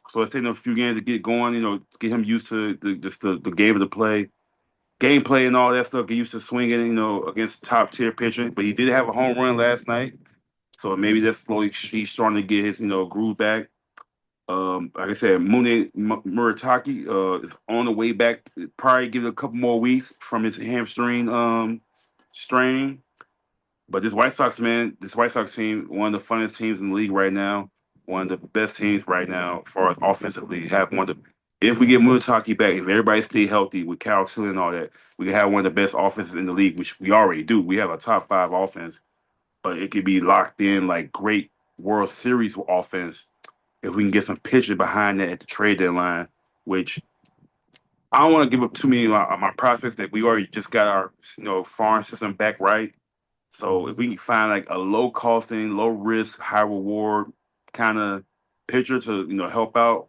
Speaker 1: So it's taking him a few games to get going, to get him used to the game of the play, gameplay and all that stuff, get used to swinging, against top tier pitching. But he did have a home run last night. So maybe that's slowly he's starting to get his, groove back. Like I said, Murataki is on the way back. Probably give it a couple more weeks from his hamstring strain. But this White Sox team, one of the funnest teams in the league right now, one of the best teams right now as far as offensively. Have one of the if we get Murataki back, if everybody stay healthy with Cal Tilley and all that, we can have one of the best offenses in the league, which we already do. We have a top five offense, but it could be locked in like great World Series offense if we can get some pitching behind that at the trade deadline, which I don't want to give up too many of my prospects that we already just got our farm system back right. So if
Speaker 2: hmm
Speaker 1: we can find like a low costing, low risk, high reward kind of pitcher to help out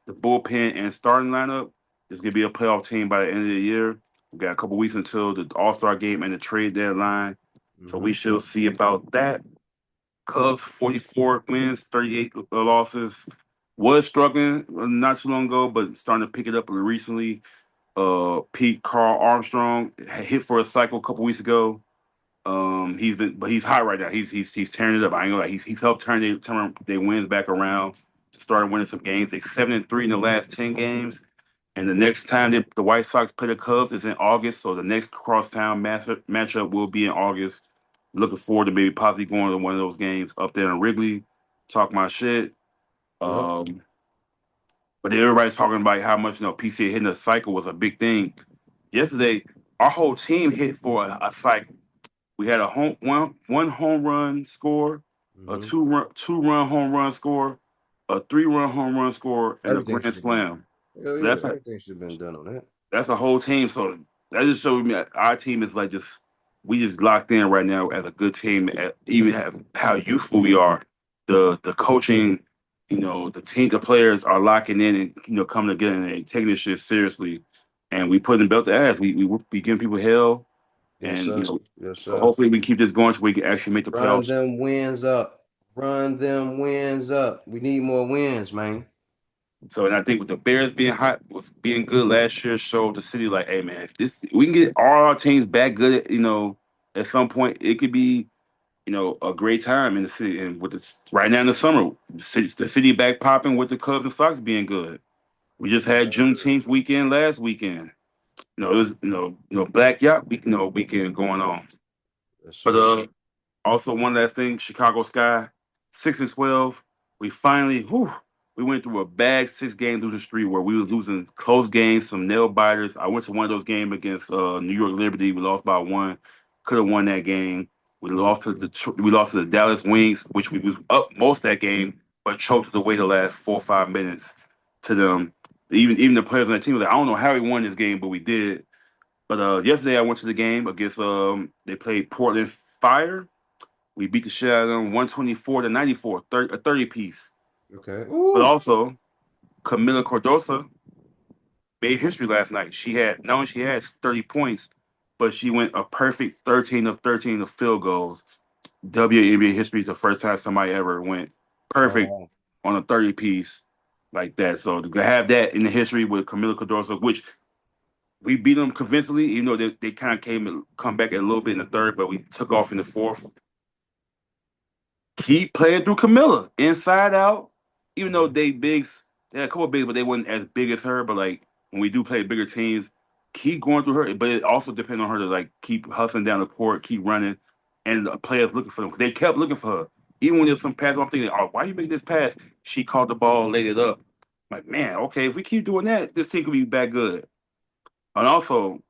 Speaker 1: the bullpen and starting lineup, this could be a playoff team by the end of the year. We got a couple weeks until the All Star game and the trade deadline, so we
Speaker 2: hmm
Speaker 1: shall see about that. Cubs 44 wins, 38 losses. Was struggling not too long ago, but starting to pick it up recently. Pete Carl Armstrong hit for a cycle a couple weeks ago. But he's hot right now. He's tearing it up. I ain't gonna lie. He's helped turn their wins back around. Started winning some games. They 7-3 in the last 10 games. And the next time that the White Sox play the Cubs is in August. So the next crosstown matchup will be in August. Looking forward to maybe possibly going to one of those games up there in Wrigley. Talk my shit.
Speaker 2: Yep.
Speaker 1: Um, But then everybody's talking about how much PCA hitting a cycle was a big thing. Yesterday, our whole team hit for a cycle. We had a one home run score, a
Speaker 2: Hmm.
Speaker 1: two run home run score, a 3-run home run score, and a
Speaker 2: Everything
Speaker 1: grand
Speaker 2: should have been.
Speaker 1: slam.
Speaker 2: Hell
Speaker 1: So
Speaker 2: yeah,
Speaker 1: that's a
Speaker 2: everything should have been done on that.
Speaker 1: that's a whole team. So that just showed me that our team is like just we just locked in right now as a good team. Even have how youthful we are, the coaching, the team, the players are locking in and coming together and taking this shit seriously. And we putting the belt to ass. We giving people hell,
Speaker 2: Yes,
Speaker 1: and
Speaker 2: sir. Yes,
Speaker 1: so
Speaker 2: sir.
Speaker 1: hopefully we can keep this going so we can actually make the
Speaker 2: Run
Speaker 1: playoffs.
Speaker 2: them wins up. Run them wins up. We need more wins, man.
Speaker 1: So, and I think with the Bears being hot, was being good last year, showed the city like, hey man, if this we can get all our teams back good, at some point it could be, a great time in the city. And with this right now in the summer, the city back popping with the Cubs and Sox being good. We just
Speaker 2: Yes,
Speaker 1: had
Speaker 2: sir.
Speaker 1: Juneteenth weekend last weekend. It was Black Yacht week, weekend going on.
Speaker 2: Yes,
Speaker 1: But
Speaker 2: sir.
Speaker 1: also one last thing, Chicago Sky, 6-12. We finally, we went through a bad 6 game losing streak where we was losing close games, some nail biters. I went to one of those games against New York Liberty. We lost by one. Could have won that game.
Speaker 2: Mhm.
Speaker 1: We lost to the Dallas Wings, which we was up most of that game, but choked the way the last 4 or 5 minutes to them. Even the players on the team was like, I don't know how we won this game, but we did. But yesterday I went to the game against they played Portland Fire. We beat the shit out of them 124-94, 30 piece.
Speaker 2: Okay.
Speaker 1: But
Speaker 2: Ooh.
Speaker 1: also Camila Cordosa made history last night. She had 30 points, but she went a perfect 13 of 13 of field goals. WNBA history is the first time somebody ever went
Speaker 2: Oh
Speaker 1: perfect
Speaker 2: wow.
Speaker 1: on a 30 piece like that. So to have that in the history with Camila Cordosa, which we beat them convincingly, even though they kind of come back a little bit in the third, but we took off in the fourth. Keep playing through Camilla, inside out. Even though
Speaker 2: Mhm.
Speaker 1: they had a couple of bigs, but they wasn't as big as her. But like when we do play bigger teams, keep going through her. But it also depends on her to like keep hustling down the court, keep running, and the players looking for them. 'Cause they kept looking for her. Even when there's some pass, I'm thinking, oh, why you make this pass? She caught the ball, laid it up. Like, man, okay, if we keep doing that, this team could be back good. And also,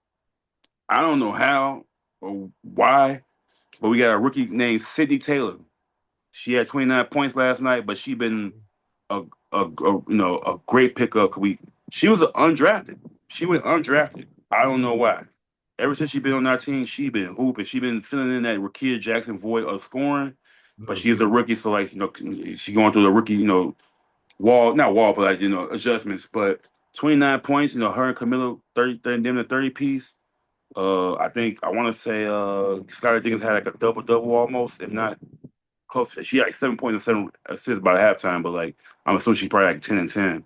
Speaker 1: I don't know how or why, but we got a rookie named Sydney Taylor. She had 29 points last night, but she been a, a great pickup. She was undrafted. She went undrafted. I don't know why. Ever since she been on our team, she been hooping. She been filling in that Rakia Jackson void of scoring. But she is
Speaker 2: Mhm.
Speaker 1: a rookie, so like she going through the rookie wall, not wall, but like adjustments. But 29 points, her and Camilo 30 them the 30 piece. I think I want to say Skylar Diggins had like a double double almost, if not close. She had like 7 points and 7 assists by halftime, but like I'm assuming she's probably like 10 and 10.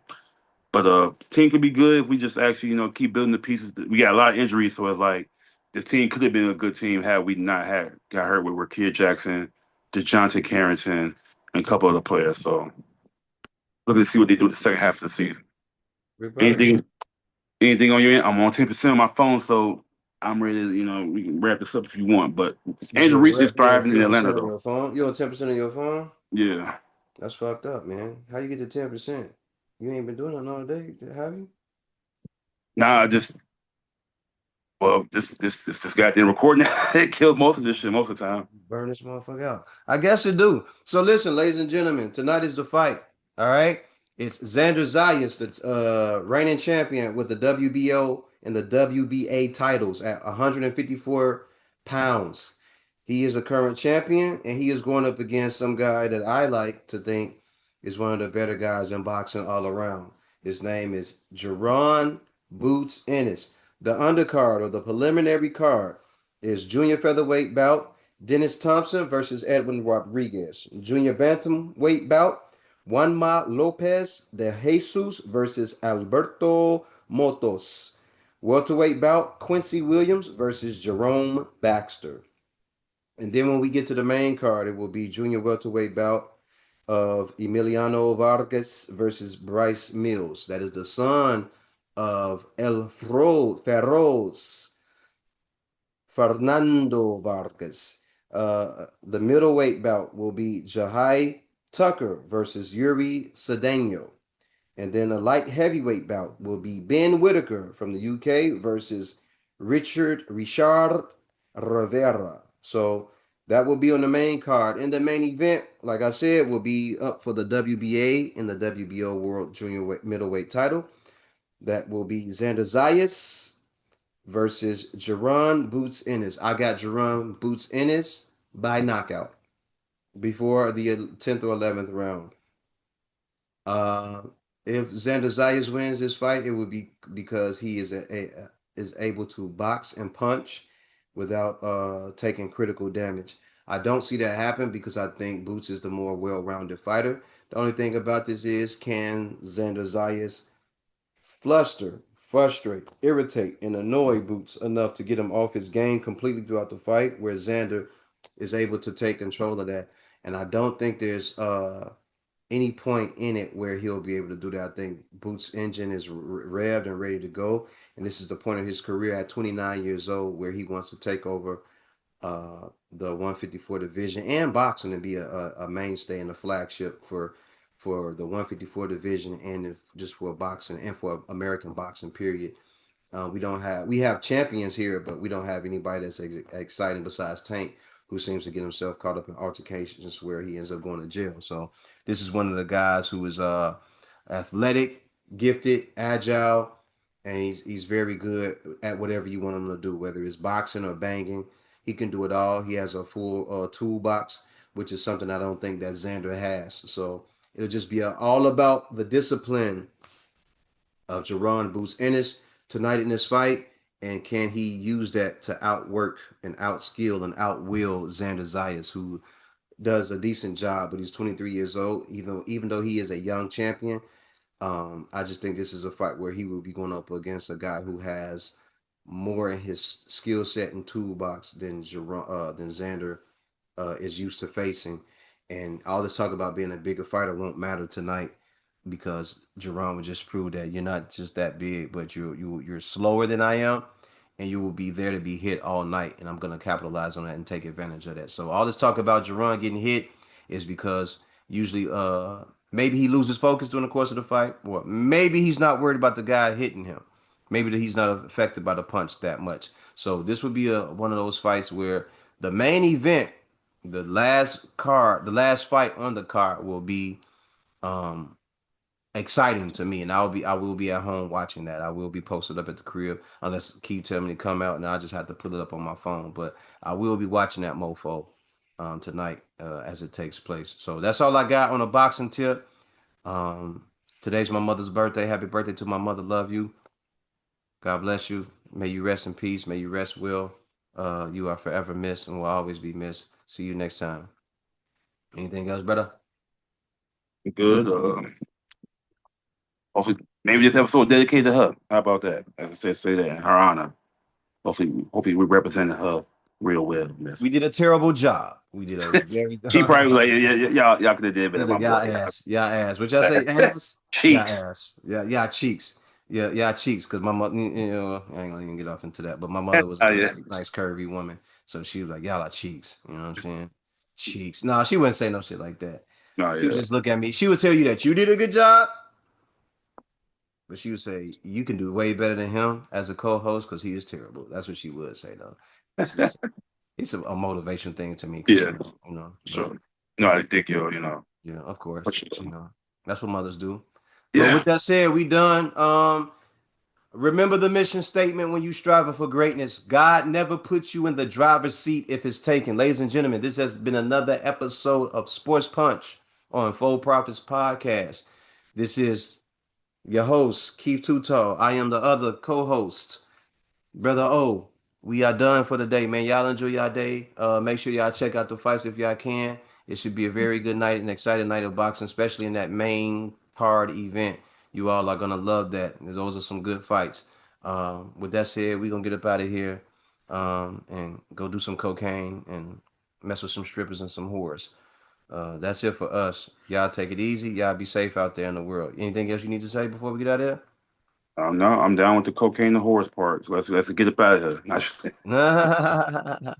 Speaker 1: But team could be good if we just actually keep building the pieces. We got a lot of injuries, so it's like this team could have been a good team had we not had got hurt with Rakia Jackson, DeJounte Carrington, and a couple other players. So looking to see what they do the second half of the season.
Speaker 2: Big facts.
Speaker 1: Anything anything on your end? I'm on 10% on my phone, so I'm ready to, we can wrap this up if you want. But
Speaker 2: You
Speaker 1: Angel
Speaker 2: said
Speaker 1: Reese is
Speaker 2: what? You on
Speaker 1: thriving in
Speaker 2: 10%
Speaker 1: Atlanta
Speaker 2: on
Speaker 1: though.
Speaker 2: your phone? You on 10% on your phone?
Speaker 1: Yeah.
Speaker 2: That's fucked up, man. How you get to 10%? You ain't been doing it all day, have you?
Speaker 1: Nah, just well, this goddamn recording it killed most of this shit most of the time.
Speaker 2: Burn this motherfucker out. I guess it do. So listen, ladies and gentlemen, tonight is the fight. All right. It's Xander Zayas, that's reigning champion with the WBO and the WBA titles at 154 pounds. He is a current champion, and he is going up against some guy that I like to think is one of the better guys in boxing all around. His name is Jerron Boots Ennis. The undercard or the preliminary card is junior featherweight bout Dennis Thompson versus Edwin Rodriguez. Junior bantamweight bout Juanma Lopez de Jesus versus Alberto Motos. Welterweight bout Quincy Williams versus Jerome Baxter. And then when we get to the main card, it will be junior welterweight bout of Emiliano Vargas versus Bryce Mills. That is the son of El Ferroz, Fernando Vargas. The middleweight bout will be Jahai Tucker versus Yuri Cedeno. And then a light heavyweight bout will be Ben Whitaker from the UK versus Richard Rivera. So that will be on the main card. In the main event, like I said, will be up for the WBA and the WBO World Junior Middleweight title. That will be Xander Zayas versus Jerron Boots Ennis. I got Jerron Boots Ennis by knockout before the 10th or 11th round. Uh, if Xander Zayas wins this fight, it would be because he is able to box and punch without taking critical damage. I don't see that happen because I think Boots is the more well-rounded fighter. The only thing about this is, can Xander Zayas frustrate, irritate, and annoy Boots enough to get him off his game completely throughout the fight, where Xander is able to take control of that. And I don't think there's any point in it where he'll be able to do that. I think Boots' engine is revved and ready to go, and this is the point of his career at 29 years old where he wants to take over the 154 division and boxing and be a mainstay in the flagship for the 154 division and just for boxing and for American boxing period. We have champions here, but we don't have anybody that's exciting besides Tank, who seems to get himself caught up in altercations where he ends up going to jail. So this is one of the guys who is athletic, gifted, agile, and he's very good at whatever you want him to do, whether it's boxing or banging. He can do it all. He has a full toolbox, which is something I don't think that Xander has. So it'll just be all about the discipline of Jerron Boots Ennis tonight in this fight, and can he use that to outwork and outskill and outwill Xander Zayas, who does a decent job, but he's 23 years old. Even though he is a young champion, I just think this is a fight where he will be going up against a guy who has more in his skill set and toolbox than Xander is used to facing. And all this talk about being a bigger fighter won't matter tonight because Jerome would just prove that you're not just that big, but you're slower than I am, and you will be there to be hit all night. And I'm gonna capitalize on that and take advantage of that. So all this talk about Jerome getting hit is because usually maybe he loses focus during the course of the fight, or maybe he's not worried about the guy hitting him. Maybe that he's not affected by the punch that much. So this would be one of those fights where the main event, the last fight on the card will be um exciting to me, and I will be at home watching that. I will be posted up at the crib unless Keith tell me to come out, and I just have to put it up on my phone. But I will be watching that mofo tonight as it takes place. So that's all I got on a boxing tip. Um, Today's my mother's birthday. Happy birthday to my mother. Love you. God bless you. May you rest in peace. May you rest well. You are forever missed and will always be missed. See you next time. Anything else, brother?
Speaker 1: Good. Hopefully, maybe this episode dedicated to her. How about that? As I said, say that in her honor. Hopefully, we represented her real well. Miss.
Speaker 2: We did a terrible job. We did a very
Speaker 1: She probably was like, yeah, y'all could have did better,
Speaker 2: He's like,
Speaker 1: my boy.
Speaker 2: y'all ass. What y'all say, ass? Y'all
Speaker 1: Cheeks.
Speaker 2: ass. Yeah, y'all cheeks. Yeah, y'all cheeks. Cause my mother, I ain't gonna even get off into that. But my mother was a
Speaker 1: Oh yeah.
Speaker 2: nice curvy woman, so she was like, y'all are cheeks. You know what I'm saying? Cheeks. No, she wouldn't say no shit like that.
Speaker 1: Oh
Speaker 2: She would
Speaker 1: yeah.
Speaker 2: just look at me. She would tell you that you did a good job, but she would say you can do way better than him as a co-host because he is terrible. That's what she would say though. She was, it's a motivation thing to me because
Speaker 1: Yeah.
Speaker 2: but
Speaker 1: Sure. No, I think
Speaker 2: yeah, of
Speaker 1: what
Speaker 2: course,
Speaker 1: you doing?
Speaker 2: that's what mothers do. But
Speaker 1: Yeah.
Speaker 2: with that said, we done. Remember the mission statement when you striving for greatness. God never puts you in the driver's seat if it's taken. Ladies and gentlemen, this has been another episode of Sports Punch on Full Profits Podcast. This is your host, Keith Tootall. I am the other co-host, Brother O. We are done for the day, man. Y'all enjoy y'all day. Make sure y'all check out the fights if y'all can. It should be a very good night, an exciting night of boxing, especially in that main card event. You all are gonna love that. Those are some good fights. With that said, we're gonna get up out of here and go do some cocaine and mess with some strippers and some whores. That's it for us. Y'all take it easy. Y'all be safe out there in the world. Anything else you need to say before we get out of
Speaker 1: No, I'm down with the cocaine and horse part. So let's get up out of here.
Speaker 2: here?